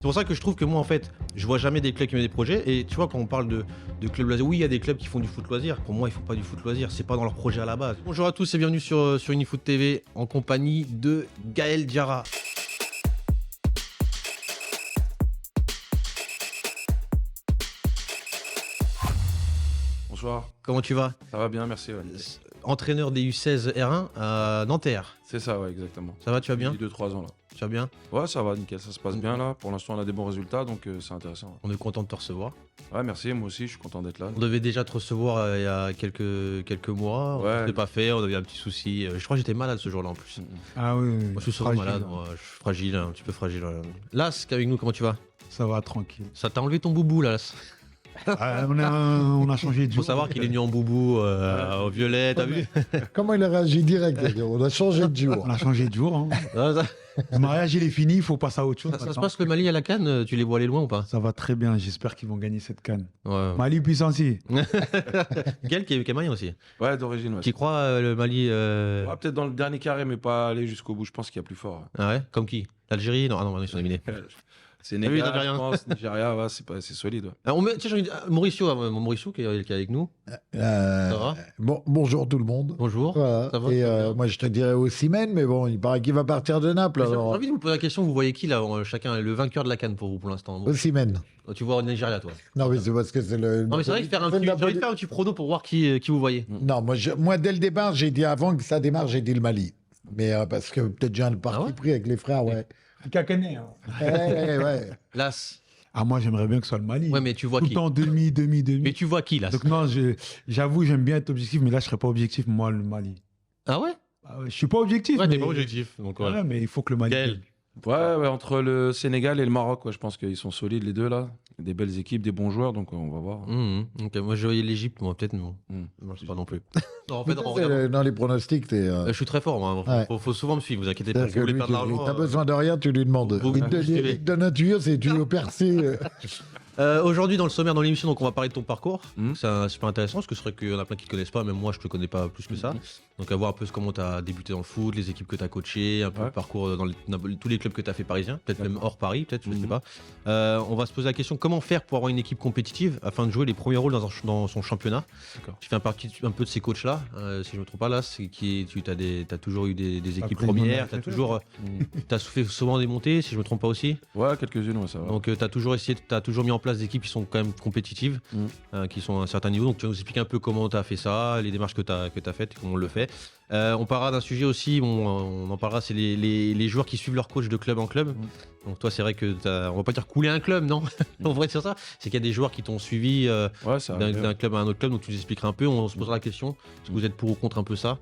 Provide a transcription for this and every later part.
C'est pour ça que je trouve que moi, en fait, je vois jamais des clubs qui mettent des projets. Et tu vois, quand on parle de clubs loisirs, oui, il y a des clubs qui font du foot loisir. Pour moi, ils font pas du foot loisir. C'est pas dans leur projet à la base. Bonjour à tous et bienvenue sur Unifoot TV en compagnie de Gaël Diarra. Bonsoir, Comment tu vas? ça va bien, merci. Ouais. Entraîneur des U16 R1 à Nanterre. C'est ça, ouais, exactement. Ça va, tu vas bien? Depuis 2-3 ans là. Tu vas bien? Ouais, ça va, nickel, ça se passe bien là. Pour l'instant, on a des bons résultats, donc c'est intéressant. On est content de te recevoir. Ouais, merci, moi aussi, je suis content d'être là. On devait déjà te recevoir il y a quelques mois. Ouais. On s'est pas fait, on avait un petit souci. Je crois que j'étais malade ce jour-là en plus. Ah oui, Moi, je suis souvent malade, moi, je suis fragile, un petit peu fragile. Lask avec nous, comment tu vas? ça va tranquille. Ça t'a enlevé ton boubou là. On a changé de Faut jour. savoir qu'il est venu en boubou au violet, t'as vu? Comment il a réagi direct d'ailleurs. On a changé de jour. On a changé de jour. Hein. ça, Le mariage il est fini, il faut passer à autre chose. ça se maintenant. passe le Mali à la Cannes, tu les vois aller loin ou pas? Ça va très bien, j'espère qu'ils vont gagner cette canne. Ouais. Mali puissance. Gaël qui est malien aussi. Ouais, d'origine, ouais. Tu crois le Mali Ouais, peut-être dans le dernier carré, mais pas aller jusqu'au bout, je pense qu'il y a plus fort. Ah ouais? Comme qui? L'Algérie? Non, ah non, ils sont éliminés. C'est Ah oui, les Sénégal, Algériens. je pense, Nigeria, ouais, c'est solide. Ouais. Tiens, j'ai envie Mauricio, Mauricio qui est avec nous. Ça va? Bonjour tout le monde. Bonjour. Voilà. Ça va, Et ça va bien. moi je te dirais Osimhen, mais bon, il paraît qu'il va partir de Naples. J'ai Alors. envie de vous poser la question, vous voyez qui là, chacun, le vainqueur de la Cannes pour vous pour l'instant? Osimhen. Tu vois au Nigeria, toi? Non, mais c'est parce que c'est le. Non, mais c'est vrai que j'ai envie de faire un petit prono pour voir qui vous voyez. Non, moi dès le départ, j'ai dit avant que ça démarre, j'ai dit le Mali. Mais parce que peut-être j'ai un parti Ah ouais pris avec les frères, ouais. Kakane. Hein. Ouais. Las. Ah, moi j'aimerais bien que ce soit le Mali. Ouais, mais tu vois Tout qui? le temps demi. Mais tu vois qui, Las? Donc non, j'avoue, j'aime bien être objectif, mais là je serais pas objectif, moi, le Mali. Ah ouais? Ah ouais, je suis pas objectif. Ouais, mais... t'es pas objectif. Donc voilà. Ouais, mais il faut que le Mali. Gaël. Ouais, entre le Sénégal et le Maroc, ouais, je pense qu'ils sont solides les deux là. Des belles équipes, des bons joueurs, donc on va voir. Ok, moi je voyais l'Égypte, moi peut-être non. Mhm. Non, je sais pas non plus. Non, en fait, Mais on c'est, regarde. dans les pronostics, t'es. Je suis très fort, moi. Ouais. Faut souvent me suivre, vous inquiétez pas. Si C'est-à-dire vous que voulez lui, perdre de l'argent. t'as besoin de rien, tu lui demandes. Vous- Il te vous suivez. donne un tuyau, c'est tuyau percé. Aujourd'hui, dans le sommaire, dans l'émission, donc on va parler de ton parcours. Mhm. C'est super intéressant parce que c'est vrai qu'il y en a plein qui ne te connaissent pas, même moi je te connais pas plus que ça. Donc à voir un peu comment tu as débuté dans le foot, les équipes que tu as coachées, un peu Ouais. le parcours dans tous les clubs que tu as fait parisiens, peut-être même hors Paris, peut-être, je ne sais Mhm. pas. On va se poser la question comment faire pour avoir une équipe compétitive afin de jouer les premiers rôles dans son championnat. D'accord. Tu fais un peu de ces coachs-là, si je ne me trompe pas, là, tu as toujours eu des équipes Après, premières, ils tu m'ont as fait souvent des montées, si je ne me trompe pas aussi. Ouais, quelques-unes, ouais, ça va. Donc tu as toujours mis en place des équipes qui sont quand même compétitives, qui sont à un certain niveau. Donc tu vas nous expliquer un peu comment tu as fait ça, les démarches que tu as faites, comment on le fait. On parlera d'un sujet aussi, on en parlera, c'est les joueurs qui suivent leur coach de club en club. Donc toi c'est vrai que on va pas dire couler un club, non? On pourrait dire ça. C'est qu'il y a des joueurs qui t'ont suivi Ouais, ça d'un club à un autre club, donc tu nous expliqueras un peu, on se posera la question, est-ce que vous êtes pour ou contre un peu ça?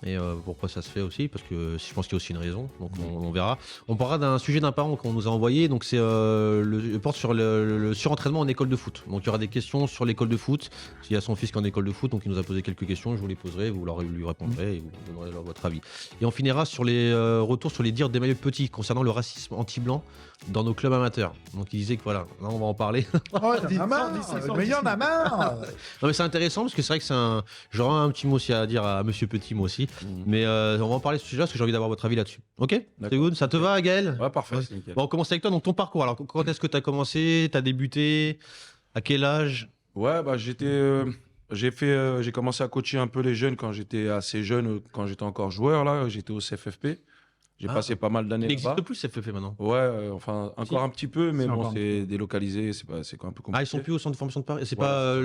Et pourquoi ça se fait aussi, parce que je pense qu'il y a aussi une raison, donc on verra. On parlera d'un sujet d'un parent qu'on nous a envoyé, donc c'est porte sur le surentraînement en école de foot. Donc il y aura des questions sur l'école de foot. Il y a son fils qui est en école de foot, donc il nous a posé quelques questions, je vous les poserai, vous lui répondrez et vous donnerez votre avis. Et on finira sur les retours sur les dires d'Emmanuel Petit concernant le racisme anti-blanc dans nos clubs amateurs. Donc il disait que voilà, là on va en parler. Oh, il y en a marre. Mais il y en a marre. Non mais c'est intéressant parce que c'est vrai que j'aurais un petit mot aussi à dire à Monsieur Petit, moi aussi. Mais on va en parler de ce sujet-là parce que j'ai envie d'avoir votre avis là-dessus. Ok? C'est D'accord. good? Ça te va, Gaël? Ouais, parfait, c'est nickel. Bon, on commence avec toi. Donc ton parcours. Alors quand est-ce que tu as commencé? Tu as débuté? À quel âge? Ouais, bah j'ai commencé à coacher un peu les jeunes quand j'étais assez jeune, quand j'étais encore joueur là, j'étais au CFFP. J'ai passé pas mal d'années Il là-bas. n'existe plus ce FFP maintenant. Ouais, enfin encore un petit peu, mais C'est bon, encore un c'est délocalisé, c'est quand même un peu compliqué. Ah, ils sont plus au centre de formation de Paris. C'est Ouais. pas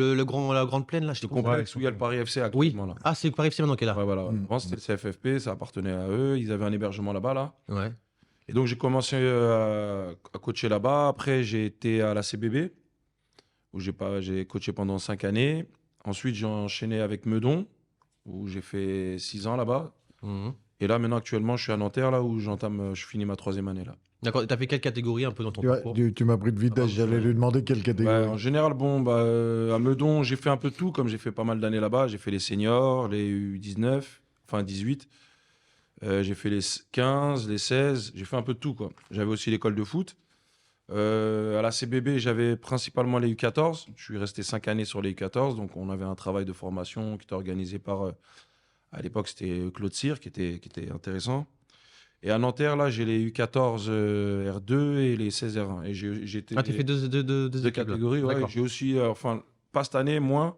la grande plaine là. C'est complexe où il y a le Paris FC Oui. actuellement là. Ah, c'est Paris FC maintenant qui est là. Ouais, voilà. Avant c'était le CFFP, ça appartenait à eux, ils avaient un hébergement là-bas là. Ouais. Et donc j'ai commencé à coacher là-bas. Après j'ai été à la CBB où j'ai coaché pendant 5 années. Ensuite j'ai enchaîné avec Meudon où j'ai fait 6 ans là-bas. Mhm. Et là maintenant actuellement je suis à Nanterre là où je finis ma 3e année là. D'accord. T'as fait quelle catégorie un peu dans ton Tu vois, parcours? tu m'as pris de vitesse, j'allais lui demander quelle Ouais, catégorie. en général, bon, à Meudon, j'ai fait un peu tout, comme j'ai fait pas mal d'années là-bas. J'ai fait les seniors, les U19, enfin 18. J'ai fait les 15, les 16. J'ai fait un peu de tout, quoi. J'avais aussi l'école de foot. À la CBB, j'avais principalement les U14. Je suis resté 5 années sur les U14. Donc, on avait un travail de formation qui était organisé par... à l'époque, c'était Claude Cyr, qui était intéressant. Et à Nanterre, là, j'ai les U14 R2 et les 16 R1. Et j'étais Ah, tu fait deux deux équipes, là. catégories. Ouais. D'accord. J'ai aussi, enfin, pas cette année, moins,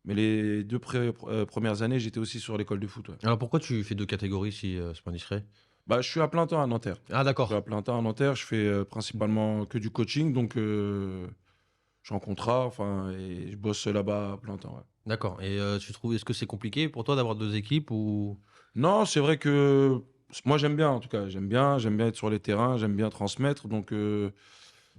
mais les deux premières années, j'étais aussi sur l'école de foot. Ouais. Alors pourquoi tu fais deux catégories si c'est pas indiscret? Bah, je suis à plein temps à Nanterre. Ah, Je suis d'accord. à plein temps à Nanterre. Je fais principalement que du coaching. Donc, je suis en contrat, enfin, et je bosse là-bas à plein temps. Ouais. D'accord. Et tu trouves, est-ce que c'est compliqué pour toi d'avoir deux équipes ou... Non, c'est vrai que moi, j'aime bien, en tout cas. J'aime bien être sur les terrains, j'aime bien transmettre. Donc,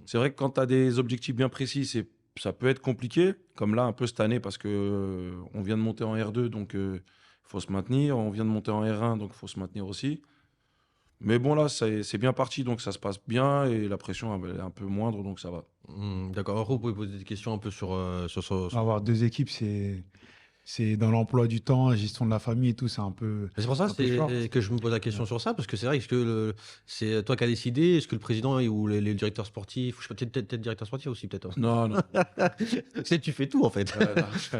c'est vrai que quand tu as des objectifs bien précis, ça peut être compliqué, comme là, un peu cette année, parce que on vient de monter en R2, donc il faut se maintenir. On vient de monter en R1, donc il faut se maintenir aussi. Mais bon, là, c'est bien parti, donc ça se passe bien et la pression elle est un peu moindre, donc ça va. D'accord. Après, vous pouvez poser des questions un peu sur- Avoir deux équipes, c'est dans l'emploi du temps, la gestion de la famille et tout, c'est un peu. Mais c'est pour ça un peu short. que je me pose la question sur ça, parce que c'est vrai, est-ce que c'est toi qui as décidé, est-ce que le président ou les directeurs sportifs, je sais pas, peut-être directeur sportif aussi, peut-être. Non, non. Tu fais tout en fait.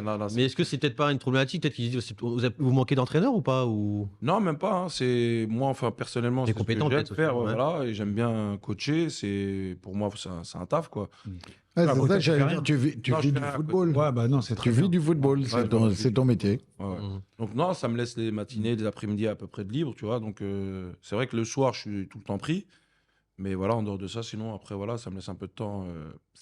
Non, Mais est-ce que c'est peut-être pas une problématique, peut-être qu'ils disent, vous manquez d'entraîneur ou pas ou... non, même pas. Hein. C'est moi, enfin personnellement, T'es c'est ce que compétent, j'aime peut-être, faire, aussi, ouais. voilà, et j'aime bien coacher. C'est pour moi, c'est un taf, quoi. Ouais, À c'est côté, ça, tu j'allais fais dire, rien. tu Non, je vis fais du rien à football. Ouais, bah non, c'est Tu très vis bien. du football, Ouais, c'est non, c'est ton métier. Ouais, ouais. Mhm. Donc non, ça me laisse les matinées, les après-midi à peu près de libre, tu vois. Donc c'est vrai que le soir, je suis tout le temps pris. Mais voilà, en dehors de ça, sinon, après, voilà, ça me laisse un peu de temps.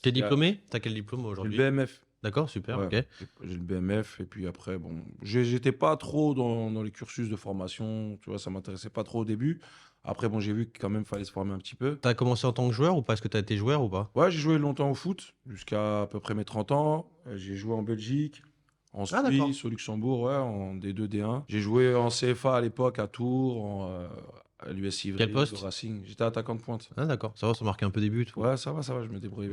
T'es diplômé? T'as quel diplôme J'ai le aujourd'hui? BMF. D'accord, super, Ouais, ok. j'ai le BMF. Et puis après, bon, j'étais pas trop dans les cursus de formation, tu vois, ça m'intéressait pas trop au début. Après, bon, j'ai vu que quand même, fallait se former un petit peu. T'as commencé en tant que joueur ou pas? Est-ce que t'as été joueur ou pas? Ouais, j'ai joué longtemps au foot, jusqu'à à peu près mes 30 ans. J'ai joué en Belgique, en Ah, d'accord. Suisse, au Luxembourg, ouais, en D2, D1. J'ai joué en CFA à l'époque, à Tours, à l'US Ivry, Quel poste? au Racing. J'étais attaquant de pointe. Ah, d'accord. Ça va, ça marque un peu des buts. Ouais, ça va, je me débrouille.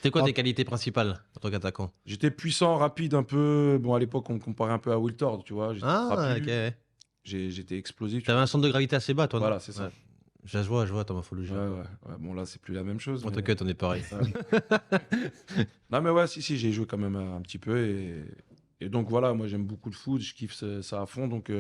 C'est quoi Ah. tes qualités principales en tant qu'attaquant? J'étais puissant, rapide un peu. Bon, à l'époque, on me comparait un peu à Will Tord, tu vois. J'étais Ah, trapu, ok, ouais. j'étais explosif. T'avais un centre de gravité assez bas, toi, non? Voilà, c'est ça. Ouais. Je vois ta morphologie. Ouais. Bon, là, c'est plus la même chose. Bon, mais- t'inquiète, on est pareil. Non, mais ouais, si, j'ai joué quand même un petit peu. Et donc, voilà, moi, j'aime beaucoup le foot. Je kiffe ça à fond. Donc,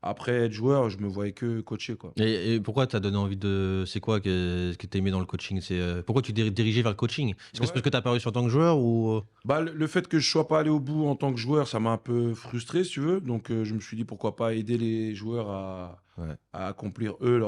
après être joueur, je me voyais que coacher, quoi. Et pourquoi t'as donné envie de. C'est quoi que t'as aimé dans le coaching? Pourquoi tu t'es dirigé vers le coaching? Est-ce que c'est Ouais. parce que t'as apparu en tant que joueur ou. Bah, le fait que je sois pas allé au bout en tant que joueur, ça m'a un peu frustré, si tu veux. Donc, je me suis dit pourquoi pas aider les joueurs Ouais. à accomplir eux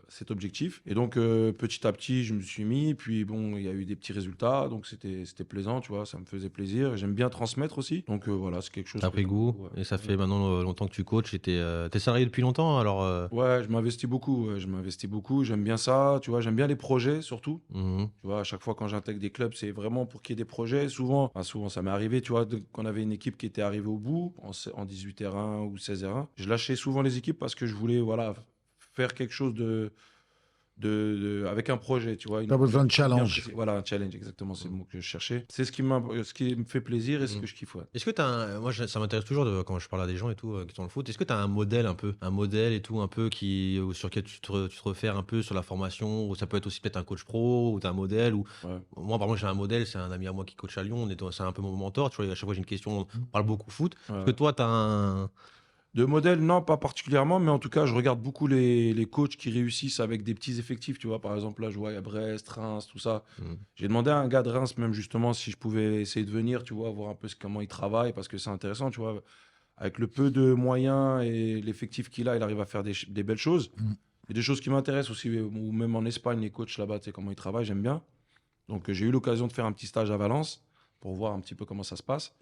cet objectif. Et donc, petit à petit, je me suis mis. Puis, bon, il y a eu des petits résultats. Donc, c'était plaisant, tu vois. Ça me faisait plaisir. J'aime bien transmettre aussi. Donc, voilà, c'est quelque chose. T'as que pris j'aime goût beaucoup, ouais. et ça fait maintenant longtemps que tu coaches. T'es salarié depuis longtemps alors. Ouais, je m'investis beaucoup. Ouais, je m'investis beaucoup. J'aime bien ça. Tu vois, j'aime bien les projets surtout. Mhm. Tu vois, à chaque fois quand j'intègre des clubs, c'est vraiment pour qu'il y ait des projets. Souvent, ça m'est arrivé, tu vois, qu'on avait une équipe qui était arrivée au bout, en 18 R1 ou 16 R1. Je lâchais souvent les équipes parce que je voulais, voilà, faire quelque chose avec un projet, tu vois. T'as besoin de bien challenge. précis. Voilà, un challenge, exactement, c'est le mot que je cherchais. C'est ce qui me fait plaisir et ce que je kiffe, ouais. Est-ce que moi, ça m'intéresse toujours quand je parle à des gens et tout qui sont dans le foot. Est-ce que tu as un modèle un modèle et tout un peu sur lequel tu te réfères un peu sur la formation, ou ça peut être aussi peut-être un coach pro ou t'as un modèle ou Ouais. moi par exemple j'ai un modèle, c'est un ami à moi qui coach à Lyon, c'est un peu mon mentor. Tu vois, à chaque fois j'ai une question, on parle beaucoup foot. Ouais. Est-ce que toi t'as un De modèle, non, pas particulièrement, mais en tout cas, je regarde beaucoup les coachs qui réussissent avec des petits effectifs, tu vois. Par exemple, là, je vois, il y a Brest, Reims, tout ça. J'ai demandé à un gars de Reims, même justement, si je pouvais essayer de venir, tu vois, voir un peu comment il travaille, parce que c'est intéressant, tu vois. Avec le peu de moyens et l'effectif qu'il a, il arrive à faire des belles choses. Il y a des choses qui m'intéressent aussi, ou même en Espagne, les coachs là-bas, tu sais, comment ils travaillent, j'aime bien. Donc, j'ai eu l'occasion de faire un petit stage à Valence pour voir un petit peu comment ça se passe.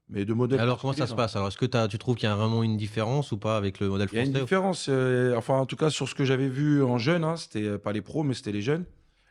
Mais de modèle. Alors comment ça se particulier, non. passe? Alors est-ce que tu trouves qu'il y a vraiment une différence ou pas avec le modèle Il y a une français? différence, enfin en tout cas sur ce que j'avais vu en jeune, hein, c'était pas les pros, mais c'était les jeunes.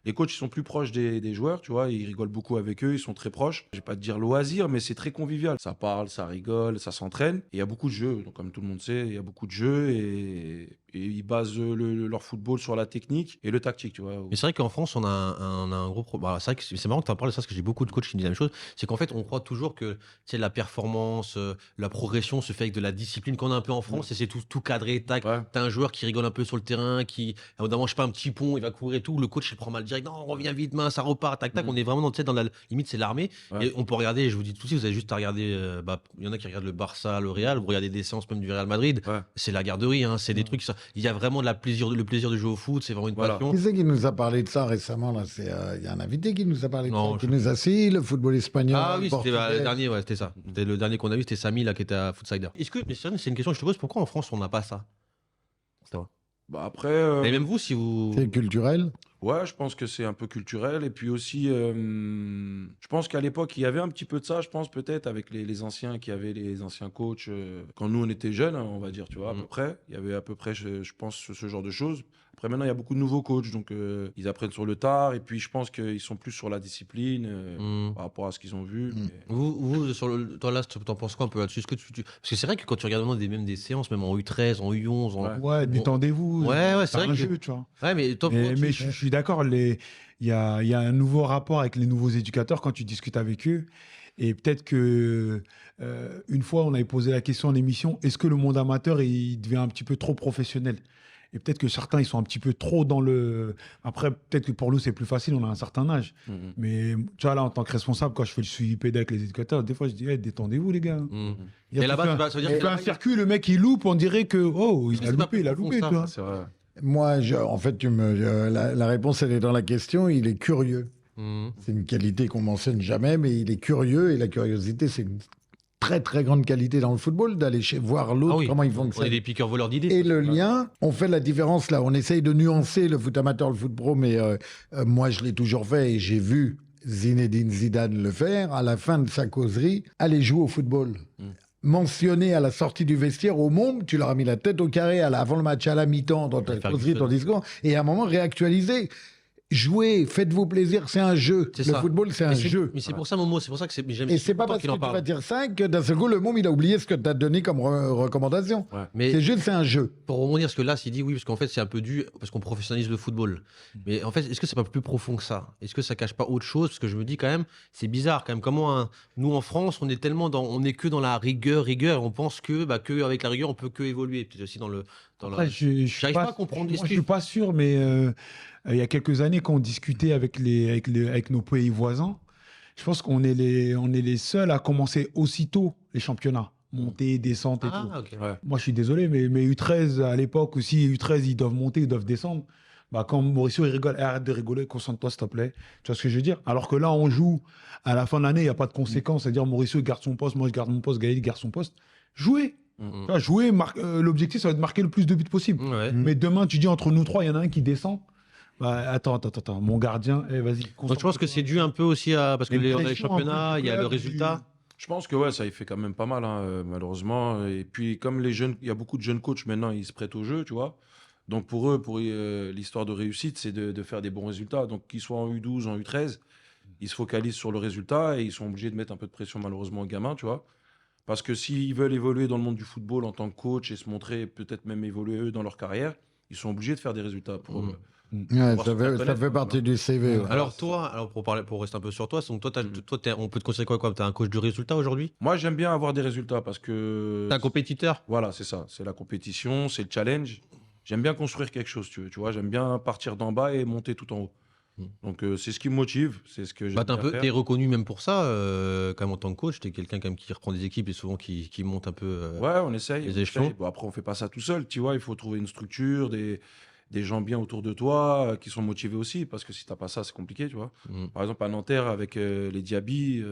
Les coachs ils sont plus proches des joueurs, tu vois, ils rigolent beaucoup avec eux, ils sont très proches. Je vais pas te dire loisir, mais c'est très convivial. Ça parle, ça rigole, ça s'entraîne. Et il y a beaucoup de jeux, donc comme tout le monde sait, il y a beaucoup de jeux et ils basent leur football sur la technique et le tactique, tu vois. Mais c'est vrai qu'en France, on a un gros problème. C'est vrai que c'est marrant que tu en parles de ça, parce que j'ai beaucoup de coachs qui me disent la même chose. C'est qu'en fait, on croit toujours que tu sais, la performance, la progression se fait avec de la discipline qu'on a un peu en France, et c'est tout cadré. Tac, Ouais. t'as un joueur qui rigole un peu sur le terrain, je sais pas, un petit pont, il va courir et tout. Le coach, il prend mal direct. Non, reviens vite, main, ça repart. Tac, tac. Mhm. On est vraiment tu sais, dans la limite, c'est l'armée. Ouais. Et on peut regarder, je vous dis tout de suite, vous avez juste à regarder. Il y en a qui regardent le Barça, le Real. Vous regardez des séances même du Real Madrid. Ouais. C'est la garderie, hein, c'est des trucs. il y a vraiment le plaisir de jouer au foot, c'est vraiment une Voilà. passion. Qui c'est qui nous a parlé de ça récemment là? Il y a un invité qui nous a parlé de Non, ça, qui je- nous a dit le football espagnol. Ah oui, c'était le portugais. dernier, ouais, c'était ça. C'était le dernier qu'on a vu, c'était Samy là qui était à Footsider. Est-ce que, mais c'est une question que je te pose, pourquoi en France on n'a pas ça? C'est vrai. Bah après, Et même vous, si vous. C'est culturel. ouais, je pense que c'est un peu culturel. Et puis aussi, je pense qu'à l'époque, il y avait un petit peu de ça, je pense, peut-être, avec les anciens qui avaient les anciens coachs. Quand nous, on était jeunes, hein, on va dire, tu vois, à peu près. Il y avait à peu près, je pense, ce genre de choses. Après, maintenant, il y a beaucoup de nouveaux coachs, donc ils apprennent sur le tard. Et puis, je pense qu'ils sont plus sur la discipline par rapport à ce qu'ils ont vu. Mais- Vous toi là, t'en penses quoi un peu là-dessus? Parce que c'est vrai que quand tu regardes maintenant même des séances, même en U13, en U11, Ouais. Ouais, détendez-vous. Ouais, c'est vrai un que- jeu, tu vois. Ouais, mais toi, Mais, pourquoi mais tu- je suis d'accord, il y a un nouveau rapport avec les nouveaux éducateurs quand tu discutes avec eux. Et peut-être que une fois, on avait posé la question en émission, est-ce que le monde amateur, il devient un petit peu trop professionnel? Et peut-être que certains, ils sont un petit peu trop dans le... Après, peut-être que pour nous, c'est plus facile, on a un certain âge. Mais tu vois, là, en tant que responsable, quand je fais le suivi pédé avec les éducateurs, des fois, je dis, hey, détendez-vous, les gars. Il y a Et là-bas, tout fait ça veut dire il que fait un là-bas, circuit, le mec, il loupe, on dirait que, oh, il a c'est pas loupé, il a plus loupé, profond tu que vois. C'est vrai. Moi, en fait, la réponse, elle est dans la question. Il est curieux. C'est une qualité qu'on mentionne jamais, mais il est curieux. Et la curiosité, c'est une très, très grande qualité dans le football, d'aller voir l'autre, Ah oui, comment il on est fonctionne. des piqueurs-voleurs d'idées. Et le lien, on fait la différence là. On essaye de nuancer le foot amateur, le foot pro, mais moi, je l'ai toujours fait et j'ai vu Zinedine Zidane le faire. À la fin de sa causerie, aller jouer au football. Mentionné à la sortie du vestiaire au monde, tu leur as mis la tête au carré avant le match, à la mi-temps, dans ta Ferguson. causerie, ton discours, et à un moment réactualiser. Jouez, faites-vous plaisir, c'est un jeu. C'est Le ça. football, c'est un jeu. Mais c'est pour ça, Momo, c'est pour ça que c'est. Et c'est pas parce que tu vas dire ça que d'un seul coup, le monde, il a oublié ce que tu as donné comme recommandation. Mais C'est juste, c'est un jeu. pour rebondir, parce que là, il dit oui, parce qu'en fait, c'est un peu dû, parce qu'on professionnalise le football. Mais en fait, est-ce que c'est pas plus profond que ça? Est-ce que ça cache pas autre chose? Parce que je me dis quand même, c'est bizarre quand même. Comment nous en France, on est tellement on est que dans la rigueur, on pense que avec la rigueur, on peut que évoluer. Peut-être aussi dans Après, je J'arrive pas à comprendre. Moi, je suis pas sûr, mais il y a quelques années, quand on discutait avec nos pays voisins, je pense qu'on est les seuls à commencer aussitôt les championnats. Montée, descente et tout. Ah, ok. Ouais. Moi, je suis désolé, mais U13, à l'époque aussi, U13, ils doivent monter, ils doivent descendre. Quand Mauricio, il rigole, arrête de rigoler, concentre-toi, s'il te plaît. Tu vois ce que je veux dire? Alors que là, on joue, à la fin de l'année, il n'y a pas de conséquences. C'est-à-dire, Mauricio, il garde son poste, moi, je garde mon poste, Gaël, il garde son poste. Jouez. Tu vois, jouer, l'objectif, ça va être de marquer le plus de buts possible. Ouais. Mais demain, tu dis entre nous trois, il y en a un qui descend. Attends, mon gardien, vas-y. Donc je pense que c'est dû un peu aussi à. Parce que Une dans les pression un peu championnats, du il y a le club, résultat. Je pense que ouais, ça y fait quand même pas mal, hein, malheureusement. Et puis, comme les jeunes, il y a beaucoup de jeunes coachs maintenant, ils se prêtent au jeu, tu vois. Donc, pour eux, l'histoire de réussite, c'est de faire des bons résultats. Donc, qu'ils soient en U12, en U13, ils se focalisent sur le résultat et ils sont obligés de mettre un peu de pression, malheureusement, aux gamins, tu vois. Parce que s'ils veulent évoluer dans le monde du football en tant que coach et se montrer, peut-être même évoluer eux dans leur carrière, ils sont obligés de faire des résultats pour Ouais, Voir ça se faire fait connaître, partie du CV. ouais. Alors toi, pour rester un peu sur toi, donc toi, on peut te considérer quoi? T'es un coach de résultat aujourd'hui? Moi, j'aime bien avoir des résultats parce que T'es un compétiteur? voilà, c'est ça. C'est la compétition, c'est le challenge. J'aime bien construire quelque chose, tu vois. J'aime bien partir d'en bas et monter tout en haut. Donc, c'est ce qui me motive. C'est ce que j'aime bien faire. T'es reconnu même pour ça, quand même en tant que coach. T'es quelqu'un quand même qui reprend des équipes et souvent qui monte un peu. Ouais, on essaye. les on échelons. essaye. Bon, après, on fait pas ça tout seul, tu vois. Il faut trouver une structure, des gens bien autour de toi qui sont motivés aussi. Parce que si t'as pas ça, c'est compliqué, tu vois. Par exemple, à Nanterre, avec les Diabis,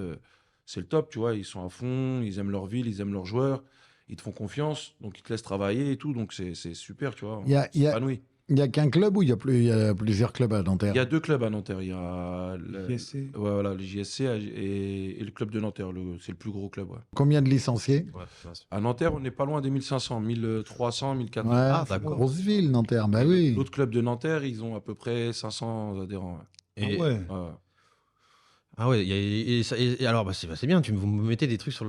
c'est le top, tu vois. Ils sont à fond, ils aiment leur ville, ils aiment leurs joueurs. Ils te font confiance, donc ils te laissent travailler et tout. Donc, c'est super, tu vois. Il y a- On s'épanouit. Il n'y a qu'un club ou il y a plusieurs clubs à Nanterre? Il y a 2 clubs à Nanterre. Il y a le JSC. ouais, voilà, le JSC et le club de Nanterre. C'est le plus gros club. Ouais. Combien de licenciés? À Nanterre, on n'est pas loin des 1500, 1300, 1400. Ouais, c'est une d'accord. grosse ville, Nanterre. Bah oui. L'autre club de Nanterre, ils ont à peu près 500 adhérents. Ouais. Et, Ah ouais. Ouais. Ah ouais, et alors c'est bien, vous me mettez des trucs sur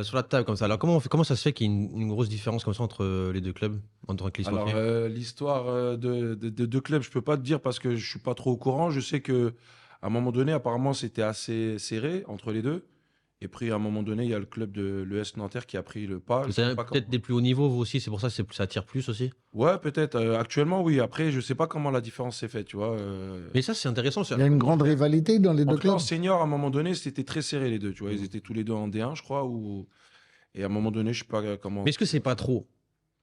sur la table comme ça. Alors comment ça se fait qu'il y ait une grosse différence comme ça entre les deux clubs en tant que Alors, licencié? l'histoire de 2 clubs, je peux pas te dire parce que je suis pas trop au courant. Je sais que à un moment donné, apparemment, c'était assez serré entre les deux. Et puis, à un moment donné, il y a le club de l'ES Nanterre qui a pris le pas. Je Vous avez sais pas peut-être des plus hauts niveaux vous aussi, c'est pour ça que ça attire plus aussi. Ouais, peut-être. Actuellement, oui. Après, je sais pas comment la différence s'est faite, tu vois. Mais ça c'est intéressant. Il y a une grande rivalité dans les En deux tout cas, en clubs. senior, à un moment donné, c'était très serré les deux, tu vois. Ils étaient tous les deux en D1, je crois. Et à un moment donné, je sais pas comment. Mais est-ce que c'est pas trop?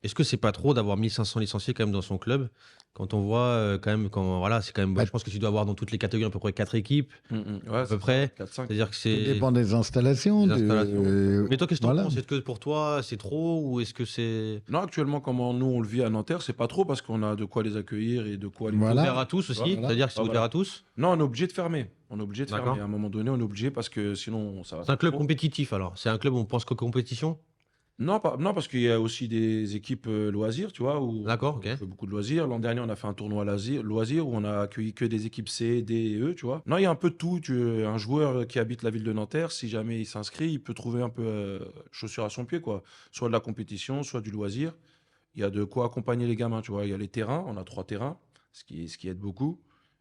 est-ce que c'est pas trop d'avoir 1500 licenciés quand même dans son club quand on voit quand même, voilà, c'est quand même, Bah, je pense que tu dois avoir dans toutes les catégories à peu près 4 équipes, Ouais, à peu près. 4-5. C'est-à-dire que Ça c'est dépend des installations. des installations. Mais toi, qu'est-ce que tu voilà. penses? Est-ce que pour toi, c'est trop ou est-ce que c'est Non, actuellement, comment nous on le vit à Nanterre, c'est pas trop parce qu'on a de quoi les accueillir et de quoi les. Voilà. ouvert à tous aussi? Voilà. C'est-à-dire que c'est Ah, ouvert voilà. à tous? Non, on est obligé de fermer. On est obligé de D'accord. fermer. À un moment donné, on est obligé parce que sinon ça va. C'est un club compétitif alors? C'est un club où on pense qu'aux compétitions? Non, non, parce qu'il y a aussi des équipes loisirs, tu vois, où D'accord, on ok. fait beaucoup de loisirs. L'an dernier, on a fait un tournoi loisirs où on a accueilli que des équipes C, D et E, tu vois. Non, il y a un peu de tout. Un joueur qui habite la ville de Nanterre, si jamais il s'inscrit, il peut trouver un peu chaussure à son pied, quoi. Soit de la compétition, soit du loisir. Il y a de quoi accompagner les gamins, tu vois. Il y a les terrains, on a 3 terrains, ce qui aide beaucoup.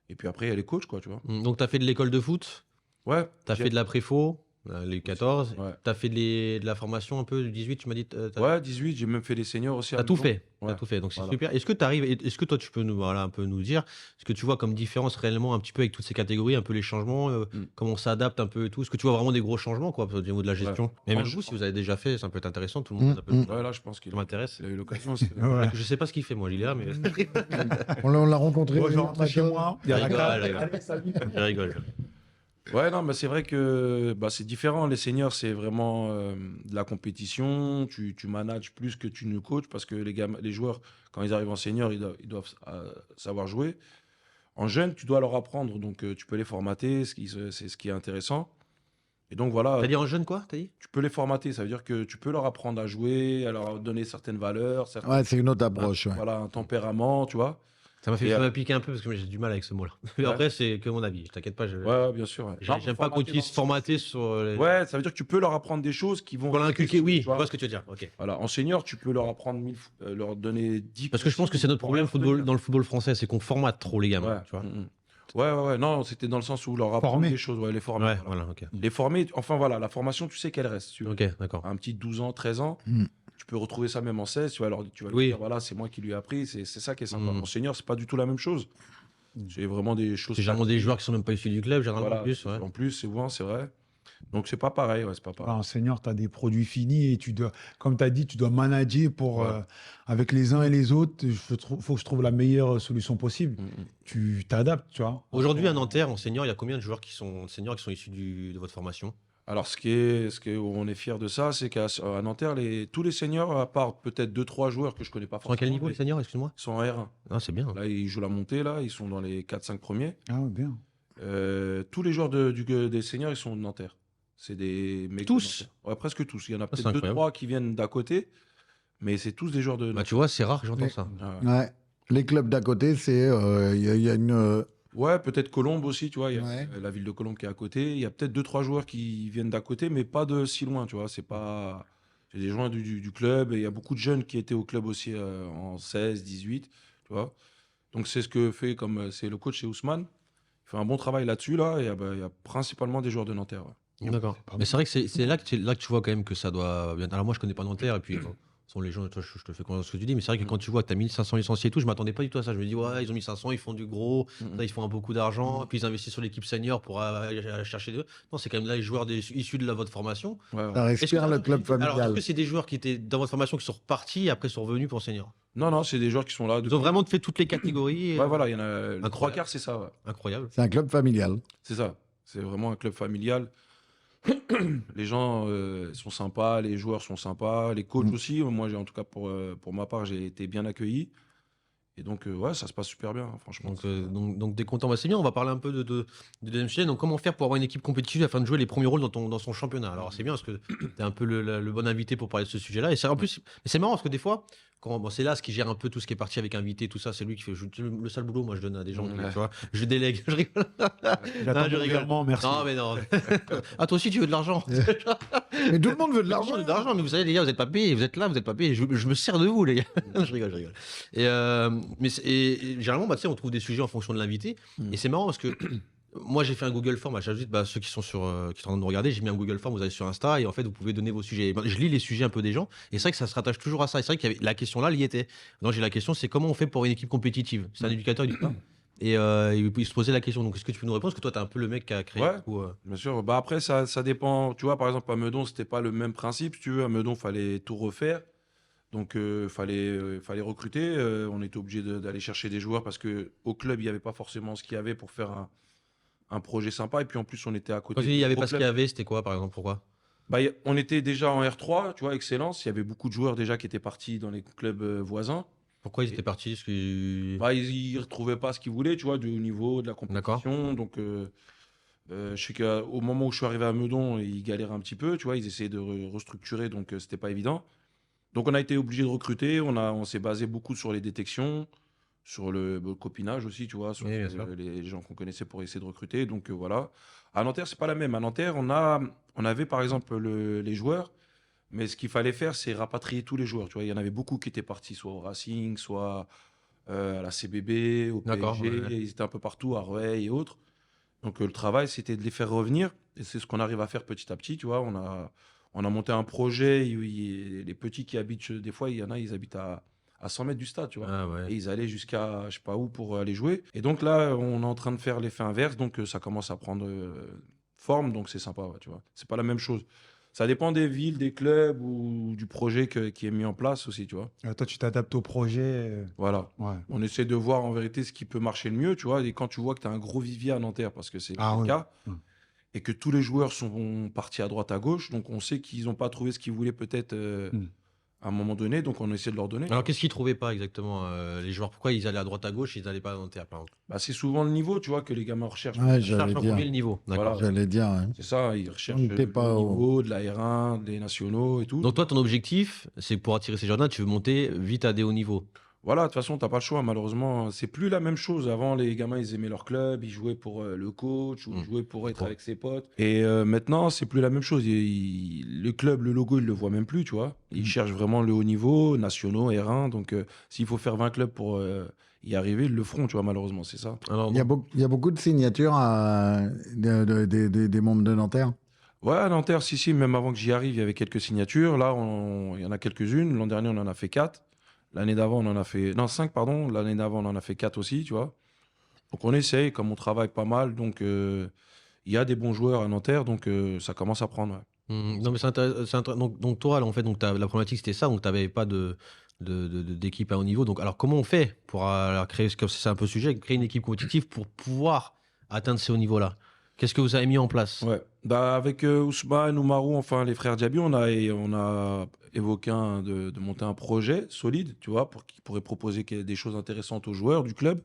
Et puis après, il y a les coachs, quoi, tu vois. Donc, tu as fait de l'école de foot, Ouais. tu as fait de la préfo, les 14, Ouais. tu as fait de la formation un peu du 18, tu m'as dit. Ouais, 18, j'ai même fait les seniors aussi. T'as tout fait. Ouais. T'as tout fait. Donc c'est Voilà. super. Est-ce que tu arrives, est-ce que toi tu peux nous, voilà, un peu nous dire ce que tu vois comme différence réellement un petit peu avec toutes ces catégories, un peu les changements, comment on s'adapte un peu et tout. Est-ce que tu vois vraiment des gros changements quoi au niveau de la gestion? Et même vous, si vous avez déjà fait, ça peut être intéressant. Tout le monde, ça peut- Ouais, là, je pense qu'il ça m'intéresse. il a eu l'occasion. c'est- Ouais. Je sais pas ce qu'il fait moi, Lilia, mais On l'a rencontré. Moi, je rentre chez moi, il y a la Rigole, carte. rigole. Allez, salut. je rigole. Ouais, non, mais c'est vrai que c'est différent. Les seniors, c'est vraiment de la compétition. Tu manages plus que tu ne coaches parce que les joueurs, quand ils arrivent en senior, ils doivent savoir jouer. En jeune, tu dois leur apprendre. Donc, tu peux les formater. C'est ce qui est intéressant. Et donc, voilà, T'as dit en jeune quoi? T'as dit? tu peux les formater. Ça veut dire que tu peux leur apprendre à jouer, à leur donner certaines valeurs, Ouais, c'est une autre approche. Ouais. voilà, un tempérament, tu vois. Ça m'a Et, piquer un peu parce que j'ai du mal avec ce mot-là. Mais Ouais. après, c'est que mon avis. T'inquiète pas. Ouais, bien sûr. Ouais. Non, J'aime pas qu'on utilise formater sur. Ouais, ça veut dire que tu peux leur apprendre des choses qui vont. Pour l'inculquer, oui. Tu Je vois. vois ce que tu veux dire. Ok. Voilà, en senior, tu peux leur apprendre leur donner 10. Parce que je pense que c'est notre problème dans le football français, c'est qu'on formate trop les gamins. Ouais. Tu vois. Ouais. Non, c'était dans le sens où leur apprendre Former. des choses, ouais, les former. Ouais, voilà. voilà, ok. Les former, enfin voilà, la formation, tu sais qu'elle reste. Tu vois. Ok, d'accord. Un petit 12 ans, 13 ans, Mm. tu peux retrouver ça même en 16, tu vas lui Oui. dire, voilà, c'est moi qui lui ai appris, c'est ça qui est sympa. Mm. En senior, c'est pas du tout la même chose. C'est vraiment des choses. C'est généralement des joueurs qui sont même pas issus du club, généralement Voilà, en plus. Ouais. en plus, souvent, c'est vrai. Donc, c'est pas pareil, ouais, c'est pas pareil. En senior, tu as des produits finis et tu dois, comme tu as dit, tu dois manager pour, Ouais. avec les uns et les autres. Il faut que je trouve la meilleure solution possible. Tu t'adaptes, tu vois. Aujourd'hui, à Nanterre, en senior, il y a combien de joueurs qui sont seniors qui sont issus de votre formation? Alors, on est fier de ça, c'est qu'à Nanterre, tous les seniors, à part peut-être 2-3 joueurs que je connais pas Ils sont à quel forcément, niveau les seniors, excuse-moi? ils sont en R1. Ah, c'est bien. Là, ils jouent la montée, là, ils sont dans les 4-5 premiers. Ah, ouais, bien. Tous les joueurs des seniors, ils sont de Nanterre. C'est des mecs de Tous? Nanterre. Ouais, presque tous. Il y en a c'est peut-être incroyable. 2-3 qui viennent d'à côté, mais c'est tous des joueurs de Bah, Nanterre. tu vois, c'est rare que j'entends Mais- ça. Ouais. Ouais. Les clubs d'à côté, c'est il y a une. Ouais, peut-être Colombes aussi, tu vois. Il y a Ouais. la ville de Colombes qui est à côté. Il y a peut-être 2-3 joueurs qui viennent d'à côté, mais pas de si loin, tu vois. C'est des joueurs du club. Et il y a beaucoup de jeunes qui étaient au club aussi en 16, 18, tu vois. Donc c'est ce que fait, c'est le coach chez Ousmane. Il fait un bon travail là-dessus, là. Et il y a principalement des joueurs de Nanterre. Ouais. D'accord. Mais c'est vrai que c'est là que tu vois quand même que ça doit bien. Alors moi, je connais pas Nanterre et puis. Sont les gens, toi, je te fais confiance ce que tu dis, mais c'est vrai que quand tu vois que tu as 1500 licenciés et tout, je m'attendais pas du tout à ça. Je me dis, ouais, ils ont 1500, ils font du gros, là, ils font beaucoup d'argent, puis ils investissent sur l'équipe senior pour aller chercher d'eux. Non, c'est quand même là les joueurs issus de votre formation. Ouais, ouais. Ça respire le club Alors, familial. est-ce que c'est des joueurs qui étaient dans votre formation qui sont repartis et après sont revenus pour senior? Non, c'est des joueurs qui sont là. Ils ont vraiment fait toutes les catégories. Ouais, voilà, il y en a. Les Incroyable. 3 quarts, c'est ça, ouais. Incroyable. C'est un club familial. C'est ça. C'est vraiment un club familial. Les gens sont sympas, les joueurs sont sympas, les coachs aussi. Moi, en tout cas, pour ma part, j'ai été bien accueilli. Et donc, ouais, ça se passe super bien, franchement. Donc t'es content. Bah, c'est bien, on va parler un peu de deuxième sujet. Donc, comment faire pour avoir une équipe compétitive afin de jouer les premiers rôles dans son championnat? Alors, c'est bien parce que t'es un peu le bon invité pour parler de ce sujet-là. Et c'est en plus, c'est marrant parce que des fois, c'est là ce qui gère un peu tout ce qui est parti avec invité, tout ça, c'est lui qui fait le sale boulot. Moi, je donne à des gens, qui, tu vois, je délègue, je rigole. J'attends je ton rigole. virement, merci. Non, mais non. Ah, toi aussi, tu veux de l'argent. Mais tout le monde veut de l'argent. De l'argent, mais vous savez, les gars, vous n'êtes pas payés, vous êtes là, vous n'êtes pas payés. Je me sers de vous, les gars. Je rigole. Et généralement, tu sais, on trouve des sujets en fonction de l'invité. Et c'est marrant parce que moi, j'ai fait un Google Form. J'ajoute ceux qui sont qui sont en train de nous regarder, j'ai mis un Google Form, vous allez sur Insta et en fait, vous pouvez donner vos sujets. Et je lis les sujets un peu des gens et c'est vrai que ça se rattache toujours à ça. Et c'est vrai qu'il y avait la question là, elle y était. Donc, j'ai la question, c'est comment on fait pour une équipe compétitive? C'est un éducateur, il dit pas. Et il se posait la question. Donc, est-ce que tu peux nous répondre? Parce que toi, tu es un peu le mec qui a créé. Ouais. du coup, Bien sûr. Bah après, ça dépend. Tu vois, par exemple, à Meudon, c'était pas le même principe. Si tu veux, à Meudon, fallait tout refaire. Donc, fallait recruter. On était obligé d'aller chercher des joueurs parce qu'au club, il n'y avait pas forcément ce qu'il y avait pour faire un projet sympa. Et puis, en plus, on était à côté Quand tu dis il y de avait gros pas ce qu'il y clubs. avait, c'était quoi par exemple? Pourquoi? Bah, on était déjà en R3, tu vois, Excellence. Il y avait beaucoup de joueurs déjà qui étaient partis dans les clubs voisins. Pourquoi ils étaient partis? Parce que... Bah, ils ne retrouvaient pas ce qu'ils voulaient, tu vois, du haut niveau, de la D'accord. compétition. Donc, je sais qu'au moment où je suis arrivé à Meudon, ils galéraient un petit peu, tu vois, ils essayaient de restructurer, donc c'était pas évident. Donc, on a été obligé de recruter. On s'est basé beaucoup sur les détections, sur le copinage aussi, tu vois, sur Oui, bien sûr. les gens qu'on connaissait pour essayer de recruter. Donc, voilà. À Nanterre, c'est pas la même. À Nanterre, on avait par exemple les joueurs. Mais ce qu'il fallait faire, c'est rapatrier tous les joueurs. Tu vois, il y en avait beaucoup qui étaient partis, soit au Racing, soit à la CBB, au D'accord, PSG. ouais. Ils étaient un peu partout, à Rueil et autres. Donc le travail, c'était de les faire revenir. Et c'est ce qu'on arrive à faire petit à petit. Tu vois, on a monté un projet. Les petits qui habitent, des fois, il y en a, ils habitent à 100 mètres du stade, tu vois. Ah ouais. Et ils allaient jusqu'à, je sais pas où, pour aller jouer. Et donc là, on est en train de faire l'effet inverse. Donc ça commence à prendre forme. Donc c'est sympa, ouais, tu vois. C'est pas la même chose. Ça dépend des villes, des clubs ou du projet qui est mis en place aussi, tu vois. Toi, tu t'adaptes au projet. Voilà. Ouais. On essaie de voir en vérité ce qui peut marcher le mieux, tu vois. Et quand tu vois que tu as un gros vivier à Nanterre, parce que c'est Ah le oui. cas, Ouais. et que tous les joueurs sont partis à droite, à gauche, donc on sait qu'ils n'ont pas trouvé ce qu'ils voulaient peut-être à un moment donné, donc on essaie de leur donner. Alors qu'est-ce qu'ils trouvaient pas exactement les joueurs? Pourquoi ils allaient à droite à gauche, ils allaient pas à Nanterre par exemple? Bah, c'est souvent le niveau, tu vois, que les gamins recherchent. Ouais, Ils cherchent j'allais en dire. premier le niveau. D'accord. Voilà. J'allais dire. Ouais. C'est ça, ils recherchent On n'était le pas au- niveau de la R1, des nationaux et tout. Donc toi, ton objectif, c'est pour attirer ces jeunes-là, tu veux monter vite à des hauts niveaux. Voilà, de toute façon, t'as pas le choix, malheureusement. C'est plus la même chose. Avant, les gamins, ils aimaient leur club, ils jouaient pour le coach ou ils jouaient pour être trop. avec ses potes. Et maintenant, c'est plus la même chose. Le club, le logo, ils le voient même plus, tu vois. Ils cherchent vraiment le haut niveau, nationaux, R1. Donc, s'il faut faire 20 clubs pour y arriver, ils le feront, tu vois, malheureusement, c'est ça. Alors, Il y a beaucoup de signatures des membres de Nanterre. Ouais, à Nanterre, si, même avant que j'y arrive, il y avait quelques signatures. Là, il y en a quelques-unes. L'an dernier, on en a fait 4. L'année d'avant, on en a fait... Non, 5, pardon. L'année d'avant, on en a fait 4 aussi, tu vois. Donc, on essaye, comme on travaille pas mal. Donc, il y a des bons joueurs à Nanterre, donc ça commence à prendre. Ouais. non mais donc toi, là, en fait, donc la problématique c'était ça, donc tu n'avais pas d'équipe à haut niveau. Donc alors comment on fait pour créer, comme c'est un peu le sujet, créer une équipe compétitive pour pouvoir atteindre ces hauts niveaux-là? Qu'est-ce que vous avez mis en place? Ouais. Bah, avec Ousmane, Oumarou, enfin les frères Diaby, on a évoqué de monter un projet solide, tu vois, qui pourrait proposer des choses intéressantes aux joueurs du club.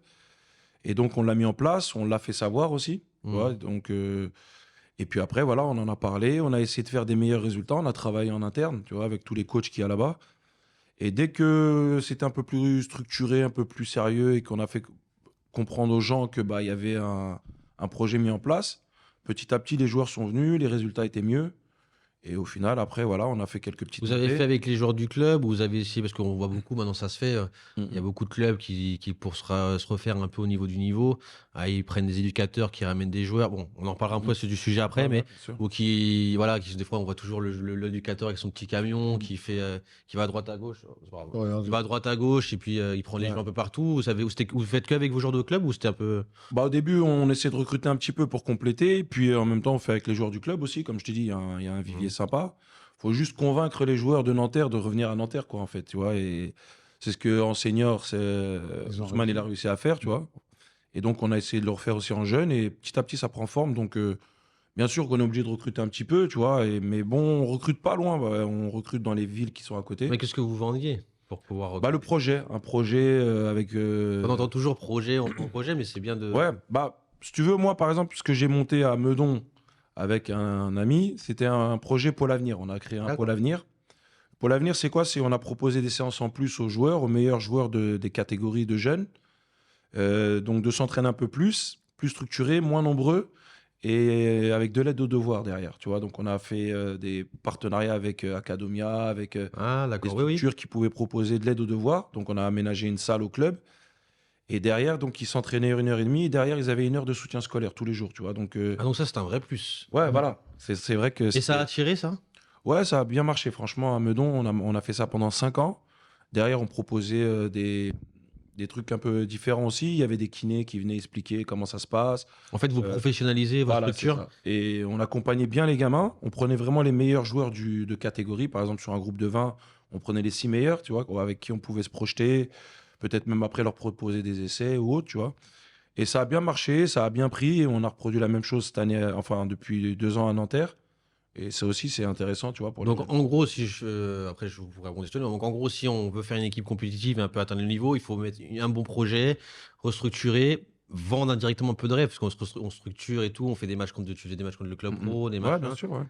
Et donc, on l'a mis en place, on l'a fait savoir aussi. Tu vois, donc, et puis après, voilà, on en a parlé, on a essayé de faire des meilleurs résultats, on a travaillé en interne, tu vois, avec tous les coachs qu'il y a là-bas. Et dès que c'était un peu plus structuré, un peu plus sérieux et qu'on a fait comprendre aux gens que bah, y avait un projet mis en place, petit à petit, les joueurs sont venus, les résultats étaient mieux. Et au final, après, voilà, on a fait quelques petites Vous avez montées. fait avec les joueurs du club ou vous avez essayé, parce qu'on voit beaucoup maintenant ça se fait, il y a beaucoup de clubs qui pour se refaire un peu au niveau du niveau, ils prennent des éducateurs qui ramènent des joueurs. Bon, on en parlera un peu du sujet après, Ouais, mais bien sûr. ou des fois on voit toujours l'éducateur avec son petit camion qui va à droite à gauche. C'est pas grave. Ouais, Il va à droite à gauche et puis il prend les Ouais. joueurs un peu partout. Vous faites qu'avec vos joueurs de club ou c'était un peu... Bah, au début, on essaie de recruter un petit peu pour compléter. Puis en même temps, on fait avec les joueurs du club aussi. Comme je t'ai dit, il y a un vivier sympa. Faut juste convaincre les joueurs de Nanterre de revenir à Nanterre, quoi, en fait. Tu vois, et c'est ce qu'en senior, Ils ont Ousmane, il réussi. a réussi à faire, tu vois. Et donc, on a essayé de le refaire aussi en jeune. Et petit à petit, ça prend forme. Donc, bien sûr qu'on est obligé de recruter un petit peu, tu vois. Mais bon, on recrute pas loin. Bah, on recrute dans les villes qui sont à côté. Mais qu'est-ce que vous vendiez pour pouvoir... Bah, le projet. Un projet avec... On entend toujours projet, projet, mais c'est bien de... Ouais, bah, si tu veux, moi, par exemple, ce que j'ai monté à Meudon avec un ami, c'était un projet Pôle Avenir. On a créé un D'accord. Pôle Avenir. Pôle Avenir, c'est quoi? On a proposé des séances en plus aux joueurs, aux meilleurs joueurs des catégories de jeunes. Donc, de s'entraîner un peu plus structuré, moins nombreux, et avec de l'aide aux devoirs derrière. Tu vois, donc, on a fait des partenariats avec Academia, avec Ah des d'accord, oui, oui. structures qui pouvaient proposer de l'aide aux devoirs. Donc, on a aménagé une salle au club. Et derrière, donc, ils s'entraînaient 1 heure et demie. Et derrière, ils avaient 1 heure de soutien scolaire tous les jours, tu vois. Donc, Ah donc ça c'est un vrai plus. ouais, voilà. C'est vrai que... Et ça a attiré ça? Ouais, ça a bien marché. Franchement, à Meudon, on a fait ça pendant 5 ans. Derrière, on proposait des trucs un peu différents aussi. Il y avait des kinés qui venaient expliquer comment ça se passe. En fait, vous professionnalisez votre Voilà, c'est structure. ça. Et on accompagnait bien les gamins. On prenait vraiment les meilleurs joueurs de catégorie. Par exemple, sur un groupe de 20, On prenait les 6 meilleurs, tu vois, avec qui on pouvait se projeter, peut-être même après leur proposer des essais ou autre, tu vois. Et ça a bien marché, ça a bien pris, et on a reproduit la même chose cette année, enfin depuis 2 ans à Nanterre. Et ça aussi, c'est intéressant, tu vois, pour les Donc jeunes. en gros, si je, après je vous répondre. Donc en gros, si on veut faire une équipe compétitive et un peu atteindre le niveau, il faut mettre un bon projet, restructurer, vendre indirectement un peu de rêve, parce on structure et tout, on fait des matchs contre, tu faisais des matchs contre le club pro, des Ouais, matchs. bien sûr, ouais.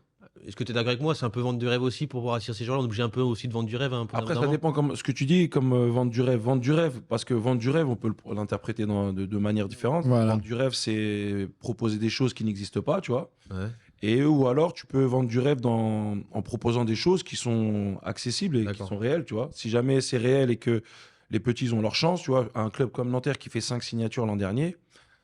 Est-ce que tu es d'accord avec moi? C'est un peu vendre du rêve aussi pour pouvoir attirer ces gens-là. On est obligé un peu aussi de vendre du rêve, un peu Après, ça d'abord. dépend comme ce que tu dis, comme vendre du rêve. Vendre du rêve, parce que vendre du rêve, on peut l'interpréter de manière différente. Voilà. Vendre du rêve, c'est proposer des choses qui n'existent pas, tu vois. Ouais. Et ou alors, tu peux vendre du rêve en proposant des choses qui sont accessibles et qui D'accord. sont réelles, tu vois. Si jamais c'est réel et que les petits ont leur chance, tu vois, un club comme Nanterre qui fait 5 signatures l'an dernier,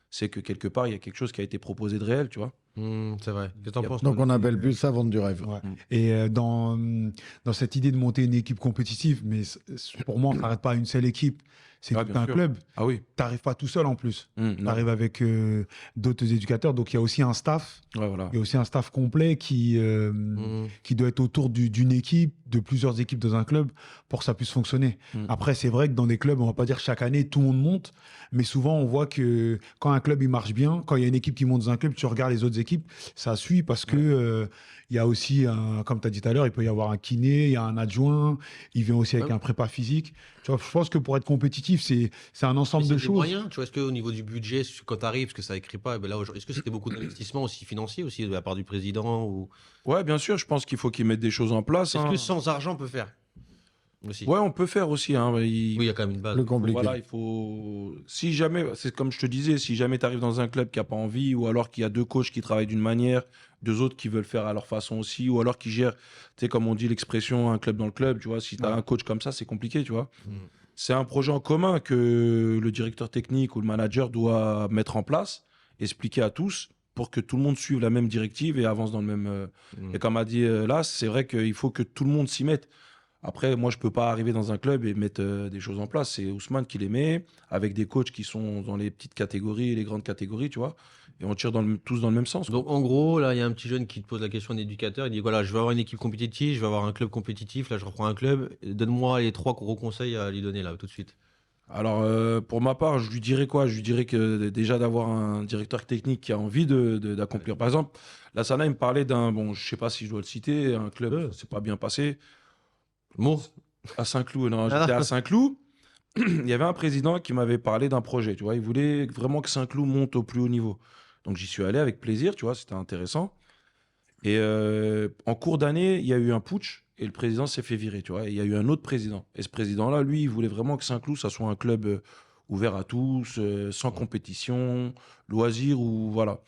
c'est que quelque part, il y a quelque chose qui a été proposé de réel, tu vois. C'est vrai. Qu'est-ce que t'en penses? Donc toi, on appelle plus ça vendre du rêve. Ouais. Mm. Et dans cette idée de monter une équipe compétitive, mais pour moi, on n'arrête pas à une seule équipe. C'est Ouais, tout bien un sûr. club. Ah oui. Tu n'arrives pas tout seul en plus. Tu Non. arrives avec d'autres éducateurs. Donc il y a aussi un staff. Ouais, voilà. Il y a aussi un staff complet qui doit être autour d'une équipe, de plusieurs équipes dans un club pour que ça puisse fonctionner. Mm. Après, c'est vrai que dans des clubs, on va pas dire chaque année, tout le monde monte, mais souvent, on voit que quand un club, il marche bien, quand il y a une équipe qui monte dans un club, tu regardes les autres équipes, ça suit parce que il y a aussi, comme tu as dit tout à l'heure, il peut y avoir un kiné, il y a un adjoint, il vient aussi avec Ouais. un prépa physique. Tu vois, je pense que pour être compétitif, c'est un ensemble Mais de c'est des choses. moyens, tu vois, est-ce qu'au niveau du budget, quand tu arrives, parce que ça écrit pas, ben là, est-ce que c'était beaucoup d'investissements aussi financiers aussi de la part du président ou... Ouais, bien sûr, je pense qu'il faut qu'ils mettent des choses en place. Est-ce hein. que sans argent on peut faire aussi? Ouais, on peut faire aussi. Hein. Oui, il y a quand même une base. Plus compliqué. Voilà, il faut. Si jamais, c'est comme je te disais, si jamais tu arrives dans un club qui n'a pas envie, ou alors qu'il y a 2 coachs qui travaillent d'une manière, 2 autres qui veulent faire à leur façon aussi, ou alors qui gèrent, tu sais, comme on dit l'expression, un club dans le club, tu vois, si tu as Ouais. un coach comme ça, c'est compliqué, tu vois. Mm. C'est un projet en commun que le directeur technique ou le manager doit mettre en place, expliquer à tous pour que tout le monde suive la même directive et avance dans le même. Mm. Et comme a dit là, c'est vrai qu'il faut que tout le monde s'y mette. Après, moi, je peux pas arriver dans un club et mettre des choses en place. C'est Ousmane qui les met, avec des coachs qui sont dans les petites catégories et les grandes catégories, tu vois. Et on tire tous dans le même sens. quoi. Donc en gros, là, il y a un petit jeune qui te pose la question d'éducateur. Il dit voilà, je veux avoir une équipe compétitive, je veux avoir un club compétitif. Là, je reprends un club. Donne-moi les 3 gros conseils à lui donner là, tout de suite. Alors, pour ma part, je lui dirais quoi? Je lui dirais que déjà d'avoir un directeur technique qui a envie d'accomplir. Par exemple, la Sana, il me parlait d'un, bon, je sais pas si je dois le citer, un club, c'est pas bien passé. Bon, À Saint-Cloud, non, j'étais à Saint-Cloud. Il y avait un président qui m'avait parlé d'un projet, tu vois. Il voulait vraiment que Saint-Cloud monte au plus haut niveau. Donc j'y suis allé avec plaisir, tu vois, c'était intéressant. Et en cours d'année, il y a eu un putsch et le président s'est fait virer, tu vois. Et il y a eu un autre président. Et ce président-là, lui, il voulait vraiment que Saint-Cloud, ça soit un club ouvert à tous, sans compétition, loisir ou voilà.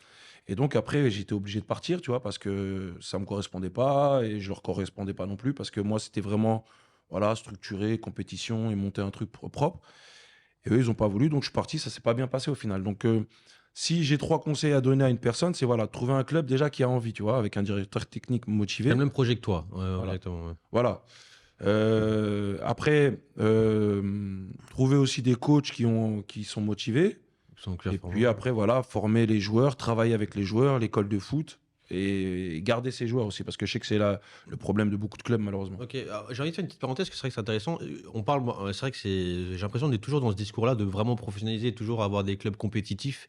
Et donc après, j'étais obligé de partir, tu vois, parce que ça me correspondait pas et je leur correspondais pas non plus parce que moi, c'était vraiment voilà, structuré, compétition et monter un truc propre. Et eux, ils n'ont pas voulu, donc je suis parti. Ça s'est pas bien passé au final. Donc, si j'ai 3 conseils à donner à une personne, c'est voilà, trouver un club déjà qui a envie, tu vois, avec un directeur technique c'est motivé. le même projet que toi. Ouais, Voilà. exactement. Ouais. Voilà. Après, trouver aussi des coachs qui sont motivés. Sans clair, Et pour puis moi. après, voilà, former les joueurs, travailler avec les joueurs, l'école de foot. Et garder ses joueurs aussi, parce que je sais que c'est le problème de beaucoup de clubs, malheureusement. Ok, alors, j'ai envie de faire une petite parenthèse, parce que c'est vrai que c'est intéressant. On parle, c'est vrai que j'ai l'impression d'être toujours dans ce discours-là, de vraiment professionnaliser, toujours avoir des clubs compétitifs.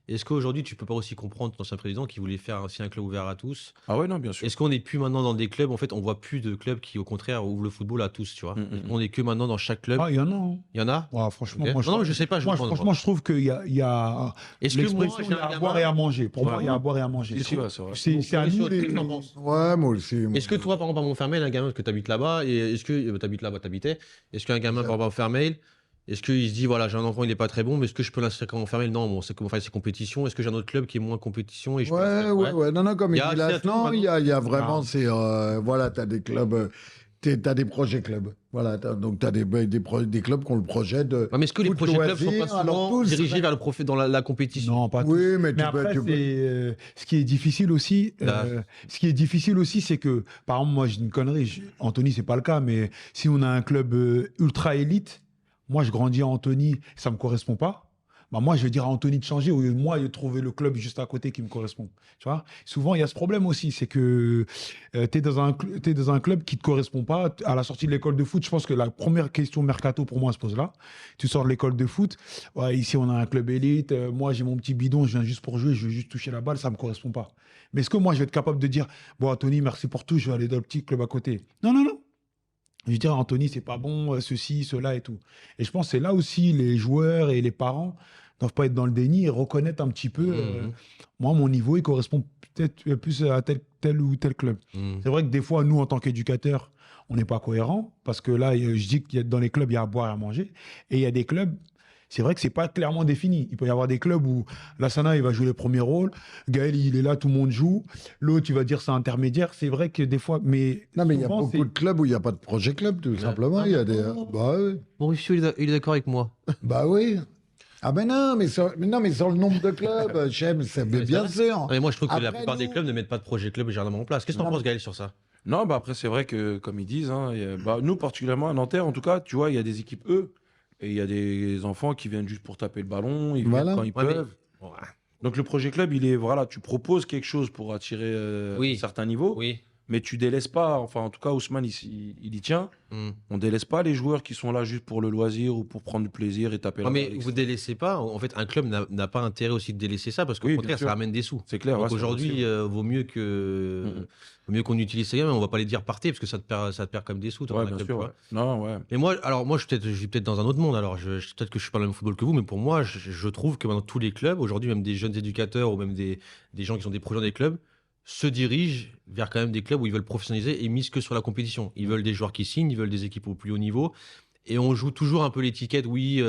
Est-ce qu'aujourd'hui, tu peux pas aussi comprendre ton ancien président qui voulait faire aussi un club ouvert à tous? Ah ouais, non, bien sûr. Est-ce qu'on n'est plus maintenant dans des clubs, en fait, on voit plus de clubs qui, au contraire, ouvrent le football à tous, tu vois? On est que maintenant dans chaque club. Ah, il y en a. Hein. Il y en a? Ouais, franchement, Ok. moi, Non, mais je sais pas, je moi, demande, franchement, je trouve qu'il y a Est-ce que moi, l'expression, j'ai il y a un à boire gamin- et à manger. Pour moi, Ouais. il y a à boire et à manger. Si, ouais, c'est vrai. C'est à nous les... Qu'est-ce que t'en penses? Ouais, moi aussi. moi. Est-ce que toi, par exemple, à Montfermeil, un gamin, parce que tu habites là-bas, et est-ce que tu habites là-bas, t'habitais, est-ce qu'un gamin, par exemple, à Montfermeil, est-ce qu'il se dit, voilà, j'ai un enfant, il n'est pas très bon, mais est-ce que je peux l'inscrire comme Montfermeil? Non, bon, c'est comme faire ses compétitions. Est-ce que j'ai un autre club qui est moins compétition et je peux l'inscrire? Ouais. Non, non, comme Il il y a dit là, accès à tout non, il y a vraiment, Ah. c'est, voilà, t'as des clubs, t'as des projets clubs. Voilà, donc t'as des clubs qui ont le projet de. Ouais, mais est-ce que les foot projets clubs sont loisir, pas alors souvent tous, dirigés ouais. vers dans la compétition? Non, pas tous. Oui, mais Mais après, ce qui est difficile aussi, Là. c'est que, par exemple, moi, j'ai une connerie. Anthony, c'est pas le cas, mais si on a un club ultra élite, moi, je grandis à Anthony, ça me correspond pas. bah moi, je vais dire à Anthony de changer au lieu de moi de trouver le club juste à côté qui me correspond. Tu vois, souvent, il y a ce problème aussi, c'est que tu es dans un club qui ne te correspond pas. À la sortie de l'école de foot, je pense que la première question mercato pour moi se pose là. Tu sors de l'école de foot, ouais, ici on a un club élite, moi j'ai mon petit bidon, je viens juste pour jouer, je veux juste toucher la balle, ça ne me correspond pas. Mais est-ce que moi je vais être capable de dire, bon Anthony, merci pour tout, je vais aller dans le petit club à côté? Non, non, non. Je vais dire, Anthony, c'est pas bon, ceci, cela et tout. Et je pense que c'est là aussi les joueurs et les parents doivent pas être dans le déni et reconnaître un petit peu, moi, mon niveau, il correspond peut-être plus à tel ou tel club. C'est vrai que des fois, nous, en tant qu'éducateurs, on n'est pas cohérents parce que là, je dis que dans les clubs, il y a à boire et à manger. Et il y a des clubs, c'est vrai que c'est pas clairement défini. Il peut y avoir des clubs où Lassana, il va jouer le premier rôle, Gaël, il est là, tout le monde joue, l'autre, il va dire c'est intermédiaire. C'est vrai que des fois, mais Non, mais il y a souvent, beaucoup de clubs où il n'y a pas de projet club, tout simplement. Il y a des... Bah oui. Mauricio, il est d'accord avec moi. Bah oui. Ah ben non, mais sur le nombre de clubs, Chem, c'est bien sûr. Non, mais moi, je trouve que la Après, plupart des nous- clubs ne mettent pas de projet club généralement en place. Qu'est-ce que t'en Non, penses, Gaël, sur ça? Non, bah après, c'est vrai que, comme ils disent, hein, nous, particulièrement à Nanterre, en tout cas, tu vois, il y a des équipes E, et il y a des enfants qui viennent juste pour taper le ballon, ils Voilà. viennent quand ils Ouais, mais- peuvent. Ouais. Donc le projet club, il est, voilà, tu proposes quelque chose pour attirer Oui. un certain niveau, Oui. mais tu délaisses pas, enfin, en tout cas, Ousmane, il y tient. On délaisse pas les joueurs qui sont là juste pour le loisir ou pour prendre du plaisir et taper Non, la mais balle, vous etc. délaissez pas. En fait, un club n'a pas intérêt aussi de délaisser ça parce qu'au Oui, bien contraire, sûr. ça ramène des sous. C'est clair. Donc ouais, c'est aujourd'hui, possible. vaut mieux qu'on utilise ces gars, mais on va pas les dire partez parce que ça te perd quand même des sous. Dans Ouais, un bien club, sûr. tu Ouais. vois. Non, ouais. Mais moi, je suis peut-être dans un autre monde. Alors, peut-être que je suis pas dans le même football que vous, mais pour moi, je trouve que dans tous les clubs, aujourd'hui, même des jeunes éducateurs ou même des gens qui ont des projets dans des clubs, se dirigent vers quand même des clubs où ils veulent professionnaliser et misent que sur la compétition. Ils veulent des joueurs qui signent, ils veulent des équipes au plus haut niveau. Et on joue toujours un peu l'étiquette, oui,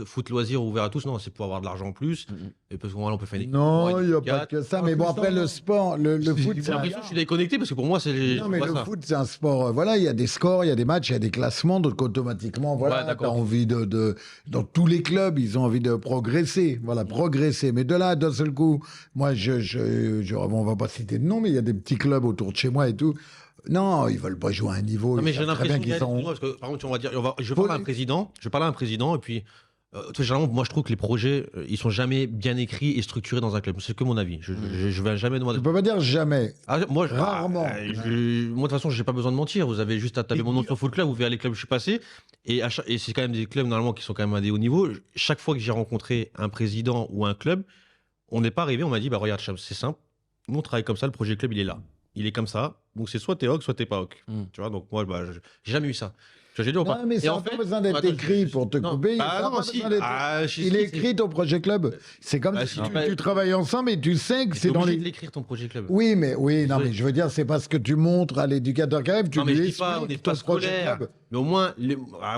foot loisir ouvert à tous. Non, c'est pour avoir de l'argent en plus. Et parce qu'on peut faire une équipe. Non, il n'y a pas quatre. que ça. En Mais bon, plus, après, non. le sport, le foot, J'ai c'est un... l'impression que je suis déconnecté parce que pour moi, c'est. Non, mais je vois le ça. foot, c'est un sport. Voilà, il y a des scores, il y a des matchs, il y a des classements, donc automatiquement, voilà, Ouais, d'accord. t'as envie dans tous les clubs, ils ont envie de progresser. Voilà, progresser. Mais de là, d'un seul coup, moi, on va pas citer de nom, mais il y a des petits clubs autour de chez moi et tout. Non, ils veulent pas jouer à un niveau. Non, mais ils j'ai savent très l'impression bien qu'ils sont. parce que, par contre, on va dire, je parle à un président, et puis, tu sais, généralement, moi, je trouve que les projets, ils sont jamais bien écrits et structurés dans un club. C'est que mon avis. Je vais jamais demander. Tu peux pas dire jamais. Moi, Rarement. moi, de toute façon, j'ai pas besoin de mentir. Vous avez juste à taper mon nom sur Foot Club, vous verrez les clubs où je suis passé. Et c'est quand même des clubs, normalement, qui sont quand même à des hauts niveaux. Chaque fois que j'ai rencontré un président ou un club, on n'est pas arrivé, on m'a dit, bah, regarde, Cham, c'est simple. Nous, on travaille comme ça, le projet club, il est là. Il est comme ça. Donc, c'est soit t'es hoc, soit t'es pas hoc. Tu vois, donc moi, bah, j'ai jamais eu ça. Tu vois, j'ai dit, Non, mais ça n'a pas besoin d'être écrit pour te couper. Ah, Ça n'a non, pas si. besoin d'être- Ah, Il est écrit ton projet club. C'est comme Bah, si si, tu, bah, tu travailles ensemble et tu sais que C'est c'est dans obligé les. de l'écrire, ton projet club. Oui, mais Désolé. je veux dire, c'est parce que tu montres à l'éducateur qui arrive, tu Non, mais lui je dis pas, on n'est expliques pas ton projet scolaire. club. Mais au moins,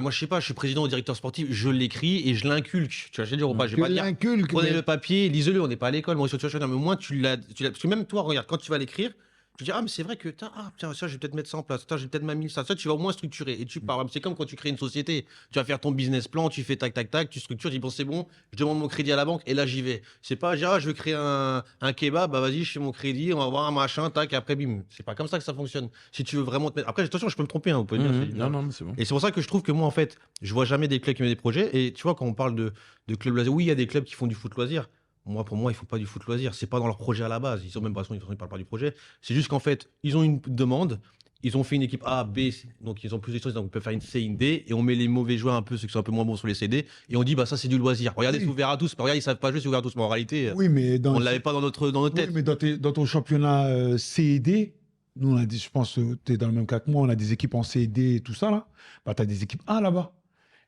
moi, je sais pas, je suis président ou directeur sportif, je l'écris et je l'inculque. Tu vois, je veux dire, je Tu vais pas dire, l'inculques. prenez mais- le papier, lisez-le, on n'est pas à l'école, Mauricio, tu vois, mais au moins, tu l'as. Parce que même toi, regarde, quand tu vas l'écrire, tu dis, ah, mais c'est vrai que, tiens, ça, je vais peut-être mettre ça en place, je vais peut-être m'amener ça, tu vas au moins structurer. Et tu pars. C'est comme quand tu crées une société. Tu vas faire ton business plan, tu fais tac, tac, tac, tu structures, tu dis, bon, c'est bon, je demande mon crédit à la banque et là, j'y vais. C'est pas, dire, je veux créer un kebab, bah vas-y, je fais mon crédit, on va voir un machin, tac, après, bim. C'est pas comme ça que ça fonctionne. Si tu veux vraiment te mettre. Après, attention, je peux me tromper, hein, vous pouvez me dire. Non, non, mais c'est bon. Et c'est pour ça que je trouve que moi, en fait, je vois jamais des clubs qui mettent des projets. Et tu vois, quand on parle de clubs loisirs, oui, il y a des clubs qui font du foot loisir. Moi, pour moi, ils font pas du foot loisir. C'est pas dans leur projet à la base. Ils sont même pas, ils parlent pas du projet. C'est juste qu'en fait, ils ont une demande. Ils ont fait une équipe A, B, donc ils ont plus d'expérience, donc ils peuvent faire une C, une D, et on met les mauvais joueurs un peu, ceux qui sont un peu moins bons sur les CD, et on dit, bah ça c'est du loisir. Regardez, Oui. c'est ouvert à tous. Regarde, ils savent pas jouer, c'est ouvert à tous. Mais en réalité, Oui, mais on ne l'avait pas dans notre Oui, tête. mais dans ton championnat C et D, nous, on a je pense que tu es dans le même cas que moi, on a des équipes en C et D et tout ça, là. Bah, tu as des équipes A là-bas.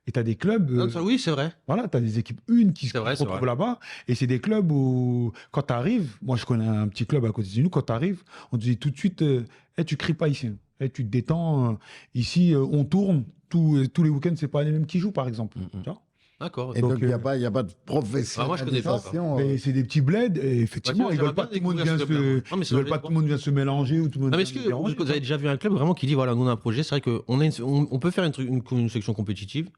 Et tu as des clubs. Non, oui, c'est vrai. Voilà, tu as des équipes une qui se C'est vrai, c'est retrouvent vrai. là-bas. Et c'est des clubs où, quand tu arrives, moi je connais un petit club à côté de nous, quand tu arrives, on te dit tout de suite, tu cries pas ici. Tu te détends. Ici, on tourne. Tous les week-ends, c'est pas les mêmes qui jouent, par exemple. Tu vois. D'accord. Et donc, il n'y a Donc, pas de Ah, moi, je connais pas, professionnalisation. Mais c'est des petits bleds, et effectivement, Ouais, ils veulent pas que tout le monde j'aimerais bien vienne découvrir ce se, club-là. Non, mais ils c'est veulent vrai, pas que tout le monde vienne se mélanger ou tout le monde Non, mais est-ce vienne que se déranger, vous avez déjà vu un club vraiment qui dit voilà, nous on a un projet, c'est vrai qu'on a on peut faire une section compétitive,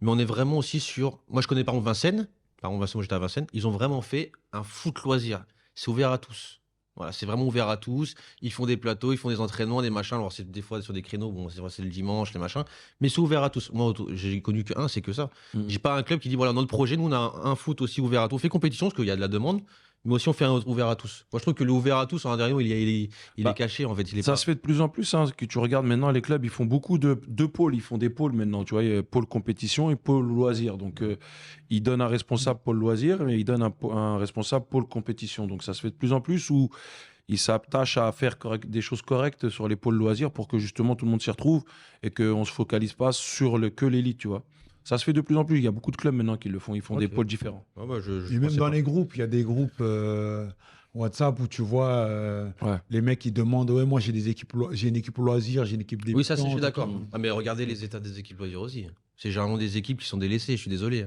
mais on est vraiment aussi sur. Moi je connais par exemple Vincennes, moi j'étais à Vincennes, ils ont vraiment fait un foot loisir. C'est ouvert à tous. Voilà, c'est vraiment ouvert à tous. Ils font des plateaux, ils font des entraînements, des machins. Alors, c'est des fois sur des créneaux, bon, c'est vrai, c'est le dimanche, les machins. Mais c'est ouvert à tous. Moi, j'ai connu qu'un, c'est que ça. J'ai pas un club qui dit, voilà, dans notre projet, nous, on a un foot aussi ouvert à tous. On fait compétition parce qu'il y a de la demande, mais aussi on fait un ouvert à tous. Moi, je trouve que le ouvert à tous, en dernier, il est caché, en fait. Il est Ça pas... se fait de plus en plus, hein, que tu regardes maintenant, les clubs, ils font beaucoup de pôles. Ils font des pôles maintenant, tu vois, il y a pôle compétition et pôle loisir. Donc, ils donnent un responsable pôle loisir et ils donnent un responsable pôle compétition. Donc, ça se fait de plus en plus où ils s'attachent à faire des choses correctes sur les pôles loisirs pour que justement tout le monde s'y retrouve et qu'on ne se focalise pas sur que l'élite, tu vois. Ça se fait de plus en plus. Il y a beaucoup de clubs maintenant qui le font. Ils font des pôles différents. Ah bah, Et même pensais dans pas. les groupes, il y a des groupes WhatsApp où tu vois Ouais. les mecs qui demandent ouais, moi j'ai j'ai une équipe au loisir, j'ai une équipe débutante. Oui, ça, je suis d'accord. et tout. Ah, mais regardez les états des équipes loisirs aussi. C'est généralement des équipes qui sont délaissées, je suis désolé.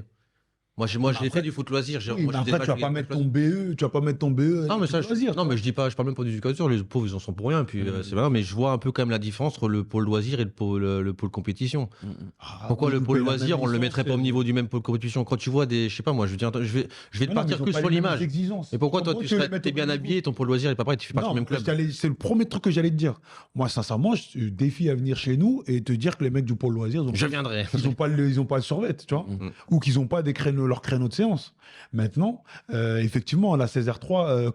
Moi, j'ai Après- fait du foot loisir. Oui, Moi, mais j'ai après, des tu vas matchs pas de mettre foot ton BE, tu vas pas mettre ton BE. Non, mais ça, équipe loisir, non, tu mais je parle même pas d'éducateur, les pauvres, ils en sont pour rien. Puis, c'est vrai, mais je vois un peu quand même la différence entre le pôle loisir et le pôle compétition. Ah, Pourquoi oui, le vous pôle payez la loisir, même on le licence, mettrait pas au niveau du même pôle compétition? Quand tu vois des, je sais pas, moi, je vais te Non, partir mais ils ont que pas sur les mêmes l'image. exigences. Et pourquoi Ils toi, sont tu bons, les serais, mettre t'es au bien même habillé, niveau. ton pôle loisir est pas pareil, tu fais pas sur Non, le même club. c'est le premier truc que j'allais te dire. Moi, sincèrement, je te défie à venir chez nous et te dire que les mecs du pôle loisir, Je viendrai. ils ont pas le survêt, tu vois, ou qu'ils n'ont pas leur créneau de séance. Maintenant, effectivement, la Césaire 3,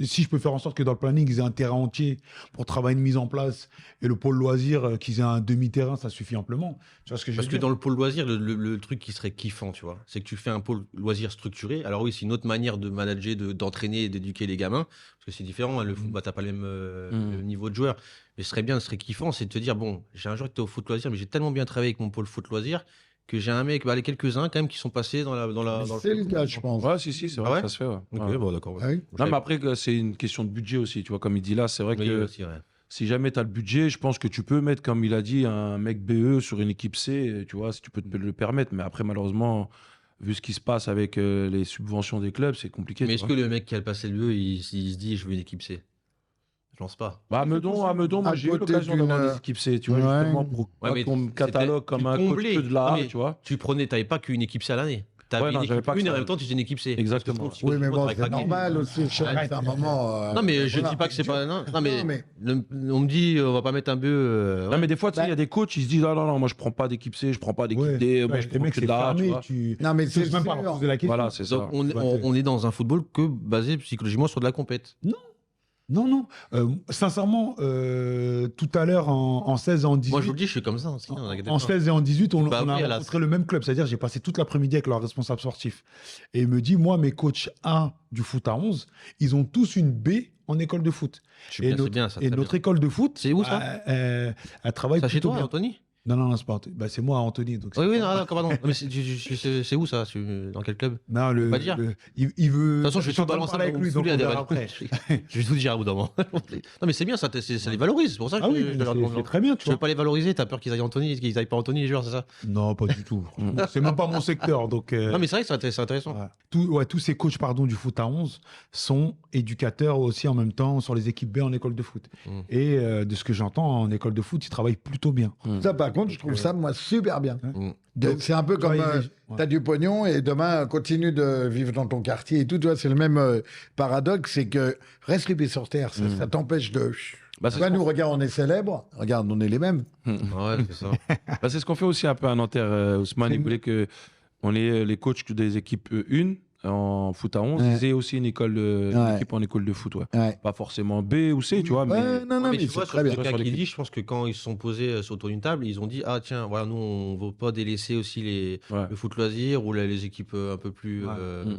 si je peux faire en sorte que dans le planning, ils aient un terrain entier pour travailler une mise en place et le pôle loisir, qu'ils aient un demi-terrain, ça suffit amplement. Tu vois ce que je veux Parce que dire? dans le pôle loisir, le truc qui serait kiffant, tu vois, c'est que tu fais un pôle loisir structuré. Alors oui, c'est une autre manière de manager, d'entraîner et d'éduquer les gamins, parce que c'est différent. Hein, le foot, bah, t'as pas le même le niveau de joueur. Mais ce serait kiffant, c'est de te dire, bon, j'ai un joueur qui était au foot loisir, mais j'ai tellement bien travaillé avec mon pôle foot loisir que j'ai un mec, bah, les quelques-uns quand même qui sont passés dans C'est le cas, je pense. Ouais, si, c'est vrai Ah ouais que ça se fait. Ouais. Ok, Ouais. bon, d'accord. Ah oui. Non, mais après, c'est une question de budget aussi, tu vois, comme il dit là, c'est vrai Oui, que aussi, ouais. si jamais tu as le budget, je pense que tu peux mettre, comme il a dit, un mec BE sur une équipe C, tu vois, si tu peux te le permettre. Mais après, malheureusement, vu ce qui se passe avec les subventions des clubs, c'est compliqué. Mais tu est-ce vois. que le mec qui a le passé le il se dit, je veux une équipe C? Je lance pas. Bah, à Meudon, moi, À j'ai eu côté l'occasion d'une- d'avoir des équipes C, tu vois, Ouais. justement, pour Ouais, pas mais qu'on me catalogue c'était- comme tu un coach comblais. que de la Non, A, mais tu vois. t'avais pas qu'une équipe C à l'année. T'avais Ouais, non, une j'avais équipe pas que 1 et ça, en même ouais. temps, tu faisais une équipe C. Exactement. Parce que Oui, mais bon, t'aurais c'est craqué. normal aussi. C'est un moment. Non, mais je voilà. dis pas que c'est pas. Non, mais, Non, mais- on me dit, on va pas mettre un BE. Non, mais des fois, tu sais, il y Bah- a des coachs, ils se disent, ah non, moi, je prends pas d'équipe C, je prends pas d'équipe Ouais, D, moi, ouais, je les prends mecs, que c'est de la A, tu fermé. vois. Non, mais c'est n'oses même pas sûr. leur poser la question. Voilà, c'est ça. Donc, Ouais. on est dans un football que basé psychologiquement sur de la compète. Non. Sincèrement, tout à l'heure, en 16 et en 18, Moi, je vous le dis, je suis comme ça aussi. en 16 et en 18, on Bah, a après, à la- rencontré le même club. C'est-à-dire, j'ai passé toute l'après-midi avec leur responsable sportif. Et il me dit, moi, mes coachs A du foot à 11, ils ont tous une B en école de foot. Et C'est bien ça. Et très notre bien. école de foot, C'est où, ça elle travaille Ça chez plutôt toi, bien. Anthony? Non, c'est pas Anthony. Bah, c'est moi, Anthony. Donc Oui, c'est oui, pas- non, d'accord, pardon. Mais c'est où ça? Dans quel club? Non, peux pas dire. il veut. De toute façon, je vais suis en tout train de balancer parler avec lui, donc on verra après. Je vais tout dire à bout d'un moment. Non, mais c'est bien, ça les valorise. C'est pour ça que Ah oui, je leur demande. c'est très bien, tu Tu veux vois. pas les valoriser, t'as peur qu'ils aillent Anthony, qu'ils aillent pas Anthony, les joueurs, c'est ça? Non, pas du tout. C'est même pas mon secteur. Donc, Non, mais c'est vrai que c'est intéressant. ouais. Tous ces coachs du foot à 11 sont éducateurs aussi en même temps sur les équipes B en école de foot. Et de ce que j'entends, en école de foot, ils travaillent plutôt bien. Ça, par contre, je trouve ça, moi, super bien. Mm. C'est un peu comme ouais. t'as du pognon et demain continue de vivre dans ton quartier et tout. Tu vois, c'est le même paradoxe, c'est que reste les pieds sur terre, ça t'empêche de. Bah, Tu c'est vois, ce nous, regarde, on est célèbres. Regarde, on est les mêmes. Ouais, c'est ça. Bah, c'est ce qu'on fait aussi un peu à Nanterre. Ousmane, il voulait que on ait les coachs des équipes 1 en foot à 11, Ouais. ils aient aussi une équipe en école de foot. Ouais. Ouais. Pas forcément B ou C, tu vois, mais Ouais, non, Mais mais tu c'est vois, très sur bien. ce cas Sur qu'il l'équipe. dit, je pense que quand ils se sont posés autour d'une table, ils ont dit, ah tiens, voilà, nous, on ne veut pas délaisser aussi Ouais. le foot loisir ou les équipes un peu plus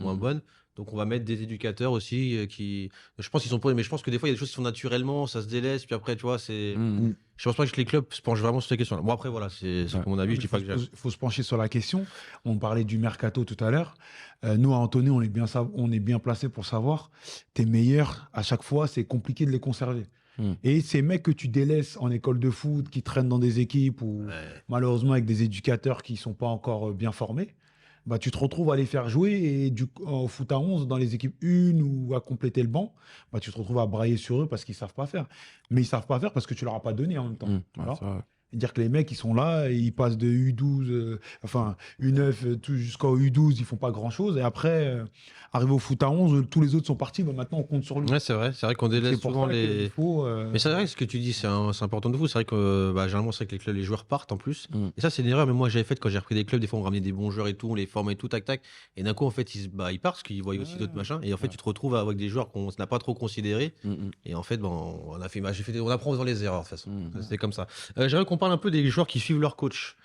moins bonnes. Donc on va mettre des éducateurs aussi qui. Je pense qu'ils sont pour, mais je pense que des fois il y a des choses qui sont naturellement, ça se délaisse, puis après tu vois, c'est. Je pense pas que les clubs se penchent vraiment sur ces questions-là. Bon après voilà, c'est mon avis, je dis pas que j'ai. Il faut se pencher sur la question. On parlait du mercato tout à l'heure. Nous, à Anthony, on est bien placé pour savoir. Tes meilleurs, à chaque fois, c'est compliqué de les conserver. Et ces mecs que tu délaisses en école de foot, qui traînent dans des équipes ou malheureusement avec des éducateurs qui ne sont pas encore bien formés, bah, tu te retrouves à les faire jouer et au foot à 11 dans les équipes 1 ou à compléter le banc, bah, tu te retrouves à brailler sur eux parce qu'ils ne savent pas faire. Mais ils ne savent pas faire parce que tu ne leur as pas donné en même temps. Ouais, Voilà. c'est vrai. Dire que les mecs, ils sont là, et ils passent de U12, enfin U9 tout jusqu'au U12, ils font pas grand-chose. Et après, arrivé au foot à 11, tous les autres sont partis. Bah, maintenant, on compte sur lui. Ouais, c'est vrai qu'on délaisse C'est pour souvent ça les. qu'il faut, Mais c'est vrai ce que tu dis, c'est important de vous. C'est vrai que généralement, c'est vrai que les joueurs partent en plus. Mm. Et ça, c'est une erreur. Mais moi, j'avais fait quand j'ai repris des clubs. Des fois, on ramenait des bons joueurs et tout, on les formait et tout, tac, tac. Et d'un coup, en fait, ils partent parce qu'ils voient aussi d'autres machins. Et en fait, tu te retrouves avec des joueurs qu'on n'a pas trop considérés. Et en fait, on a fait, on apprend dans les erreurs de toute façon. C'est comme ça. J'aimerais qu'on parle un peu des joueurs qui suivent leur coach.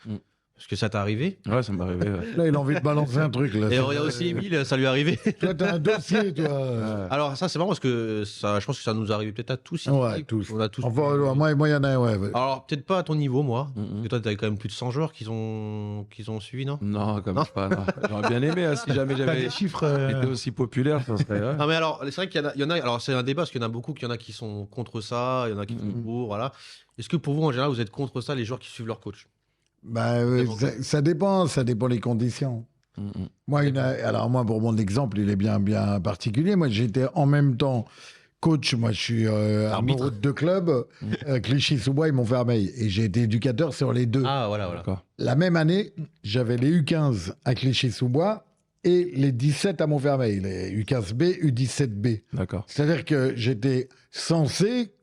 Parce que ça t'est arrivé. Ouais, ça m'est arrivé. Ouais. Là, il a envie de balancer un truc. Là. Et il y a aussi Emile, ça lui est arrivé. Toi, t'as un dossier, toi. Alors ça, c'est marrant parce que ça, je pense que ça nous arrive peut-être à tous. Ouais, tous. On a tous. Enfin, moi, il y en a, ouais. Alors peut-être pas à ton niveau, moi. Mm, mm. Parce que toi, t'avais quand même plus de 100 joueurs qui ont suivi, non? Non, comme pas. Non. J'aurais bien aimé hein, si jamais T'as j'avais des chiffres. été aussi populaire. Ça serait, ouais. Non mais alors, c'est vrai qu'il y en a. Alors c'est un débat parce qu'il y en a beaucoup, qu'il y en a qui sont contre ça, il y en a qui sont pour, voilà. Est-ce que pour vous, en général, vous êtes contre ça, les joueurs qui suivent leur coach? Bah, ça dépend des conditions. Moi, moi, pour mon exemple, il est bien particulier. Moi, j'étais en même temps coach. Moi, je suis arbitre de deux clubs. Clichy-sous-Bois et Montfermeil. Et j'ai été éducateur sur les deux. Ah voilà. D'accord. La même année, j'avais les U15 à Clichy-sous-Bois et les 17 à Montfermeil, les U15B, U17B. D'accord. C'est-à-dire que j'étais censé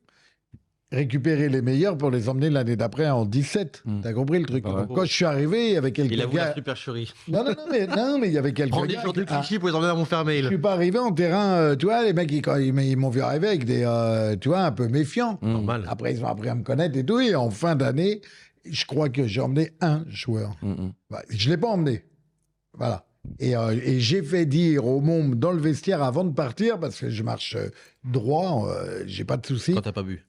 récupérer les meilleurs pour les emmener l'année d'après en 17. T'as compris le truc? Ah ouais. Donc, quand je suis arrivé, il y avait quelques Il a voulu la gars... supercherie. Non, mais il y avait quelques Prendre des gars... joueurs de qui- Clichy pour les emmener à Montfermeil. Je suis pas arrivé en terrain, tu vois, les mecs, ils m'ont vu arriver avec des, tu vois, un peu méfiants. Normal. Après, ils ont appris à me connaître et tout. Et en fin d'année, je crois que j'ai emmené un joueur. Bah, je l'ai pas emmené. Voilà. Et j'ai fait dire au môme dans le vestiaire avant de partir, parce que je marche droit, j'ai pas de souci. Quand t'as pas bu.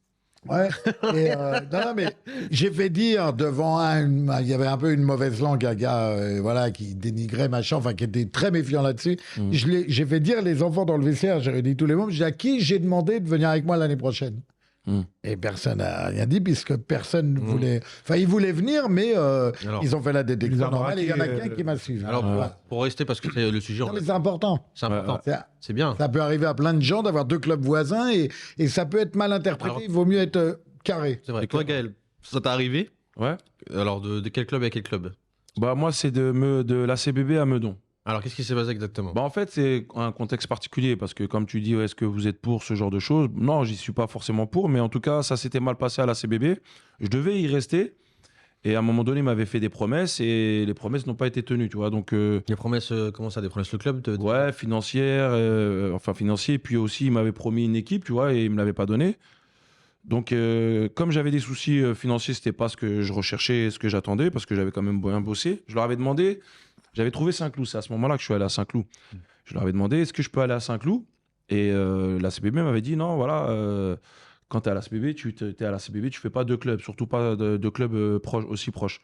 Ouais. Et, non, mais j'ai fait dire devant il y avait un peu une mauvaise langue, un gars, voilà, qui dénigrait machin, enfin, qui était très méfiant là-dessus. J'ai fait dire les enfants dans le vestiaire, j'ai réuni tous les membres, j'ai dit à qui j'ai demandé de venir avec moi l'année prochaine. Et personne n'a rien dit, puisque personne ne voulait. Enfin, ils voulaient venir, mais ils ont fait la détection normale et il y en a qu'un qui m'a suivi. Alors pour rester, parce que c'est le sujet, Non, mais c'est important. c'est important. C'est bien. Ça peut arriver à plein de gens d'avoir deux clubs voisins et ça peut être mal interprété. Alors- Il vaut mieux être carré. C'est vrai. Et toi, Gaël, ça t'est arrivé? Ouais. Alors de quel club à quel club? Bah moi, c'est de l'ACBB à Meudon. Alors qu'est-ce qui s'est passé exactement? Bah en fait, c'est un contexte particulier parce que comme tu dis, est-ce que vous êtes pour ce genre de choses? Non, j'y suis pas forcément pour, mais en tout cas, ça s'était mal passé à la CBB. Je devais y rester et à un moment donné, il m'avait fait des promesses et les promesses n'ont pas été tenues, tu vois. Donc Les promesses, comment ça, des promesses le club ouais, financière, enfin financier, puis aussi il m'avait promis une équipe, tu vois, et il me l'avait pas donné. Donc comme j'avais des soucis financiers, c'était pas ce que je recherchais, ce que j'attendais, parce que j'avais quand même bien bossé. Je leur avais demandé. J'avais trouvé Saint-Cloud, c'est à ce moment-là que je suis allé à Saint-Cloud. Je leur avais demandé, est-ce que je peux aller à Saint-Cloud? Et la CBB m'avait dit, non, voilà, quand tu es à la CBB, tu fais pas deux clubs, surtout pas de clubs aussi proches.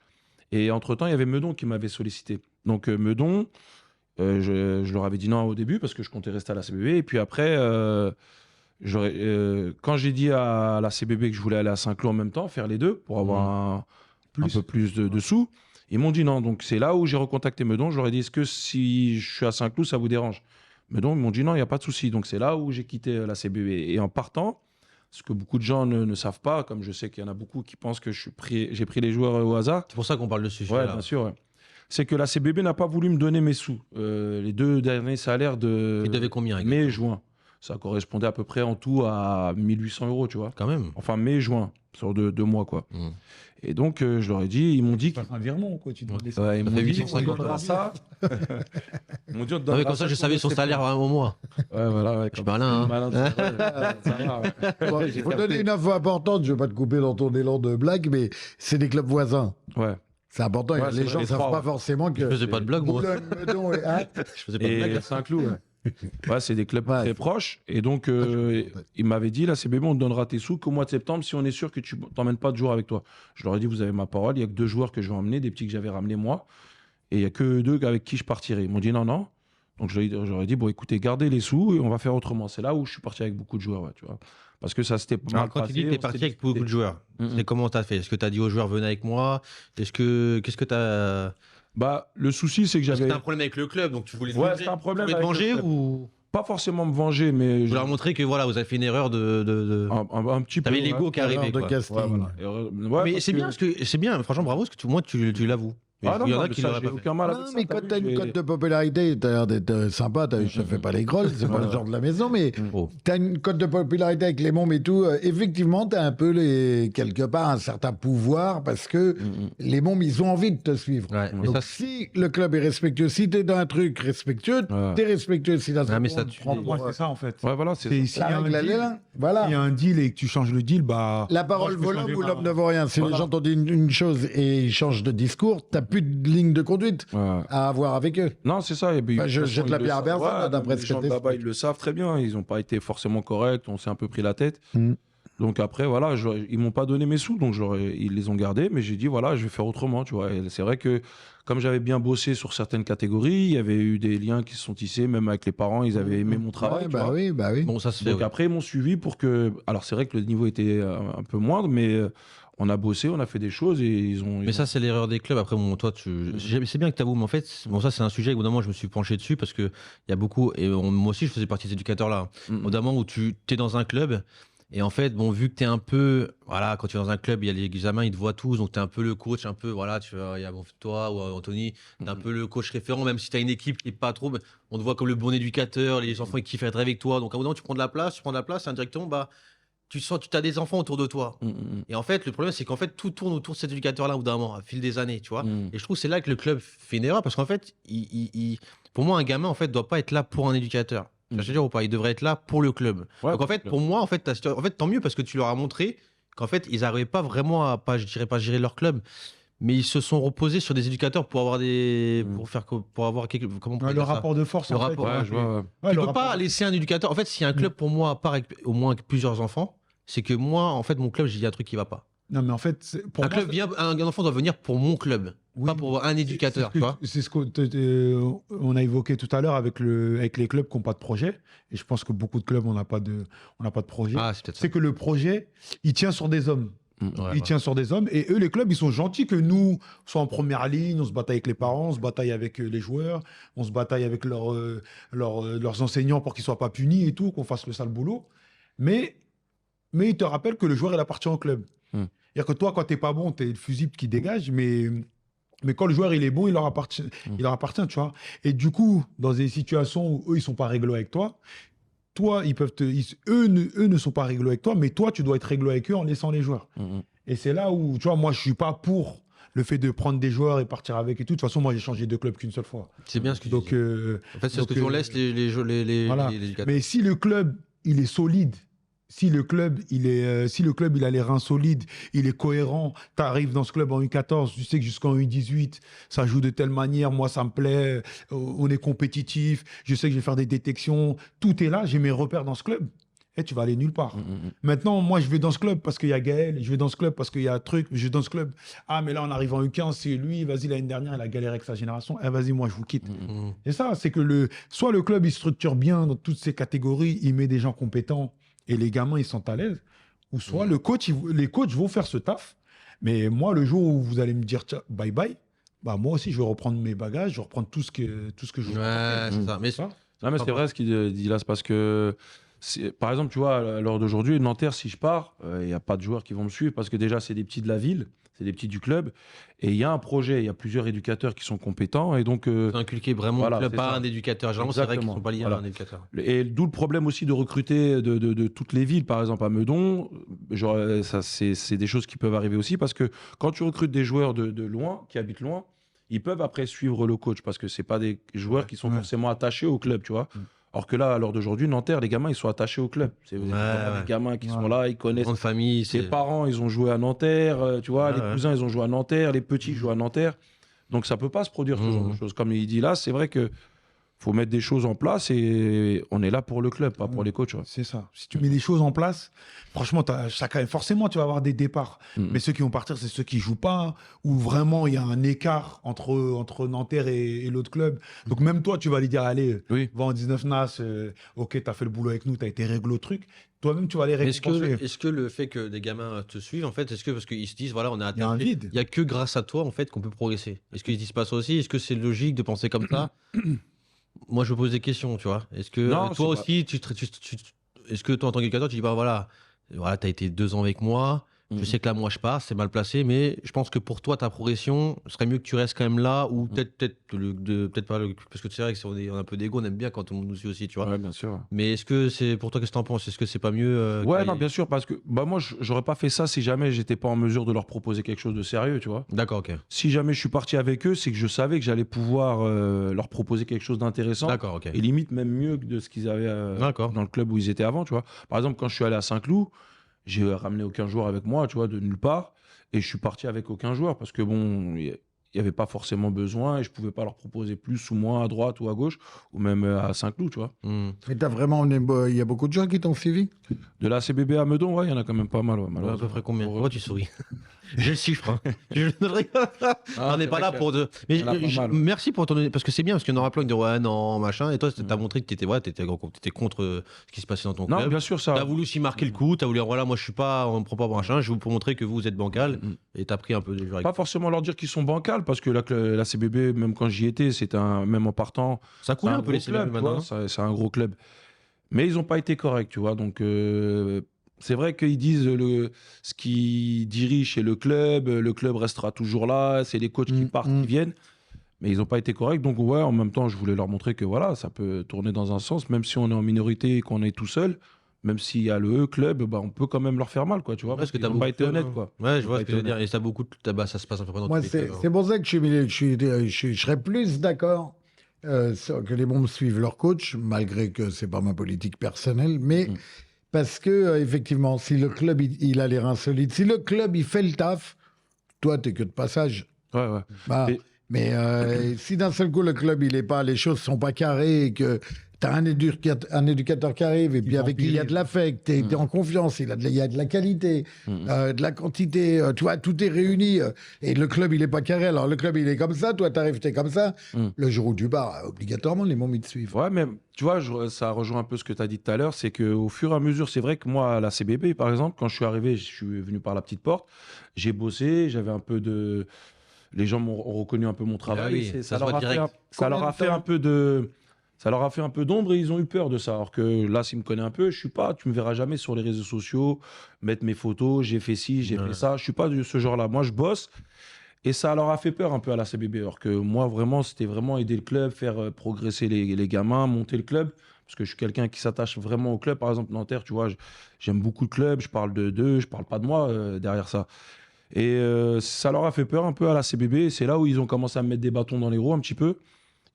Et entre-temps, il y avait Meudon qui m'avait sollicité. Donc Meudon, je leur avais dit non au début parce que je comptais rester à la CBB. Et puis après, quand j'ai dit à la CBB que je voulais aller à Saint-Cloud en même temps, faire les deux, pour avoir un peu plus de sous, ils m'ont dit non. Donc c'est là où j'ai recontacté Meudon. Je leur ai dit, est-ce que si je suis à Saint-Cloud, ça vous dérange? Meudon, ils m'ont dit non, il n'y a pas de souci. Donc c'est là où j'ai quitté la CBB. Et en partant, ce que beaucoup de gens ne savent pas, comme je sais qu'il y en a beaucoup qui pensent que j'ai pris les joueurs au hasard. C'est pour ça qu'on parle de ce sujet Ouais, là. bien sûr. Ouais. C'est que la CBB n'a pas voulu me donner mes sous. Les 2 derniers salaires de Tu devais combien exactement? mai et juin. Ça correspondait à peu près en tout à 1800 €, tu vois. Quand même. Enfin, mai et juin, sur 2 mois, quoi. Et donc, je leur ai dit, ils m'ont dit... Tu passes un virement ou quoi? Tu dois laisser. Ouais, ils Ça m'ont fait dit, 850 on te donnera ça. Ils m'ont dit, on te Non, mais donnera comme ça, je pour savais son rester salaire au mois. Ouais, voilà. Ouais, Je suis malin, hein. malin, ça va, ouais. Bon, il faut donner une info importante, je ne vais pas te couper dans ton élan de blague, mais c'est des clubs voisins. Ouais. C'est important, Ouais, les c'est gens vrai, ne savent trois, pas ouais. forcément que... Je faisais pas de blague, moi. Boulogne, Meudon et... Hein Je faisais pas de blague. Et Saint-Cloud, ouais. Ouais, c'est des clubs Ouais. très proches. Et donc, il m'avait dit, la CBB, on te donnera tes sous qu'au mois de septembre si on est sûr que tu t'emmènes pas de joueurs avec toi. Je leur ai dit, vous avez ma parole, il y a que 2 joueurs que je vais emmener, des petits que j'avais ramenés moi. Et il y a que 2 avec qui je partirai. Ils m'ont dit non, non. Donc, je leur ai dit, bon, écoutez, gardez les sous et on va faire autrement. C'est là où je suis parti avec beaucoup de joueurs, ouais, tu vois. Parce que ça s'était mal Alors, quand tu dis que t'es on parti s'était avec beaucoup de joueurs, Mhm. c'est comment t'as fait? Est-ce que t'as dit aux joueurs venez avec moi? Qu'est-ce que t'as? Bah, le souci, c'est que Parce que j'avais... t'as un problème avec le club, donc tu voulais te Ouais, venger. c'est un problème Tu voulais te avec le venger club. ou? pas forcément me venger, mais Je leur montrer que voilà, vous avez fait une erreur de... un petit peu. T'avais l'ego qui arrivait, Erreur de quoi. casting. Ouais, voilà. Ouais, Mais parce c'est que- bien, parce que c'est bien, franchement, bravo, parce que moi, tu l'avoues. Mais Ah non, il y en non, a mais qui ça, l'auraient j'ai pas fait. aucun mal Non, avec mais ça. quand vu, t'as une j'ai- cote de popularité, t'as l'air d'être sympa, je te fais pas les grolls, c'est pas le genre de la maison, mais Oh. t'as une cote de popularité avec les mômes et tout, effectivement, t'as un peu quelque part un certain pouvoir parce que les mômes, ils ont envie de te suivre. Ouais, mais Donc ça, si le club est respectueux, si t'es dans un truc respectueux, Ouais. t'es respectueux. Si la Ah, mais seconde ça tue prend les- pour, Moi, c'est ça, en fait. Ouais, voilà, c'est C'est ça. s'il y la a un règle, elle est deal, là. Voilà. s'il y a un deal et que tu changes le deal, bah. La parole moi, je peux vaut l'homme changer ou ma- l'homme ne vaut rien. Si Voilà. les gens t'ont dit une chose et ils changent de discours, t'as plus de ligne de conduite Ouais. à avoir avec eux. Non, c'est ça. Et puis, Bah, de je toute façon, jette la ils le pierre à savent. personne, Ouais, là, d'après les ce que gens de t'expliques. là-bas, ils le savent très bien. Ils n'ont pas été forcément corrects. On s'est un peu pris la tête. Mm. Donc après, voilà, ils m'ont pas donné mes sous, donc ils les ont gardés. Mais j'ai dit, voilà, je vais faire autrement, tu vois. Et c'est vrai que comme j'avais bien bossé sur certaines catégories, il y avait eu des liens qui se sont tissés, même avec les parents, ils avaient aimé mon travail. Ouais, tu bah vois. oui, bah oui. bon, ça se fait. Donc ouais. après, ils m'ont suivi pour que. Alors c'est vrai que le niveau était un peu moindre, mais on a bossé, on a fait des choses et ils ont. Mais ça, c'est l'erreur des clubs. Après, bon, toi, c'est bien que tu avoues, mais en fait, bon, ça, c'est un sujet, évidemment, je me suis penché dessus parce qu'il y a beaucoup, et moi aussi, je faisais partie de ces éducateurs-là. Au moment où tu es dans un club, et en fait, bon, vu que tu es un peu, voilà, quand tu es dans un club, il y a les examens, ils te voient tous, donc tu es un peu le coach, un peu, voilà, il y a toi ou Anthony, tu es un peu le coach référent, même si tu as une équipe qui est pas trop, on te voit comme le bon éducateur, les enfants ils kiffent être avec toi, donc à un moment, tu prends de la place, et indirectement, bah, tu as des enfants autour de toi. Et en fait, le problème, c'est qu'en fait, tout tourne autour de cet éducateur-là, au bout d'un moment, à fil des années, tu vois. Et je trouve que c'est là que le club fait une erreur, parce qu'en fait, pour moi, un gamin, en fait, doit pas être là pour un éducateur. Tu vois ce que je veux dire ou pas? Il devrait être là pour le club. Ouais, Donc en fait, pour moi, en fait, tant mieux, parce que tu leur as montré qu'en fait, ils n'arrivaient pas vraiment à, je dirais pas gérer leur club, mais ils se sont reposés sur des éducateurs pour avoir pour avoir quelque, comment on pourrait Le dire ça rapport de force, Le en fait. rapport, Ouais, je vois. Ouais, Tu le peux rapport pas de- laisser un éducateur. En fait, si un club pour moi part avec au moins plusieurs enfants, c'est que moi, en fait, mon club, j'ai dit un truc qui va pas. Non, mais en fait, pour Un moi, club un enfant doit venir pour mon club, Oui, pas pour un éducateur, tu vois. C'est ce qu'on a évoqué tout à l'heure avec les clubs qui n'ont pas de projet. Et je pense que beaucoup de clubs, on n'a pas de projet. Ah, c'est peut-être ça. C'est que le projet, il tient sur des hommes. Ouais, Il voilà. tient sur des hommes. Et eux, les clubs, ils sont gentils que nous, soit en première ligne, on se bataille avec les parents, on se bataille avec les joueurs, on se bataille avec leurs enseignants pour qu'ils ne soient pas punis et tout, qu'on fasse le sale boulot. Mais ils te rappellent que le joueur, il appartient au club. C'est-à-dire que toi, quand tu n'es pas bon, tu es le fusible qui dégage, mais quand le joueur il est bon, il leur appartient, tu vois. Et du coup, dans des situations où eux, ils sont pas réglo avec toi, eux ne sont pas réglo avec toi, mais toi, tu dois être réglo avec eux en laissant les joueurs. Et c'est là où, tu vois, moi, je suis pas pour le fait de prendre des joueurs et partir avec et tout. De toute façon, moi, j'ai changé de club qu'une seule fois. C'est bien ce que tu Donc, dis. En fait, c'est ce que on laisse les voilà. éducateurs. Mais si le club, il est solide, si le club, il a les reins solides, il est cohérent, tu arrives dans ce club en U14, tu sais que jusqu'en U18, ça joue de telle manière, moi ça me plaît, on est compétitif, je sais que je vais faire des détections, tout est là, j'ai mes repères dans ce club. Et tu vas aller nulle part. Maintenant, moi, je vais dans ce club parce qu'il y a Gaël, je vais dans ce club parce qu'il y a un truc, je vais dans ce club. Ah, mais là, on arrive en U15, c'est lui, vas-y, l'année dernière, il a galéré avec sa génération. Eh, vas-y, moi, je vous quitte. Et ça, c'est que soit le club, il structure bien dans toutes ces catégories, il met des gens compétents et les gamins, ils sont à l'aise, ou soit les coachs vont faire ce taf. Mais moi, le jour où vous allez me dire tiens, bye bye, bah moi aussi, je vais reprendre mes bagages, je vais reprendre tout ce que je veux. Ouais, c'est ça. Mais Non, mais c'est vrai ce qu'il dit là, c'est parce que, par exemple, tu vois, à l'heure d'aujourd'hui, Nanterre, si je pars, il n'y a pas de joueurs qui vont me suivre parce que déjà, c'est des petits de la ville, c'est des petits du club. Et il y a un projet, il y a plusieurs éducateurs qui sont compétents. Et donc, inculquer vraiment voilà, le club, c'est pas ça. un éducateur. Généralement, c'est vrai qu'ils Exactement. sont pas liés Voilà. à un éducateur. et d'où le problème aussi de recruter de toutes les villes, par exemple à Meudon. Genre, ça, c'est des choses qui peuvent arriver aussi parce que quand tu recrutes des joueurs de loin, qui habitent loin, ils peuvent après suivre le coach parce que c'est pas des joueurs qui sont forcément attachés au club, tu vois. Alors que là, à l'heure d'aujourd'hui, Nanterre, les gamins, ils sont attachés au club. C'est des gamins qui sont là, ils connaissent. Grande famille, Les c'est. parents, ils ont joué à Nanterre, tu vois, Ouais, les ouais. cousins, ils ont joué à Nanterre, les petits jouent à Nanterre. Donc ça peut pas se produire ce genre de choses. Comme il dit là, c'est vrai que faut mettre des choses en place et on est là pour le club, pas pour les coachs. Ouais. C'est ça. Si tu mets les choses en place, franchement, forcément, tu vas avoir des départs. Mais ceux qui vont partir, c'est ceux qui jouent pas, où vraiment il y a un écart entre Nanterre et l'autre club. Donc même toi, tu vas lui dire, allez, Oui. va en 19 NAS, ok, tu as fait le boulot avec nous, tu as été réglo le truc. Toi-même, tu vas les récompenser. Est-ce que le fait que des gamins te suivent, en fait, parce qu'ils se disent, voilà, on est Il y a un attaché, vide. il n'y a que grâce à toi, en fait, qu'on peut progresser. Est-ce qu'ils disent pas ça aussi? Est-ce que c'est logique de penser comme ça? moi, je me pose des questions, tu vois. Est-ce que Non, toi c'est pas- aussi, est-ce que toi, en tant qu'éducateur, tu dis, bah voilà, t'as été 2 ans avec moi. Je Mhm. sais que là, moi, je pars, c'est mal placé, mais je pense que pour toi, ta progression, ce serait mieux que tu restes quand même là, ou peut-être pas, parce que c'est vrai que si on a un peu d'ego, on aime bien quand on nous suit aussi, tu vois. Ouais, bien sûr. Mais est-ce que c'est pour toi, qu'est-ce que t'en penses? Est-ce que c'est pas mieux Ouais, non, bien sûr, parce que bah, moi, j'aurais pas fait ça si jamais j'étais pas en mesure de leur proposer quelque chose de sérieux, tu vois. D'accord, ok. Si jamais je suis parti avec eux, c'est que je savais que j'allais pouvoir leur proposer quelque chose d'intéressant. D'accord, ok. Et limite même mieux que de ce qu'ils avaient D'accord. dans le club où ils étaient avant, tu vois. Par exemple, quand je suis allé à Saint-Cloud, j'ai ramené aucun joueur avec moi, tu vois, de nulle part. Et je suis parti avec aucun joueur parce que bon, il n'y avait pas forcément besoin et je pouvais pas leur proposer plus ou moins à droite ou à gauche ou même à Saint-Cloud, tu vois. Hmm. Mais t'as vraiment, il y a beaucoup de gens qui t'ont suivi. De la CBB à Meudon, ouais, il y en a quand même pas mal. Ouais, Ouais, à peu malheureusement. près combien? Pourquoi tu souris? J'ai le chiffre. Hein. Je ne rigole. Ah, On n'est c'est pas vrai là que pour de. Mais il y en a pas mal, ouais. merci pour ton. Parce que c'est bien, parce qu'il y en aura plein qui diront ouais, non, machin. Et toi, tu as montré que tu étais contre ce qui se passait dans ton Non, club. bien sûr, Tu ça. as voulu aussi marquer le coup. Tu as voulu dire voilà, moi je suis pas, on me prend pas pour machin. Je vous pour montrer que vous êtes bancal. Mhm. Et tu as pris un peu de. Pas forcément leur dire qu'ils sont bancals parce que la CBB, même quand j'y étais, c'était même en partant, Ça c'est coule un un peu les gros club, CBB tu maintenant. vois, c'est un gros club. Mais ils n'ont pas été corrects, tu vois. Donc, c'est vrai qu'ils disent ce qui dirige chez le club restera toujours là, c'est les coachs qui partent, qui viennent. Mais ils n'ont pas été corrects. Donc, ouais, en même temps, je voulais leur montrer que voilà, ça peut tourner dans un sens, même si on est en minorité et qu'on est tout seul, même s'il y a le club, bah, on peut quand même leur faire mal, quoi, tu vois. Ouais, parce que Ils t'as n'ont beaucoup pas de été clubs, honnêtes, hein. quoi. Ouais, Ils je ont vois pas ce que été je veux dire. honnêtes. Et ça beaucoup. Bah, ça se passe un peu dans Moi, tous les clubs. c'est pour ça que je serais plus d'accord que les bons suivent leur coach, malgré que c'est pas ma politique personnelle, mais parce que effectivement, si le club il a les reins solides, si le club il fait le taf, toi t'es que de passage. Ouais, ouais. Bah, Et- mais si d'un seul coup le club il est pas, les choses sont pas carrées et que t'as un éducateur qui arrive et puis avec qui il y a de l'affect, t'es en confiance, il y a de la qualité, de la quantité, tu vois, tout est réuni et le club il est pas carré. Alors le club il est comme ça, toi t'arrives t'es comme ça. Le jour où tu pars, obligatoirement les mômes ils te suivent. Ouais, mais tu vois, ça rejoint un peu ce que tu as dit tout à l'heure, c'est qu'au fur et à mesure, c'est vrai que moi, à la CBB, par exemple, quand je suis arrivé, je suis venu par la petite porte, j'ai bossé, j'avais un peu de... Les gens ont reconnu un peu mon travail. oui, et ça ça se leur voit a fait direct. ça leur a fait un peu de... Ça leur a fait un peu d'ombre et ils ont eu peur de ça. Alors que là, s'ils me connaissent un peu, je suis pas, tu me verras jamais sur les réseaux sociaux, mettre mes photos, j'ai fait ci, j'ai fait ça. Je suis pas de ce genre-là. Moi, je bosse. Et ça leur a fait peur un peu à la CBB. Alors que moi, vraiment, c'était vraiment aider le club, faire progresser les gamins, monter le club. Parce que je suis quelqu'un qui s'attache vraiment au club. Par exemple, Nanterre, tu vois, j'aime beaucoup le club, je parle d'eux, je parle pas de moi derrière ça. Et ça leur a fait peur un peu à la CBB. Et c'est là où ils ont commencé à me mettre des bâtons dans les roues un petit peu.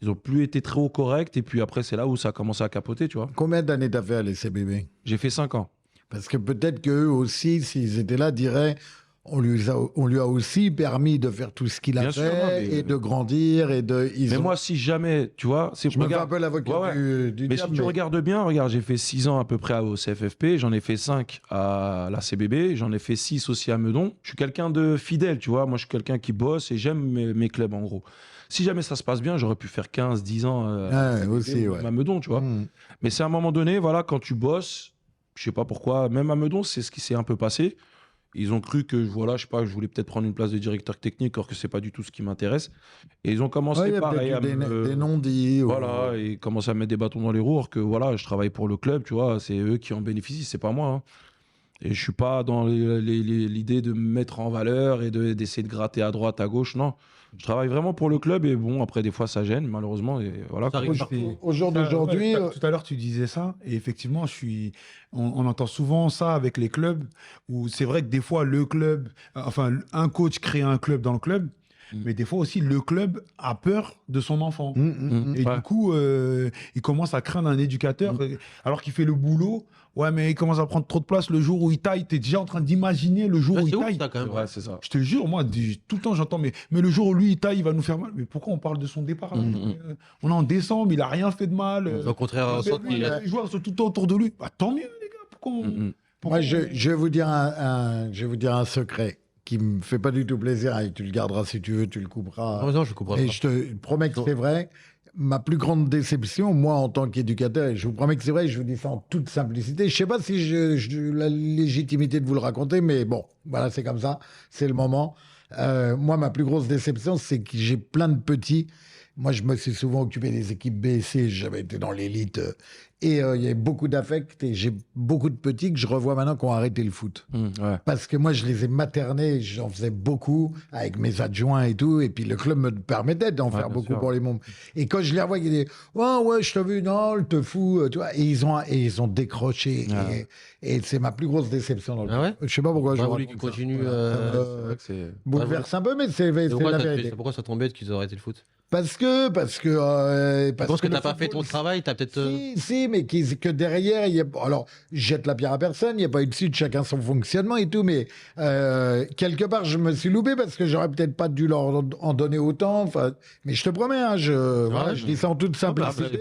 Ils ont plus été trop corrects. Et puis après, c'est là où ça a commencé à capoter, tu vois. Combien d'années t'as fait à l'SCBB? J'ai fait 5 ans. Parce que peut-être qu'eux aussi, s'ils étaient là, diraient on lui a aussi permis de faire tout ce qu'il a Bien fait sûr, non, mais- et de grandir. Mais moi, si jamais, tu vois, je me fais un peu l'avocat Ouais, ouais. du Mais diable, si tu regardes bien, regarde, j'ai fait 6 ans à peu près au CFFP, j'en ai fait 5 à la CBB, j'en ai fait 6 aussi à Meudon. Je suis quelqu'un de fidèle, tu vois. Moi, je suis quelqu'un qui bosse et j'aime mes clubs, en gros. Si jamais ça se passe bien, j'aurais pu faire 15, 10 ans à CBB aussi, ou ouais. à Meudon, tu vois. Mmh. Mais c'est à un moment donné, voilà, quand tu bosses, je sais pas pourquoi, même à Meudon, c'est ce qui s'est un peu passé. Ils ont cru que, voilà, je sais pas, je voulais peut-être prendre une place de directeur technique, alors que c'est pas du tout ce qui m'intéresse. Et ils ont commencé Ouais, il y a pareil peut-être à eu me... des non-dits. Voilà, et commencer à mettre des bâtons dans les roues, alors que voilà, je travaille pour le club, tu vois, c'est eux qui en bénéficient, c'est pas moi. Hein. Et je suis pas dans l'idée de me mettre en valeur et d'essayer de gratter à droite, à gauche, non. Je travaille vraiment pour le club et bon, après, des fois, ça gêne, malheureusement, et voilà. Ça quoi. arrive partout. Au jour d'aujourd'hui, Tout à l'heure, tu disais ça, et effectivement, on entend souvent ça avec les clubs, où c'est vrai que des fois, le club, enfin, un coach crée un club dans le club, mais des fois aussi, le club a peur de son enfant. Et Ouais. du coup, il commence à craindre un éducateur, alors qu'il fait le boulot. Ouais, mais il commence à prendre trop de place le jour où il taille. T'es déjà en train d'imaginer le jour Ouais, où c'est il ouf, taille. ça, quand C'est même. vrai, c'est ça. Je te jure, moi, tout le temps, j'entends, mais le jour où lui, il taille, il va nous faire mal. Mais pourquoi on parle de son départ là On est en décembre, il a rien fait de mal. Au contraire, Mais sorte, lui, les joueurs sont tout le temps autour de lui. Bah, tant mieux, les gars. Pourquoi moi, je vais vous dire je vais vous dire un secret qui me fait pas du tout plaisir. Et tu le garderas si tu veux, tu le couperas. Non, je comprends Et pas. je te promets que c'est vrai. Ma plus grande déception, moi, en tant qu'éducateur, et je vous promets que c'est vrai, je vous dis ça en toute simplicité. Je sais pas si j'ai la légitimité de vous le raconter, mais bon, voilà, c'est comme ça. C'est le moment. Moi, ma plus grosse déception, c'est que j'ai plein de petits Moi, je me suis souvent occupé des équipes B et C. J'avais été dans l'élite. Et il y avait beaucoup d'affect. Et j'ai beaucoup de petits que je revois maintenant qui ont arrêté le foot. Ouais. Parce que moi, je les ai maternés. J'en faisais beaucoup avec mes adjoints et tout. Et puis, le club me permettait d'en faire bien beaucoup sûr. pour les mômes. Et quand je les revois, ils disent ouais, je t'ai vu, non, le te fous. Tu vois, et ils ont décroché. Ouais. Et c'est ma plus grosse déception dans le Ah ouais. club. Je sais pas pourquoi je J'aurais vous voulu raconte qu'ils ça. continuent. C'est vrai que c'est. Bouleverse un peu, mais c'est Pourquoi, la ça te vérité. fait- pourquoi ça t'embête qu'ils aient arrêté le foot? Parce que Je pense que le t'as pas fait ton football, travail, t'as peut-être. si, mais que derrière, il y a... Alors, je jette la pierre à personne, il n'y a pas eu de suite, chacun son fonctionnement et tout, mais quelque part, je me suis loupé parce que j'aurais peut-être pas dû leur en donner autant. Mais je te promets, hein, voilà, je dis ça en toute simplicité.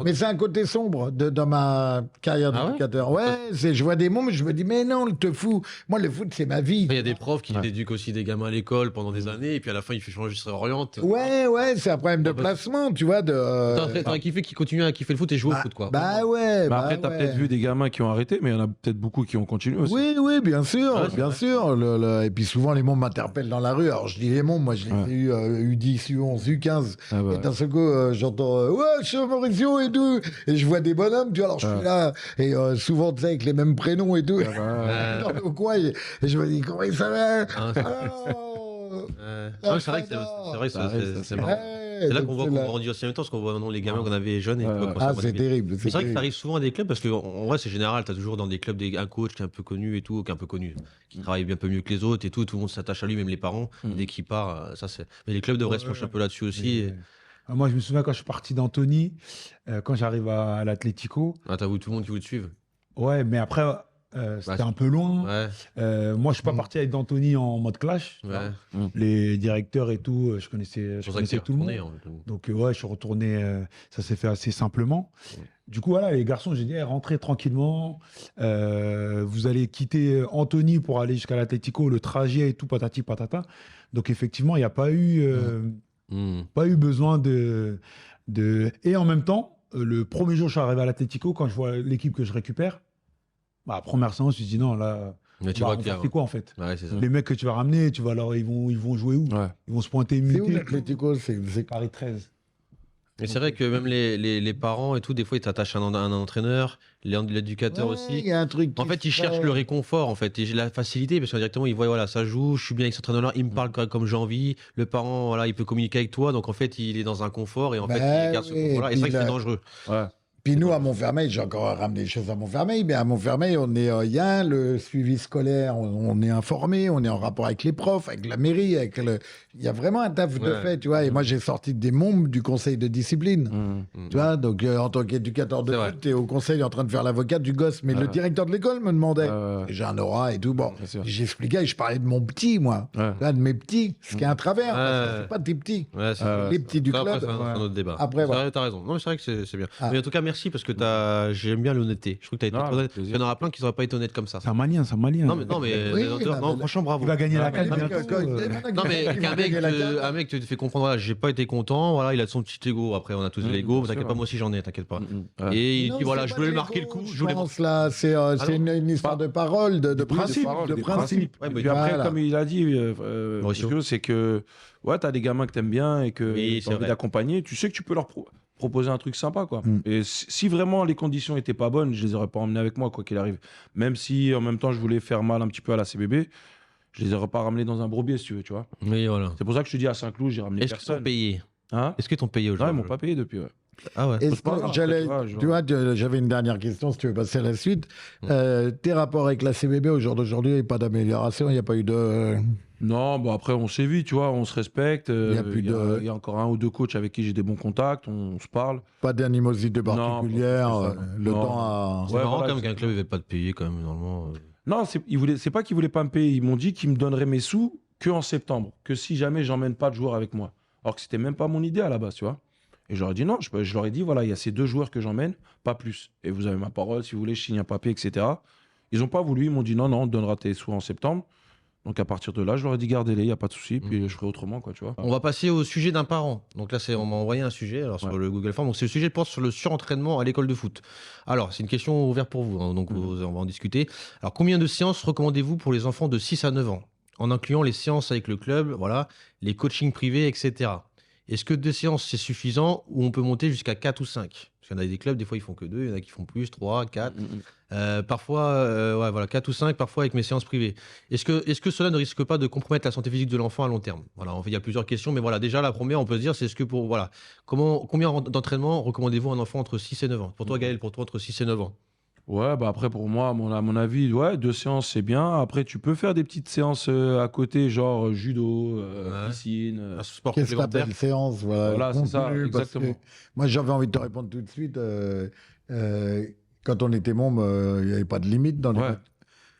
Mais c'est un côté sombre dans ma carrière Ah ouais d'éducateur. Je vois des mots, mais je me dis, mais non, te fous. Moi, le foot, c'est ma vie. Il y a des profs qui Ouais. éduquent aussi des gamins à l'école pendant des années, et puis à la fin, il fait changer, il se réoriente. Ouais, c'est un problème de placement, tu vois. T'aurais kiffé qu'ils continuent à kiffer le foot et jouer au foot, quoi. Bah ouais. Mais après, t'as ouais. peut-être vu des gamins qui ont arrêté, mais il y en a peut-être beaucoup qui ont continué aussi. Oui, bien sûr, Ouais, c'est bien vrai. sûr. Et puis souvent, les mômes m'interpellent dans la rue. Alors, je dis les mômes, moi, je les Ouais. ai eu U10, U11, U15. Ah bah Et ouais. d'un seul coup, j'entends ouais, je suis Mauricio et tout. Et je vois des bonhommes, tu vois. Alors, je suis là. Et souvent, tu sais, avec les mêmes prénoms et tout. Euh, Au coin, et je me dis, comment il s'appelle hein, c'est vrai que c'est marrant. C'est là qu'on voit qu'on grandit aussi en même temps, parce qu'on voit maintenant les gamins qu'on avait jeunes et Ouais, qu'on voit ouais. qu'on s'en Ah, va c'est de- terrible. Mais c'est vrai que ça arrive souvent à des clubs parce qu'en vrai, c'est général. Tu as toujours dans des clubs un coach qui est un peu connu et tout, qui est un peu connu, qui travaille bien peu mieux que les autres et tout. Tout le monde s'attache à lui, même les parents. Dès qu'il part, ça c'est. Mais les clubs devraient se pencher un peu là-dessus aussi. Moi, je me souviens quand je suis parti d'Antony, quand j'arrive à l'Atlético. Ah, t'as vu tout le monde qui voulait te suivre. Ouais, mais après, c'était un peu loin. Ouais, Moi, je suis pas parti avec d'Antony en mode clash. ouais. Les directeurs et tout, je connaissais, C'est pour ça que t'es tout le monde. retourné. Donc, ouais, je suis retourné, ça s'est fait assez simplement. Du coup, voilà, les garçons, j'ai dit, rentrez tranquillement. Vous allez quitter Antony pour aller jusqu'à l'Atlético, le trajet et tout, patati patata. Donc, effectivement, il n'y a pas eu, pas eu besoin de. Et en même temps, le premier jour, je suis arrivé à l'Atlético, quand je vois l'équipe que je récupère, première séance, je me dis non, là, Mais tu on vois va qu'il y a. faire quoi en fait? Ouais, c'est ça. Les mecs que tu vas ramener, tu vas ils vont jouer où? Ouais. Ils vont se pointer C'est où mutés. l'Atlético? C'est Paris 13. Mais c'est vrai que même les parents et tout, des fois, ils t'attachent à un entraîneur, l'éducateur Ouais, aussi. il y a un truc En qui fait, se ils cherchent fait. le réconfort, en fait, et la facilité, parce que directement, ils voient, voilà, ça joue, je suis bien avec cet entraîneur-là, il me parle comme j'ai envie, le parent, voilà, il peut communiquer avec toi, donc en fait, il est dans un confort, et en fait, il garde ce oui, confort-là, et et c'est vrai puis que c'est là- dangereux. Ouais. Puis nous, à Montfermeil, j'ai encore ramené des choses à Montfermeil, mais à Montfermeil, on est, il y a le suivi scolaire, on est informé, on est en rapport avec les profs, avec la mairie, il y a vraiment un taf de Ouais. fait, tu vois. Et moi, j'ai sorti des membres du conseil de discipline. Mmh. Tu vois, donc en tant qu'éducateur de C'est vrai. foot, t'es au conseil en train de faire l'avocat du gosse. Mais le directeur de l'école me demandait. Ouais. J'ai un aura et tout. Bon, Bien sûr. j'expliquais, je parlais de mon petit, moi. Ouais. Tu vois, de mes petits, ce qui est un travers. parce que Ouais. c'est pas tes petits. Ouais, c'est Ouais. Les petits du ça, après, club. c'est un autre débat. Après, C'est voilà. vrai, t'as raison. Non, mais c'est vrai que c'est bien. Ah. Mais en tout cas, merci, parce que j'aime bien l'honnêteté. Je trouve que t'as été Non, très avec honnête. plaisir. Il y en aura plein qui n'auraient pas été honnêtes comme ça. C'est un malien, c'est un malien. Non, mais Oui, non, bah, franchement, bravo. Il va gagner la CAN non, mais- bientôt. Non, mais qu'un mec te fait comprendre, voilà, j'ai pas été content, voilà, il a son petit ego. Après, on a tous de l'ego, bien t'inquiète sûr, pas, moi aussi j'en ai, t'inquiète pas. Ouais. Et il Non, dit, voilà, c'est je pas voulais de marquer le l'ego, coup, je je voulais. pense là, c'est une histoire de parole, de principe, paroles, de des principe. Ouais, Et mais puis après, voilà. comme il a dit, Mauricio. Mauricio, c'est que ouais, t'as des gamins que t'aimes bien et que Oui, c'est t'as envie vrai. d'accompagner. Tu sais que tu peux leur proposer un truc sympa, quoi. Mm. Et si vraiment les conditions étaient pas bonnes, je les aurais pas emmenés avec moi, quoi qu'il arrive. Même si en même temps je voulais faire mal un petit peu à la CBB, je les aurais pas ramenés dans un bourbier, si tu veux, tu vois. Oui, voilà. C'est pour ça que je te dis à Saint-Cloud, j'ai ramené Est-ce qu'ils t'ont personne. payé Hein? Est-ce qu'ils t'ont payé Non, ils aujourd'hui m'ont pas payé depuis. Ouais. Ah ouais. Est-ce C'est pas que grave, j'allais, tu vois, genre- tu vois, j'avais une dernière question, si tu veux passer à la suite. Tes rapports avec la CBB au jour d'aujourd'hui, il n'y a pas d'amélioration, il n'y a pas eu de... Non, bon après on sévit, tu vois, on se respecte. Il y a plus de- il y a encore un ou deux coachs avec qui j'ai des bons contacts, on se parle. Pas d'animosité Non, particulière, pas plus que ça, le non. temps à... C'est Ouais, marrant voilà, quand même qu'un club ne va pas te payer quand même, normalement. Non, c'est pas qu'ils voulaient pas me payer. Ils m'ont dit qu'ils me donneraient mes sous que en septembre, que si jamais j'emmène pas de joueurs avec moi. Alors que c'était même pas mon idée à la base, tu vois. Et j'aurais dit non, je leur ai dit voilà, il y a ces 2 joueurs que j'emmène, pas plus. Et vous avez ma parole, si vous voulez, je signe un papier, etc. Ils ont pas voulu, ils m'ont dit non, on te donnera tes sous en septembre. Donc à partir de là, je leur ai dit gardez-les, il y a pas de souci, puis je ferai autrement, quoi, tu vois. On va passer au sujet d'un parent. Donc là, on m'a envoyé un sujet alors, sur Ouais. le Google Form. Donc c'est le sujet porte sur le surentraînement à l'école de foot. Alors, c'est une question ouverte pour vous, hein, donc on va en discuter. Alors, combien de séances recommandez-vous pour les enfants de 6 à 9 ans, en incluant les séances avec le club, voilà, les coachings privés, etc. Est-ce que 2 séances, c'est suffisant ou on peut monter jusqu'à 4 ou 5? Parce qu'il y en a des clubs, des fois, ils font que 2, il y en a qui font plus, 3, 4. Parfois, ouais, voilà, 4 ou 5, parfois avec mes séances privées. Est-ce que cela ne risque pas de compromettre la santé physique de l'enfant à long terme? Voilà, en fait, il y a plusieurs questions, mais voilà, déjà, la première, on peut se dire, c'est est-ce que voilà, combien d'entraînements recommandez-vous à un enfant entre 6 et 9 ans? Pour toi, Gaël, pour toi, entre 6 et 9 ans? Ouais, bah après, pour moi, à mon avis, ouais, 2 séances, c'est bien. Après, tu peux faire des petites séances à côté, genre judo, Ouais. piscine. Un sport Qu'est-ce que complémentaire? t'appelles séance? Voilà, Voilà, c'est ça, contenu, parce exactement. que moi, j'avais envie de te répondre tout de suite. Quand on était môme, il n'y avait pas de limite dans les. Ouais.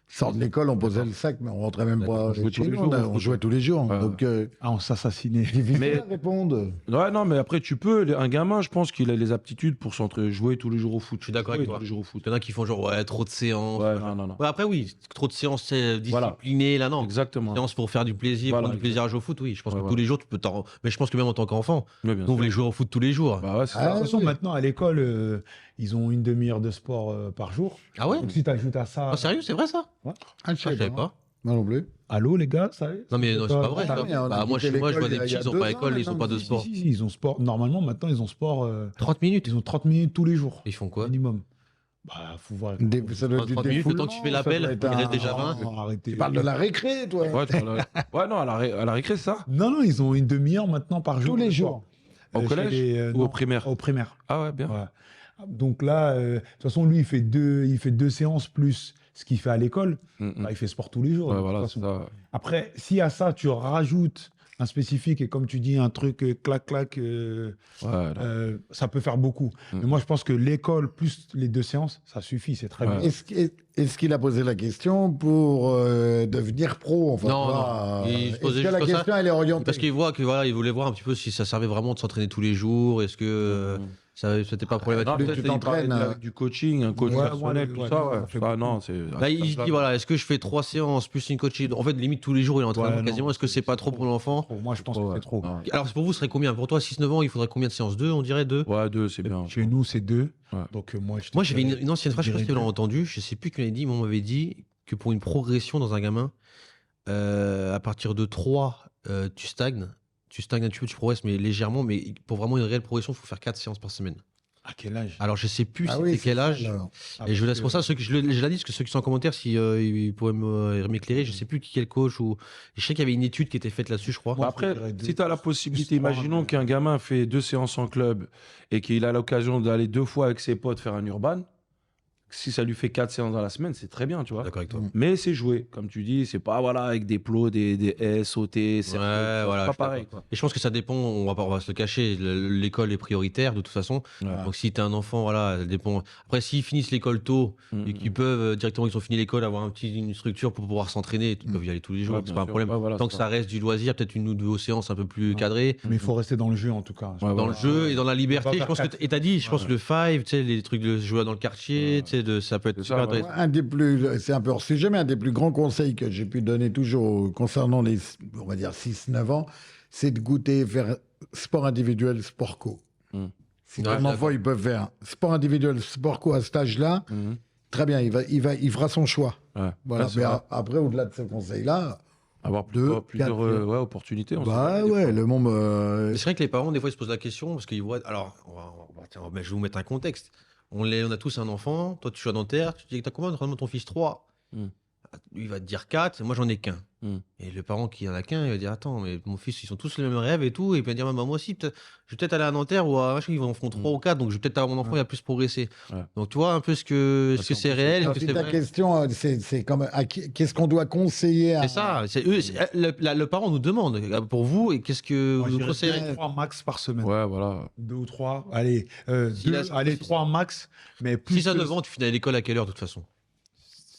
Sort de l'école, on posait le sac, mais on rentrait même D'accord, pas on jouait chez tous les nous, jours, au on foot. jouait tous les jours. Ouais, Donc, Ah, on s'assassinait. difficile Mais- à répondre. Ouais, non, mais après, tu peux. Un gamin, je pense qu'il a les aptitudes pour jouer tous les jours au foot. Je suis d'accord Jouer avec toi. tous les jours au foot. Il y en a qui font genre, ouais, trop de séances. Ouais, non. Ouais, après, oui, trop de séances Voilà. disciplinées, là, non. Exactement. Séances pour faire du plaisir, Voilà, prendre du plaisir à jouer au foot, oui. Je pense Ouais, que tous voilà. les jours, tu peux t'en. Mais je pense que même en tant qu'enfant, Ouais, bien on sûr. voulait jouer au foot tous les jours. Bah ouais, c'est Ah, De ça. toute façon, oui. maintenant, à l'école, ils ont une demi-heure de sport par jour. Ah ouais? Donc, si tu ajoutes à ça. Oh, sérieux, c'est vrai ça? Ah, Ah, je savais pas. Moi non plus. Allô, les gars, ça y est. Non, mais non, c'est pas vrai. Ah, ça. mais on a Bah, moi, quitté chez moi, je vois l'école des il y a petits, ils ont 2 pas ans, d'école, ils ont maintenant. pas de Si, sport. si, ils ont sport. Normalement, maintenant, ils ont sport. 30 minutes. Ils ont 30 minutes tous les jours. Ils font quoi? Minimum. Bah, faut voir. Ça doit être du 30 minutes, le temps que tu fais défoulement, l'appel, ça doit être il reste déjà 20. Non, arrêtez. Tu parles de la récré, toi. Ouais, ouais, non, à la récré, c'est ça. Non, ils ont une demi-heure maintenant par jour. Tous les de jours. sport. Au Chez collège ou non, au primaire? Au primaire. Ah ouais, bien. Ouais. Donc là, de toute façon, lui, il fait deux séances plus ce qu'il fait à l'école. Bah, il fait sport tous les jours. Ouais, de toute voilà, façon. c'est ça. Après, si à ça, tu rajoutes un spécifique et comme tu dis, un truc clac-clac, Ouais, là. ça peut faire beaucoup. Mais moi, je pense que l'école plus les 2 séances, ça suffit, c'est très Ouais. bien. Est-ce qu'il a posé la question pour devenir pro enfin, Non, pas, non. Il se Est-ce posait que la juste ça. question, elle est orientée? Parce qu'il voit que voilà, il voulait voir un petit peu si ça servait vraiment de s'entraîner tous les jours. Est-ce que c'était pas problématique? Non, tu peut-être qu'il t'entraînes, parlait hein. du coaching, un coach Ouais, personnel, ouais, tout ouais, ça. ça Ouais. fait Ah beaucoup. non, c'est. Là, il dit voilà, est-ce que je fais 3 séances plus une coaching? En fait, limite tous les jours, il est en entraînement Ouais, non, quasiment. Est-ce que c'est pas trop pour l'enfant? Trop. Moi, je pense Ouais. que c'est trop. Non. Alors, pour vous, ce serait combien? Pour toi, 6-9 ans, il faudrait combien de séances? 2, on dirait 2? Ouais, 2, c'est bien. Chez nous, c'est 2. Ouais. Donc, moi, Moi, j'avais une ancienne phrase, je sais pas si dirais tu l'as deux. entendu, je sais plus qui m'avait dit, mais on m'avait dit que pour une progression dans un gamin, à partir de 3, tu stagnes. Tu stagnes un petit peu, tu progresses, mais légèrement. Mais pour vraiment une réelle progression, il faut faire 4 séances par semaine. À quel âge? Alors, je sais plus Ah c'était oui, quel c'est âge. ça, alors. Et je laisse pour ça, je l'ai dit, parce que ceux qui sont en commentaire, si ils pourraient m'éclairer, je sais plus quel coach ou. Je sais qu'il y avait une étude qui était faite là-dessus, je crois. Moi, Bah après, je dirais deux. si tu as la possibilité, Plus trois, imaginons mais- qu'un gamin fait 2 séances en club et qu'il a l'occasion d'aller 2 fois avec ses potes faire un urban. Si ça lui fait 4 séances dans la semaine, c'est très bien, tu vois. D'accord avec toi. Mais c'est joué, comme tu dis, c'est pas voilà avec des plots, des S, sautés, c'est Ouais, voilà, pas je pareil. t'accorde. Quoi. Et je pense que ça dépend, on va se le cacher, l'école est prioritaire de toute façon. Ouais. Donc si tu es un enfant, voilà, ça dépend. Après, s'ils finissent l'école tôt et qu'ils peuvent directement, ils ont fini l'école, avoir une structure pour pouvoir s'entraîner, ils peuvent y aller tous les jours, Ouais, c'est bien pas un sûr. problème. Ouais, voilà, Tant c'est que ça reste du loisir, peut-être une ou 2 séances un peu plus cadrées. Mais il faut rester dans le jeu, en tout cas. Ouais, Dans voilà. le jeu et dans la liberté, pas je faire pense que quatre. et t'as dit, je pense Ouais. que le 5, tu sais, les trucs de jouer dans le quartier, tu sais, ça peut être C'est super ça, intéressant. Un des plus, c'est un peu hors sujet, mais un des plus grands conseils que j'ai pu donner toujours concernant les, on va dire, 6-9 ans, c'est de goûter vers sport individuel, sport co. Si Ouais, ton enfant, il peut faire sport individuel, sport co à cet âge-là, très bien, il fera son choix. Ouais. Voilà. Ouais, c'est Mais vrai. après, au-delà de ce conseil-là, Avoir deux, plusieurs quatre, ouais, opportunités. on sait bah pas, des ouais, fois. le monde. Mais c'est vrai que les parents, des fois, ils se posent la question parce qu'ils voient. Alors, tiens, je vais vous mettre un contexte. On a tous un enfant. Toi, tu joues à Nanterre. Tu dis, t'as combien d'entraînement ton fils? 3. Lui, il va te dire 4. Moi, j'en ai qu'un. Et le parent qui en a qu'un, il va dire, attends, mais mon fils, ils sont tous les mêmes rêves et tout. Et il va dire, bah, moi aussi, je vais peut-être aller à Nanterre ou à machin, ils en font 3 ou 4. Donc, je vais peut-être avoir mon enfant, il va plus progresser. Ouais. Donc, tu vois un peu ce que Parce c'est qu'en plus, réel, est-ce Alors, que puis c'est ta vrai. question, c'est comme qu'est-ce qu'on doit conseiller à. C'est ça. Le parent nous demande pour vous et qu'est-ce que Moi, vous je nous dirais conseillez. 3 max par semaine. Ouais, voilà. 2 ou 3. Allez, S'il a- si- 3 max. Mais plus 6 à que 9 ans, tu finis à l'école à quelle heure de toute façon?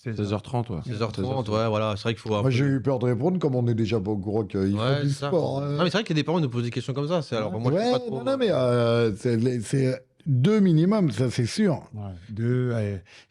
16h30, ouais. 16h30, ouais, voilà. C'est vrai qu'il faut. Moi, j'ai eu peur de répondre, comme on est déjà pas au courant qu'il faut Ouais, du c'est ça. sport. Non, mais c'est vrai qu'il y a des parents qui nous posent des questions comme ça. Alors, moi, je ouais, sais pas trop. non, mais 2 minimum, ça c'est sûr. Ouais, deux,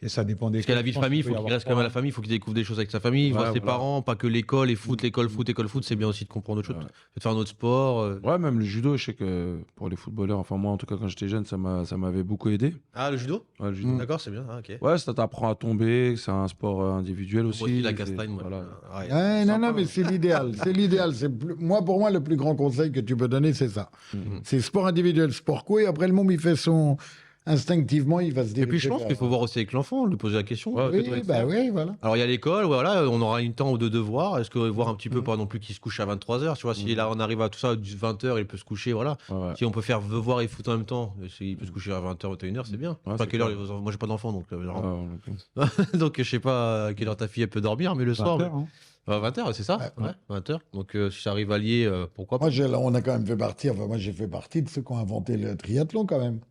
et ça dépend des Parce qu'à la vie de je pense famille, il qu'il faut peut y qu'il reste quand avoir même à la famille, il faut qu'il découvre des choses avec sa famille, Ouais, voir ses voilà. parents, pas que l'école, et foot, l'école, foot, c'est bien aussi de comprendre autre chose, Ouais. de faire un autre sport. Ouais, même le judo, je sais que pour les footballeurs, enfin moi en tout cas quand j'étais jeune, ça m'avait beaucoup aidé. Ah, le judo Ouais, le judo. D'accord, c'est bien, ah, ok. Ouais, ça t'apprend à tomber, c'est un sport individuel Moi aussi. aussi, la c'est- castagne, moi. voilà. Ouais. Ouais, non, sympa, non, mais ouais. c'est l'idéal. C'est l'idéal. Moi, pour moi, le plus grand conseil que tu peux donner, c'est ça. Mhm. C'est sport individuel, sport co. Et après, le môme, il fait son. Instinctivement, il va se diriger. Et puis je pense qu'il faut voir aussi avec l'enfant, lui poser la question. Ouais, qu'est-ce que Oui, tu vas bah faire oui, voilà. Alors il y a l'école, voilà, on aura une temps de devoir. Est-ce que voir un petit peu, pas non plus qu'il se couche à 23h, tu vois, si là on arrive à tout ça, 20h, il peut se coucher, voilà. Ouais, ouais. Si on peut faire devoir et foot en même temps, s'il peut se coucher à 20h, 21h, c'est bien. Ouais, Pas c'est quelle heure, clair. moi j'ai pas d'enfant, donc, Ouais, donc je sais pas à quelle heure ta fille elle peut dormir, mais le soir, 20 heures, hein. 20h, c'est ça Ouais. Ouais, 20h. Donc si ça arrive à lier, pourquoi pas. Moi, on a quand même fait partie. Enfin, moi, j'ai fait partie de ceux qui ont inventé le triathlon, quand même.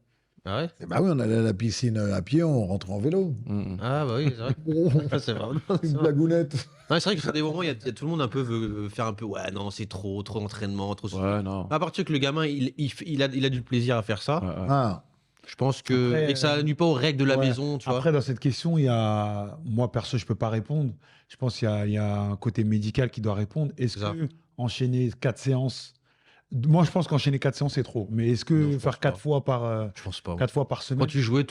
Ah ouais Et bah oui, on allait à la piscine à pied, on rentrait en vélo. Mhm. Ah bah oui, c'est vrai. C'est vrai. C'est Une vrai. blagounette. Ouais, c'est vrai que sur des moments, il y a tout le monde un peu veut faire un peu, ouais, non, c'est trop d'entraînement, trop. Ouais, non. À partir que le gamin, il a du plaisir à faire ça, Ouais, ouais. Ah. je pense que. Après, et que ça nuit pas aux règles de la ouais. maison, tu vois. Après, dans cette question, il y a. Moi, perso, je peux pas répondre. Je pense qu'il y a un côté médical qui doit répondre. Est-ce C'est ça. que enchaîner 4 séances. Moi, je pense qu'enchaîner 4 séances, c'est trop. Mais est-ce Non, je que pense faire pas. 4 fois par, Je pense pas. 4 fois par semaine. Quand tu jouais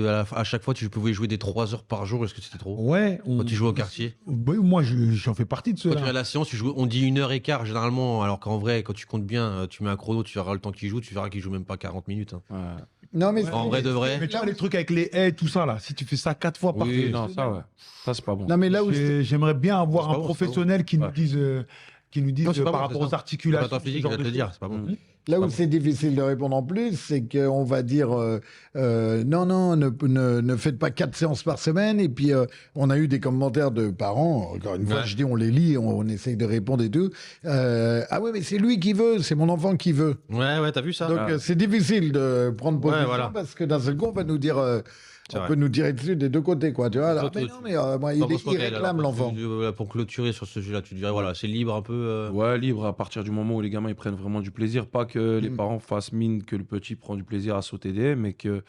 à chaque fois, tu pouvais jouer des 3 heures par jour, est-ce que c'était trop Ouais. Quand tu jouais au quartier Oui, moi, j'en fais partie de Quand tu vas à ceux-là. la séance, on dit 1h15 généralement, alors qu'en vrai, quand tu comptes bien, tu mets un chrono, tu verras le temps qu'il joue, tu verras qu'il joue même pas 40 minutes. Hein. Ouais. Non, mais En vrai de vrai. Mais tu vois, les trucs avec les haies, tout ça, là, si tu fais ça 4 fois par Oui, semaine. non, ça, ouais. Ça, c'est pas bon. Non, mais là où. J'aimerais bien avoir C'est pas un bon, c'est pas professionnel qui nous Ouais. dise, Non, c'est pas par bon, rapport c'est aux ça. articulations. Préparateur physique, ce genre il va te de le dire, choses. c'est pas bon. Mhm. Là où Pardon. c'est difficile de répondre en plus, c'est qu'on va dire non, ne faites pas 4 séances par semaine. Et puis, on a eu des commentaires de parents. Encore une fois, Ouais. je dis, on les lit, on essaye de répondre et tout. Ah ouais, mais c'est lui qui veut, c'est mon enfant qui veut. Ouais, t'as vu ça Donc, Ah. c'est difficile de prendre position voilà. parce que d'un seul coup, on va nous dire. C'est On vrai. peut nous tirer dessus des deux côtés, quoi. Tu vois, alors, Toi, mais toi, non, mais moi, T'en penses quoi, il Gaël, réclame alors, l'enfant. pour clôturer sur ce sujet-là, tu dirais, voilà, c'est libre un peu. Ouais, libre à partir du moment où les gamins ils prennent vraiment du plaisir. Pas que les Mm. parents fassent mine que le petit prend du plaisir à sauter des haies, mais qu'ils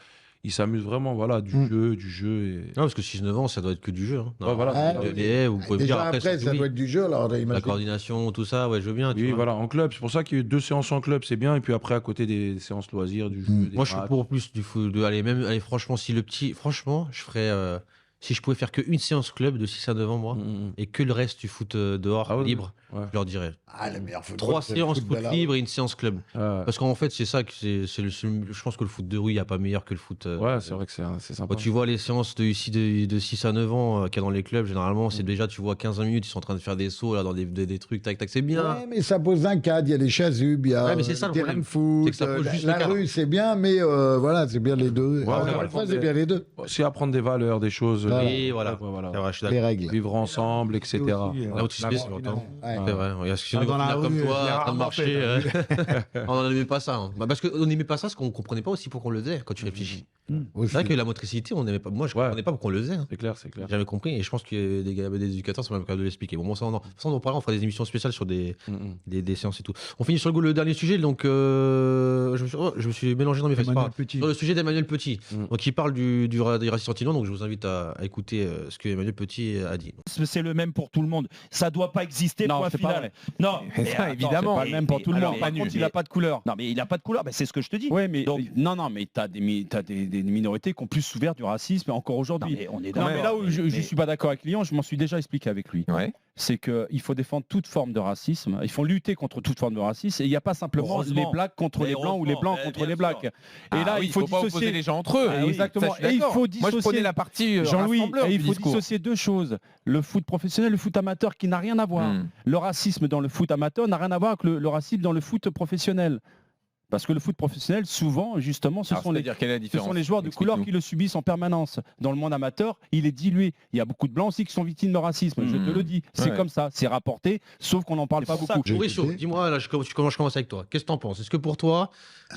s'amusent vraiment, voilà, du Mm. jeu. Et... Non, parce que 6-9 ans, ça doit être que du jeu. Hein. Ouais, voilà. Ah, Les oui. haies, vous pouvez me Déjà dire après, après, c'est ça oui. doit être du jeu, alors La imagine. coordination, tout ça, ouais, je veux bien. tu Oui, vois. voilà, en club. C'est pour ça qu'il y a eu 2 séances en club, c'est bien. Et puis après, à côté des séances loisirs, du jeu. Mm. des Moi, je suis matchs. pour plus du foot. Allez, franchement, si le petit. Franchement, je ferais. Si je pouvais faire qu'une séance club de 6 à 9 ans, moi, et que le reste du foot dehors, Ah ouais, libre, ouais. je leur dirais. Ah, le meilleur football, 3 c'est le séances football, foot là. libre et une séance club. Ouais, Parce qu'en fait, c'est ça que je pense que le foot de rue, il n'y a pas meilleur que le foot. ouais, c'est vrai que c'est sympa. Quand tu vois les séances de 6 à 9 ans qu'il y a dans les clubs, généralement, c'est déjà, tu vois 15 minutes, ils sont en train de faire des sauts là, dans des trucs, tac, tac, c'est bien. Ouais, mais ça pose un cadre, il y a les chasubes, il y a Ouais, mais c'est ça, le le terrain de problème. foot, C'est que ça pose juste le la cadre. rue, c'est bien, mais voilà, c'est bien les deux. Ouais, Encore ouais, une fois, ouais. c'est bien les deux, C'est apprendre des valeurs, des choses. Voilà. Et voilà. Ouais, voilà. C'est vrai, je suis les d'accord. règles. Vivre ensemble, etc. Et aussi, Là où tu la sais, c'est coordination. longtemps. Ouais. C'est vrai. Regarde, si on Ah, est dans la comme rue, je l'ai toi, en train de rarement marcher, fait, on n'aimait pas ça. Hein. Bah, parce qu'on n'aimait pas ça, parce qu'on comprenait pas aussi pourquoi on le faisait quand tu réfléchis. Aussi. C'est vrai que la motricité, on n'aimait pas. Moi, je Ouais. comprenais pas pourquoi on le faisait. Hein. C'est clair, c'est clair. J'ai jamais compris, et je pense que des éducateurs sont même capables de l'expliquer. Bon, ça, de toute façon, on en parlera, on fera des émissions spéciales sur des séances et tout. On finit sur le dernier sujet, donc je me suis mélangé dans mes faces. Emmanuel Petit. Sur le sujet d'Emmanuel Petit. Mm. Donc il parle du racisme anti-blanc, donc je vous invite à écouter ce que Emmanuel Petit a dit. C'est le même pour tout le monde. Ça doit pas exister. Non, point c'est pas final. vrai. Non, Mais mais ça, attends, évidemment. c'est C'est pas le même pour tout le alors, monde. par Manu, contre, il mais- a pas de couleur. Non, mais il a pas de couleur. Ben, c'est ce que je te dis. Ouais, mais Donc- non, mais t'as des minorités qui ont plus souffert du racisme encore Non, aujourd'hui. mais on est Non, d'accord. mais là où je suis pas d'accord avec Lyon, je m'en suis déjà expliqué avec lui. Ouais. C'est qu'il faut défendre toute forme de racisme. Il faut lutter contre toute forme de racisme. Et il n'y a pas simplement Heureusement. les blacks contre Mais les blancs ou les blancs heureusement, contre bien les sûr. blacks. Et Ah là, oui, il faut pas opposer dissocier. les gens entre eux. Ah, exactement. Ça, je suis Et il d'accord. faut Moi, je dissocier- prenais la partie Jean-Louis, rassembleur et du il faut discours. dissocier deux choses. Le foot professionnel, le foot amateur qui n'a rien à voir. Hmm. Le racisme dans le foot amateur n'a rien à voir avec le racisme dans le foot professionnel. Parce que le foot professionnel, souvent, justement, ce Alors, sont les c'est-à-dire quelle est la ce différence sont les joueurs de couleur qui le subissent en permanence. Dans le monde amateur, il est dilué. Il y a beaucoup de blancs aussi qui sont victimes de racisme. Je te le dis. C'est Ouais. comme ça. C'est rapporté, sauf qu'on n'en parle pas pour ça beaucoup. J'ai Mauricio, écouté. dis-moi, là, je commence avec toi. Qu'est-ce que t'en penses? Est-ce que pour toi,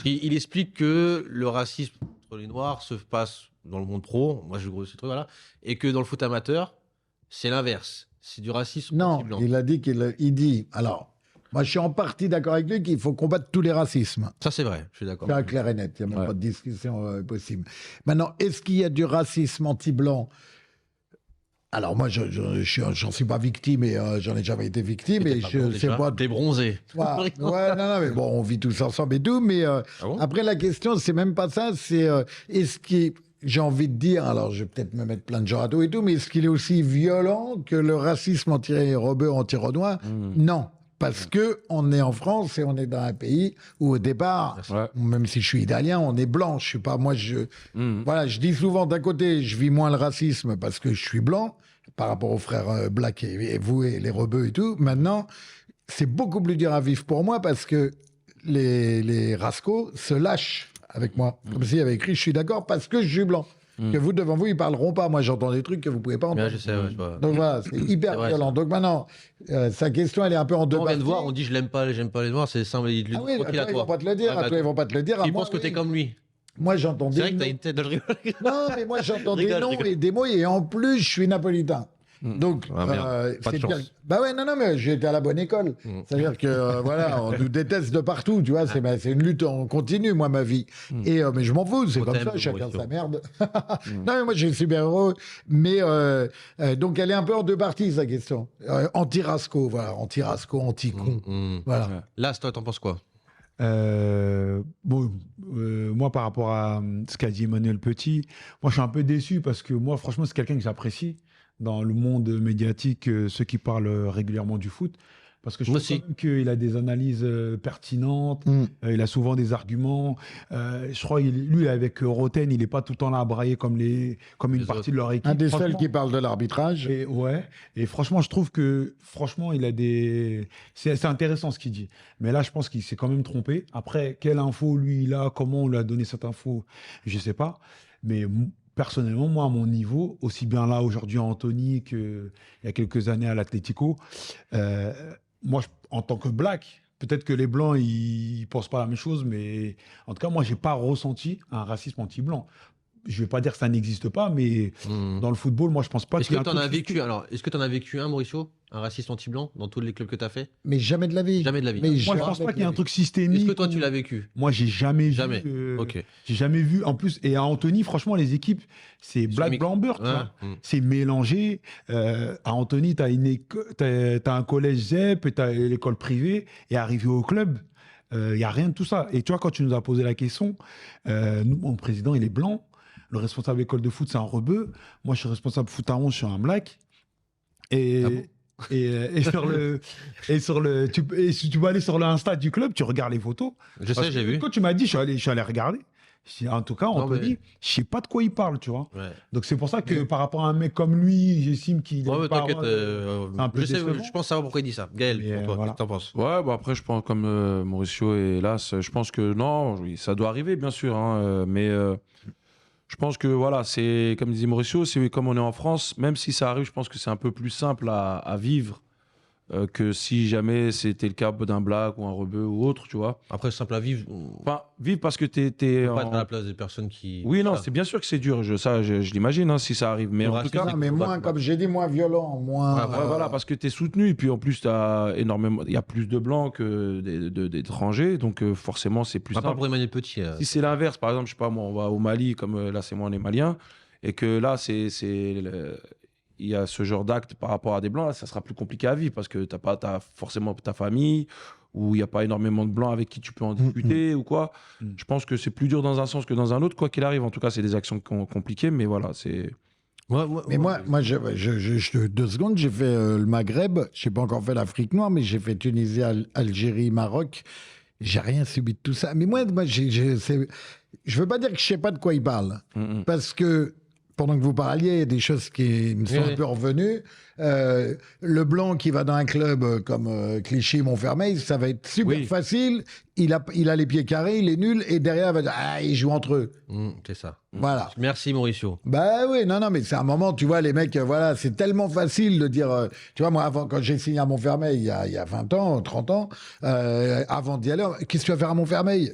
il explique que le racisme entre les Noirs se passe dans le monde pro, moi je gros ce truc, voilà, et que dans le foot amateur, c'est l'inverse. C'est du racisme Non, anti-blanc. il a dit il dit. Alors, Moi, je suis en partie d'accord avec lui qu'il faut combattre tous les racismes. Ça, c'est vrai, je suis d'accord. C'est clair et net, il n'y a même Ouais. pas de discussion possible. Maintenant, est-ce qu'il y a du racisme anti-blanc? Alors moi, j'en suis pas victime et j'en ai jamais été victime. Et c'est pas... T'es bronzé. Voilà. Ouais, non, mais bon, on vit tous ensemble et tout. Mais bon après, la question, c'est même pas ça. C'est est-ce qu'il... J'ai envie de dire, alors je vais peut-être me mettre plein de gens à dos et tout, mais est-ce qu'il est aussi violent que le racisme anti-rebeu, anti-renois? Non. Parce que on est en France et on est dans un pays où au départ, Ouais. même si je suis italien, on est blanc. Je suis pas, moi, voilà, je dis souvent d'un côté, je vis moins le racisme parce que je suis blanc par rapport aux frères Black et vous et les rebeux et tout. Maintenant, c'est beaucoup plus dur à vivre pour moi parce que les rascals se lâchent avec moi. Comme s'il y avait écrit, je suis d'accord parce que je suis blanc. Que vous, devant vous, ils parleront pas. Moi, j'entends des trucs que vous pouvez pas entendre. Ouais, je sais, ouais, je vois. Donc voilà, c'est hyper C'est vrai, violent. Donc maintenant, sa question, elle est un peu en deux On vient de parties. voir, on dit j'aime pas les noirs, c'est simple. Il le Ah oui, dit à quoi qu'il a toi, ils vont toi. pas te le dire. Ouais, À bah, toi, ils vont pas te le dire. À Il moi, pense que t'es oui. comme lui. Moi, j'entends C'est des vrai que t'as noms. une tête de rigole. Non, mais moi, j'entends des Rigole, noms rigole. et des mots. Et en plus, je suis napolitain. Donc, Ah, merde. Pas de c'est chance. bien. Bah ouais, non, mais j'ai été à la bonne école. C'est-à-dire que, voilà, on nous déteste de partout, tu vois. C'est une lutte en continu, moi, ma vie. Et, mais je m'en fous, c'est On comme t'aime, ça, chacun Mauricio. sa merde. Non, mais moi, je suis super heureux. Mais, donc, elle est un peu en deux parties, sa question. Anti-rasco, voilà. Anti-rasco, anti-con. Voilà. Ouais. Là, toi, t'en penses quoi? Moi, par rapport à ce qu'a dit Emmanuel Petit, moi, je suis un peu déçu parce que moi, franchement, c'est quelqu'un que j'apprécie dans le monde médiatique, ceux qui parlent régulièrement du foot. Parce que je Moi trouve aussi. quand même qu'il a des analyses pertinentes, il a souvent des arguments. Je crois lui, avec Roten, il n'est pas tout le temps là à brailler comme une Les partie autres. de leur équipe. Un des seuls Franchement, qui parle de l'arbitrage. et ouais, et franchement, je trouve que il a des. C'est intéressant ce qu'il dit. Mais là, je pense qu'il s'est quand même trompé. Après, quelle info lui il a, comment on lui a donné cette info, je sais pas. Mais personnellement, moi, à mon niveau, aussi bien là aujourd'hui à Anthony qu'il y a quelques années à l'Atlético, moi, en tant que black. Peut-être que les Blancs, ils pensent pas la même chose, mais en tout cas, moi, j'ai pas ressenti un racisme anti-blanc. Je vais pas dire que ça n'existe pas, mais dans le football, moi, je pense pas Est-ce qu'il y que a un t'en as truc vécu alors Est-ce que t'en as vécu un, Mauricio, un raciste anti-blanc dans tous les clubs que t'as fait? Mais jamais de la vie. Jamais de la vie. Mais Moi, je jamais pense de pas qu'il y ait la un vie. truc systémique. Est-ce que toi, tu ou- l'as vécu? Moi, j'ai jamais Jamais. vu. Ok. J'ai jamais vu. En plus, et à Anthony, franchement, les équipes, c'est black, mix. blanc, beurre. tu Ouais. vois. C'est mélangé. À Anthony, t'as un collège ZEP, t'as l'école privée, et arrivé au club, il y a rien de tout ça. Et tu vois, quand tu nous as posé la question, nous, mon président, il est blanc. Le responsable école de foot, c'est un rebeu. Moi, je suis responsable foot à 11, je suis un black. Et, Ah bon et si tu vas aller sur l'Insta du club, tu regardes les photos. Je Parce sais, j'ai que vu. Quand tu m'as dit, je suis allé regarder. Je dis, en tout cas, Non, Anthony, mais- je sais pas de quoi il parle, tu vois. Ouais. Donc c'est pour ça que par rapport à un mec comme lui, j'estime qu'il Ouais, est mais pas. t'inquiète. c'est un peu Je sais, décevant. je pense savoir pourquoi il dit ça. Gaël, Mais, pour toi, voilà. qu'est-ce que t'en penses? Ouais, bah après, je pense comme Mauricio et Las, je pense que non, oui, ça doit arriver, bien sûr. Hein, mais je pense que, voilà, c'est comme disait Mauricio, c'est comme on est en France, même si ça arrive, je pense que c'est un peu plus simple à vivre que si jamais c'était le cas d'un black ou un rebeu ou autre, tu vois. Après, c'est simple à vivre. On Enfin, vivre parce que t'es peut pas en... être à la place des personnes qui. Oui, non, Ça. c'est bien sûr que c'est dur, je l'imagine, hein, si ça arrive. Mais Le en tout racisme, cas, Non, mais moins, comme j'ai dit, moins violent, moins. Ouais, ouais, voilà, parce que tu es soutenu, et puis en plus, t'as énormément... il y a plus de blancs que d'étrangers, donc forcément, c'est plus À part simple. pour Emmanuel Petit. Si c'est l'inverse, par exemple, je sais pas, moi, on va au Mali, comme là, c'est moi, on est malien, et que là, il y a ce genre d'acte par rapport à des blancs, là, ça sera plus compliqué à vivre parce que t'as forcément ta famille, où il n'y a pas énormément de blancs avec qui tu peux en discuter ou quoi. Je pense que c'est plus dur dans un sens que dans un autre, quoi qu'il arrive. En tout cas, c'est des actions compliquées, mais voilà, c'est. Mais moi, 2 secondes, j'ai fait le Maghreb, je n'ai pas encore fait l'Afrique noire, mais j'ai fait Tunisie, Algérie, Maroc. J'ai rien subi de tout ça. Mais moi, je veux pas dire que je sais pas de quoi il parle, parce que pendant que vous parliez, il y a des choses qui me sont un peu revenues. Le blanc qui va dans un club comme Clichy-Montfermeil, ça va être super facile. Il a les pieds carrés, il est nul, et derrière, il va dire ah, ils jouent entre eux. C'est ça. Voilà. Merci, Mauricio. Bah oui, non, mais c'est un moment, tu vois, les mecs, voilà, c'est tellement facile de dire, tu vois, moi, avant, quand j'ai signé à Montfermeil, il y a 20 ans, 30 ans, avant d'y aller, qu'est-ce que tu vas faire à Montfermeil?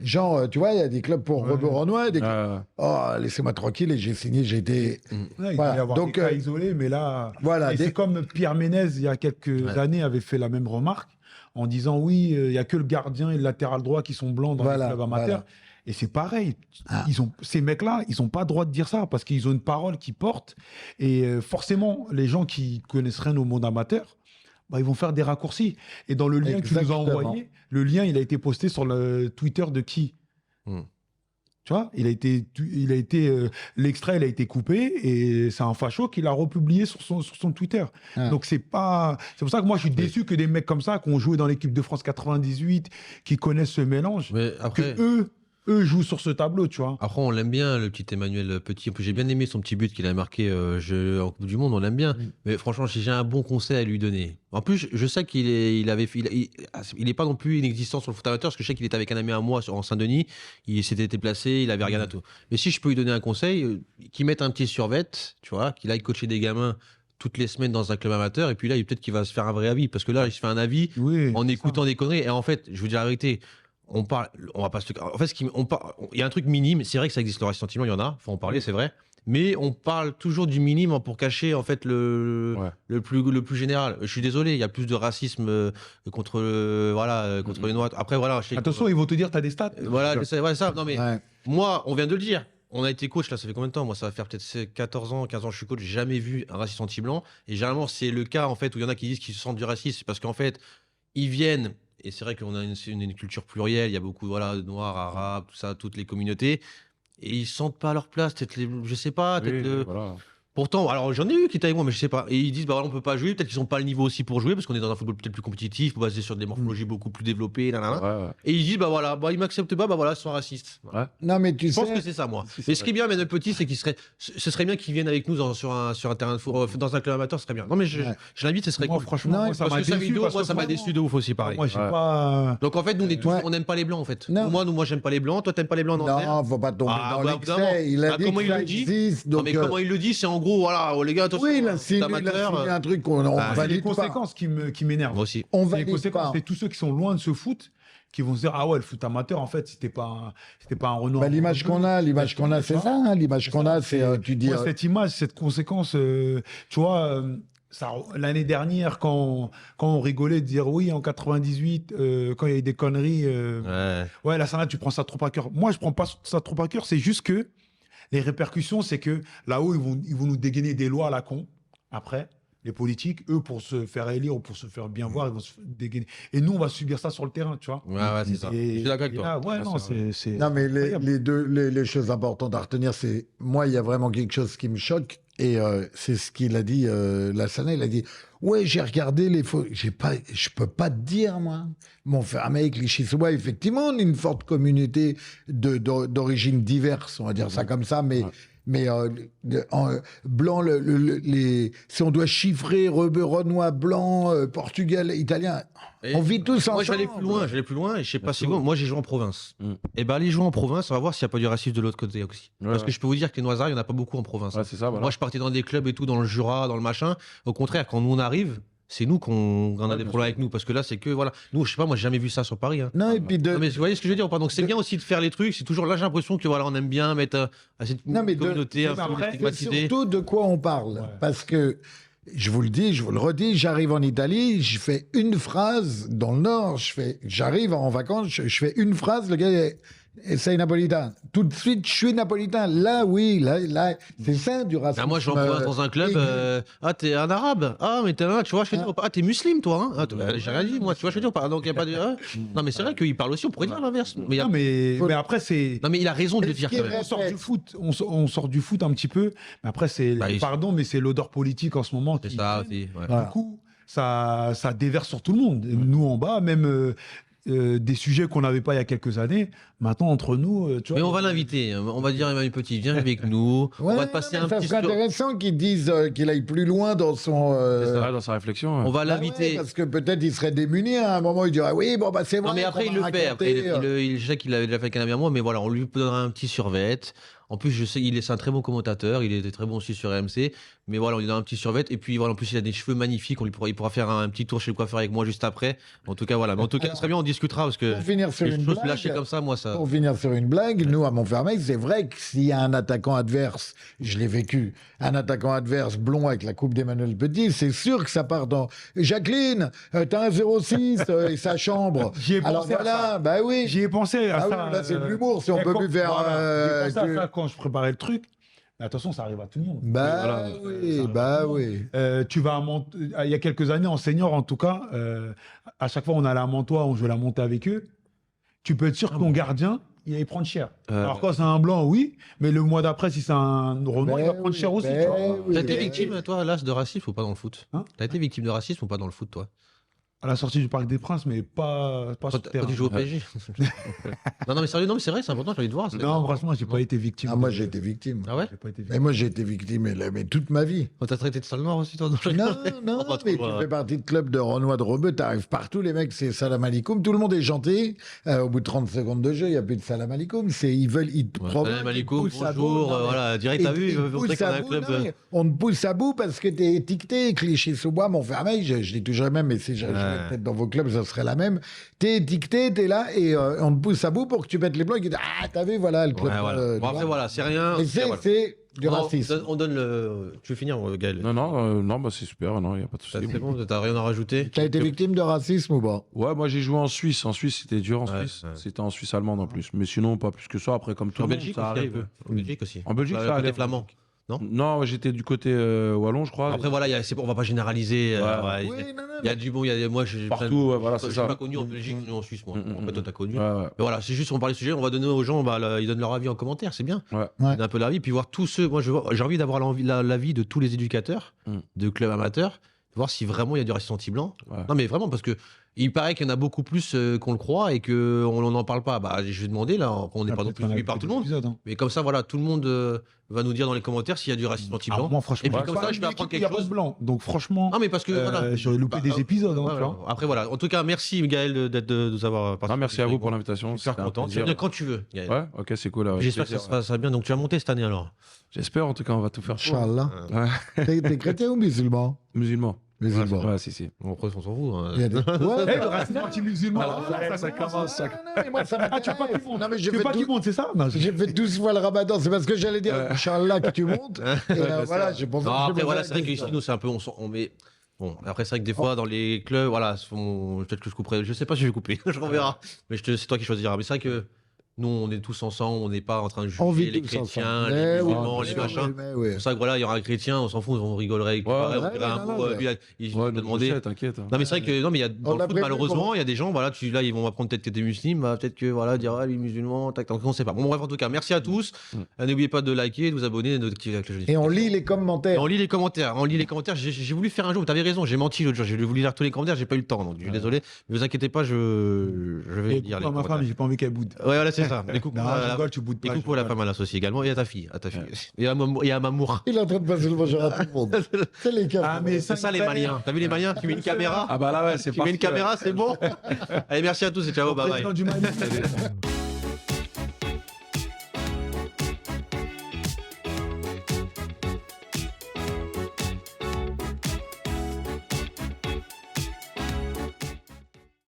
Genre, tu vois, il y a des clubs pour Ouais. Rebeu Renoir, des clubs... Euh, Oh, laissez-moi tranquille, et j'ai signé, j'ai été... Ouais, il Voilà. peut y avoir Donc, des cas isolés, mais là. Voilà, Et c'est comme Pierre Ménez, il y a quelques Ouais. années, avait fait la même remarque en disant oui, il n'y a que le gardien et le latéral droit qui sont blancs dans Voilà, les clubs amateurs. voilà. Et c'est pareil. Ah. Ces mecs-là, ils n'ont pas le droit de dire ça parce qu'ils ont une parole qu'ils portent. Et forcément, les gens qui connaissent rien au monde amateur, bah, ils vont faire des raccourcis. Et dans le lien que tu nous as Exactement. envoyé, le lien, il a été posté sur le Twitter de qui? Tu vois, l'extrait, il a été coupé et c'est un facho qui l'a republié sur son Twitter. Ah. Donc c'est pour ça que moi je suis déçu que des mecs comme ça qui ont joué dans l'équipe de France 98, qui connaissent ce mélange, Mais après, que eux jouent sur ce tableau, tu vois. après, on l'aime bien, le petit Emmanuel Petit. En plus, j'ai bien aimé son petit but qu'il a marqué en Coupe du Monde, on l'aime bien. Mais franchement, si j'ai un bon conseil à lui donner. En plus, je sais qu'il il est pas non plus inexistant sur le foot amateur, parce que je sais qu'il était avec un ami à moi en Saint-Denis. Il s'était déplacé, il avait rien à tout. Mais si je peux lui donner un conseil, qu'il mette un petit survêt, tu vois, qu'il aille coacher des gamins toutes les semaines dans un club amateur, et puis là, peut-être qu'il va se faire un vrai avis, parce que là, il se fait un avis Oui, en c'est écoutant des conneries. Et en fait, je vous dis la vérité, on parle, on va pas se. En fait, il y a un truc minime. C'est vrai que ça existe le ressentiment, il y en a. Faut en parler, c'est vrai. Mais on parle toujours du minime pour cacher en fait Ouais. le plus général. Je suis désolé, il y a plus de racisme contre contre les Noirs. Après voilà, je sais que- Attention, ils vont te dire t'as des stats. voilà, ouais, ça. Non mais Ouais. moi, on vient de le dire. On a été coach là, ça fait combien de temps? Moi, ça va faire peut-être 14 ans, 15 ans que je suis coach. J'ai jamais vu un raciste anti-blanc. Et généralement, c'est le cas en fait où il y en a qui disent qu'ils se sentent du racisme parce qu'en fait, ils viennent. Et c'est vrai qu'on a une culture plurielle. Il y a beaucoup de noirs, arabes, tout ça, toutes les communautés. Et ils se sentent pas à leur place. Peut-être je sais pas. oui, Peut-être voilà. Pourtant, alors j'en ai eu qui étaient avec moi, mais je sais pas. Et ils disent, bah voilà, on peut pas jouer. Peut-être qu'ils ont pas le niveau aussi pour jouer, parce qu'on est dans un football peut-être plus compétitif, basé sur des morphologies beaucoup plus développées. Nanana. Ouais, ouais. Et ils disent, bah voilà, bah ils m'acceptent pas, bah voilà, ils sont racistes. Voilà. Non, mais tu Je pense sais... que c'est ça, moi. c'est Mais ce qui est bien, mais le petit, c'est ce serait bien qu'ils viennent avec nous sur un terrain de foot, dans un club amateur, ce serait bien. Non, mais je l'invite, ce serait Moi, cool. franchement, Non, moi, ça Parce m'a que sa déçu. vidéo, parce moi, que ça m'a vraiment, déçu de ouf aussi, pareil. Moi, j'ai Ouais. pas. Donc en fait, nous, on est tous, Ouais. on n'aime pas les blancs, en fait. Non. Moi, j'aime pas les blancs. Toi, t'aimes pas les blancs, Nanterre. Non, faut pas tomber Ah, dans bah, l'excès. Il a bah, dit comment que il ça le dit existe. Non, Donc, mais comment il le dit, c'est en gros, voilà, les gars, attention, oui, il a foot signé amateur, un truc qu'on on Ah, C'est les valide pas. conséquences qui m'énervent. moi aussi. On C'est les valide conséquences. pas. C'est tous ceux qui sont loin de ce foot qui vont se dire ah ouais, le foot amateur, en fait, c'était pas un Renoir. Bah, l'image qu'on a, c'est ça. Hein, l'image qu'on a, c'est tu dis. Moi, cette image, cette conséquence, tu vois, l'année dernière, quand on rigolait de dire oui, en 98, quand il y a eu des conneries, Ouais. là, ça, tu prends ça trop à cœur. Moi, je prends pas ça trop à cœur. C'est juste que les répercussions, c'est que là-haut, ils vont nous dégainer des lois à la con. Après, les politiques, eux, pour se faire élire ou pour se faire bien voir, ils vont se dégainer. Et nous, on va subir ça sur le terrain, tu vois. Ouais, c'est ça. Et- Je suis d'accord avec et toi. là, ouais, Ouais, non, c'est vrai. c'est. Non, mais incroyable. les choses importantes à retenir, c'est. Moi, il y a vraiment quelque chose qui me choque. Et c'est ce qu'il a dit, Lassana. Il a dit ouais, j'ai regardé les photos. Je peux pas te dire, moi. Mon frère avec les Chissois, effectivement, on est une forte communauté d'origines diverses, on va dire ça comme ça, mais. Ouais. Mais blanc, si on doit chiffrer Rebeu, Renoir, blanc, Portugal, italien, Et on vit tous moi, ensemble. j'allais plus loin, et je sais pas Bien si sûr. vous, moi j'ai joué en province. Mm. Et ben allez jouer en province, on va voir s'il n'y a pas du racisme de l'autre côté aussi. Ouais, Parce ouais. que je peux vous dire que les Noiseras, il n'y en a pas beaucoup en province. Ouais, c'est ça, voilà. Moi je partais dans des clubs et tout, dans le Jura, dans le machin. Au contraire, quand nous on arrive, c'est nous qu'on a Ouais, des bien problèmes avec nous. Parce que là, c'est que, voilà. Nous, je sais pas, moi j'ai jamais vu ça sur Paris. Hein. Non, et puis Non, mais vous voyez ce que je veux dire ou pas? Donc c'est bien aussi de faire les trucs. C'est toujours là, j'ai l'impression que voilà, on aime bien mettre à cette Non, mais communauté un mais peu après, c'est stigmatisée. surtout de quoi on parle. Ouais. Parce que, je vous le dis, je vous le redis, j'arrive en Italie, je fais une phrase dans le Nord, j'arrive en vacances, je fais une phrase, le gars est sei napolitain. Tout de suite, je suis napolitain. Là, oui, là c'est ça du racisme. Ah, moi, je vais en province dans un club. aigu. T'es un arabe. Ah, mais t'es un. Tu vois, je te dis, t'es musulman, toi. Hein. J'ai rien dit, moi. Tu vois, je te dis, donc il n'y a pas de. Non, mais c'est vrai qu'il parle aussi, on pourrait dire l'inverse. Mais, Non, mais après, c'est. non, mais il a raison de le Est-ce dire qu'il quand même. On sort du foot, on sort du foot un petit peu, mais après c'est, Bah, pardon, mais c'est l'odeur politique en ce moment C'est qui, ça aussi. Ouais. Voilà. du coup, ça déverse sur tout le monde. Nous en bas, même des sujets qu'on n'avait pas il y a quelques années, maintenant entre nous, tu vois. Mais on va l'inviter. On va dire, Emmanuel Petit, viens avec nous. Ouais, On va te passer mais un ça petit. serait intéressant qu'ils disent qu'il aille plus loin dans son. Ouais, dans sa réflexion. On va Ah ouais, l'inviter. parce que peut-être il serait démuni à un moment, il dirait oui, bon, bah c'est vrai. Non, mais après, qu'on il le va fait. Après, raconter, je sais qu'il l'avait déjà fait avec un ami à moi, mais voilà, on lui donnera un petit survêt. En plus, je sais, c'est un très bon commentateur. Il était très bon aussi sur RMC. Mais voilà, il a un petit survêt. Et puis voilà, en plus, il a des cheveux magnifiques. Il pourra faire un petit tour chez le coiffeur avec moi juste après. En tout cas, voilà. Mais en tout cas, très bien, on discutera parce que Pour finir sur les une choses blague, lâchées comme ça, moi, ça. Pour finir sur une blague, nous, à Montfermeil, c'est vrai que s'il y a un attaquant adverse, je l'ai vécu, un attaquant adverse blond avec la coupe d'Emmanuel Petit, c'est sûr que ça part dans Jacqueline, t'as un 06 et sa chambre. J'y ai Alors pensé à voilà, ça. bah oui. J'y ai pensé à Ah ça. oui, là, c'est de l'humour, si on et peut quand- plus faire. voilà, j'y ai pensé tu- à ça quand je préparais le truc. Mais attention, ça arrive à tout le monde. Bah Voilà, oui, ça bah va. oui. Tu vas à il y a quelques années, en senior en tout cas, à chaque fois on allait à Montois, on jouait la montée avec eux. Tu peux être sûr que ton gardien, il va y prendre cher. Alors quand c'est un blanc, oui, mais le mois d'après, si c'est un Renoir, il va prendre cher aussi. Tu vois. T'as été victime, toi, là, de racisme ou pas dans le foot? Hein T'as été victime de racisme ou pas dans le foot, toi? À la sortie du Parc des Princes, mais pas sur Quand le terrain. tu joues au PSG? Non, mais sérieux, non, mais c'est vrai, c'est important, j'ai envie de voir. Non, franchement, j'ai pas été victime. Ah, moi, j'ai été victime. Ah ouais? J'ai pas été Mais victime. moi, j'ai été victime mais toute ma vie. On t'a traité de sale noir aussi, toi? Non, Non, pas trop, mais tu fais partie de club de Renoir de Rebeu, t'arrives partout, les mecs, c'est salam alikoum, tout le monde est gentil. Au bout de 30 secondes de jeu, il n'y a plus de salam alikoum. Ils te provoquent, Salam ils te alikoum, poussent à bout. bonjour, Non, mais- voilà, direct, t'as vu, ils te on poussent sait qu'on a à un bout, club. non, mais on te pousse à bout parce que t'es étiqueté, Clichy-sous-Bois, Montfermeil, je les toucherai même, mais si j'allais peut-être dans vos clubs, ça serait la même. T'es étiqueté, t'es là, et on te pousse à bout pour que tu pètes les blancs et que tu dis, ah, t'as vu, voilà, le club. Ouais, voilà. tu Bon, après, vois. voilà, c'est rien. Mais Voilà. c'est du racisme. On donne le. Tu veux finir, Gaël? Non, bah c'est super, non, il n'y a pas de Ça, souci. c'est bon, t'as rien à rajouter? T'as été victime de racisme ou pas? Ouais, moi j'ai joué en Suisse. En Suisse, c'était dur en Ouais, Suisse. ouais. C'était en Suisse allemande en plus. Mais sinon, pas plus que ça. Après, comme tout En le monde, Belgique ça aussi, un arrive. peu. En Belgique aussi. En Belgique, ça côté allait. flamand. Non, j'étais du côté wallon, je crois. Après, voilà, on va pas généraliser. Ouais. ouais, Oui, non, non, Il y a du bon, moi, j'ai Partout, ouais, voilà, je c'est suis ça. pas connu en Belgique ni en Suisse, moi. En fait, toi, t'as connu. Ouais, ouais. Mais voilà, c'est juste, on parle du sujet, on va donner aux gens, ils donnent leur avis en commentaire, c'est bien. Ouais. Donner un peu leur avis, puis voir tous ceux. Moi, j'ai envie d'avoir l'avis de tous les éducateurs de clubs amateurs, voir si vraiment il y a du racisme anti-blanc. Ouais. Non, mais vraiment, parce que il paraît qu'il y en a beaucoup plus qu'on le croit et qu'on n'en parle pas. Bah, je vais demander, là, on n'est pas non plus suivi par tout le monde. Mais comme ça, voilà, tout le monde va nous dire dans les commentaires s'il y a du racisme anti-blanc. Moi, franchement, Et puis comme ça, je vais apprendre il y a quelque pas de chose. blanc. Donc, franchement, Non, mais parce que voilà. j'aurais loupé des épisodes. hein, Ouais, tu voilà. vois. Après, voilà. En tout cas, merci Gaël de nous avoir participé. Merci à vous pour l'invitation. Super c'était un content. Tu plaisir. viens quand tu veux, Gaël. Ouais, ok, c'est cool. avec J'espère que ça plaisir, se passera bien. Donc, tu vas monter cette année alors. J'espère, en tout cas, on va tout faire. Inch'Allah. Ouais. T'es chrétien ou musulman? Musulman. Musulman. Ouais, si. Bon, après, on s'en fout. hein. Il y a des- Ouais, Eh, le racisme anti-musulman. ça commence. Non, mais moi, ça Ah, tu veux pas m'intéresse. qu'il monte Non, mais j'ai Tu veux fait pas qu'il tout- monte, c'est ça Non, j'ai fait 12 fois le ramadan, c'est parce que j'allais dire, Inch'Allah, que tu montes. Et voilà, je pense Non, que je après, me voilà, fais c'est vrai la qu'ici, question. nous, c'est un peu. On met. Bon, après, c'est vrai que des fois, dans les clubs, voilà, peut-être que je couperai. Je sais pas si je vais couper, je reverrai. Mais c'est toi qui choisiras. Mais c'est vrai que nous, on est tous ensemble, on n'est pas en train de On juger vit les tous chrétiens, ensemble. les Mais oui, musulmans, bien les sûr, machins. mais C'est oui. pour ça que voilà, il y aura un chrétien, on s'en fout, on rigolerait. Pareil, on dirait un non, mot, non, lui, il Ouais, va demander. t'inquiète. Non mais c'est vrai que non mais il y a dans On le a foot prévu malheureusement qu'on- il y a des gens voilà là ils vont apprendre peut-être que t'es musulman bah, peut-être que voilà dire ah lui musulman tac tac on sait pas bon bref en tout cas merci à tous n'oubliez pas de liker de vous abonner d'activer la cloche de Et on notification. lit les Et commentaires. on lit les commentaires j'ai voulu faire un jour t'avais raison j'ai menti l'autre jour j'ai voulu lire tous les commentaires j'ai pas eu le temps donc je suis désolé mais vous inquiétez pas je vais Et lire les coucou à ma commentaires femme, j'ai pas envie qu'elle boude. ouais voilà c'est ça et coucou Non, à je la- rigole, tu boudes et pas. coucou à la femme à l'associé également et à ta fille et à Mamour Il est en train de passer le bonjour à tout le monde. C'est les cas. Ah, mais c'est ça les Maliens t'as vu les Maliens tu mets une caméra Ah bah là, ouais, c'est tu mets une parti, ouais. caméra c'est bon allez merci à tous et ciao bye bye Président du Mali.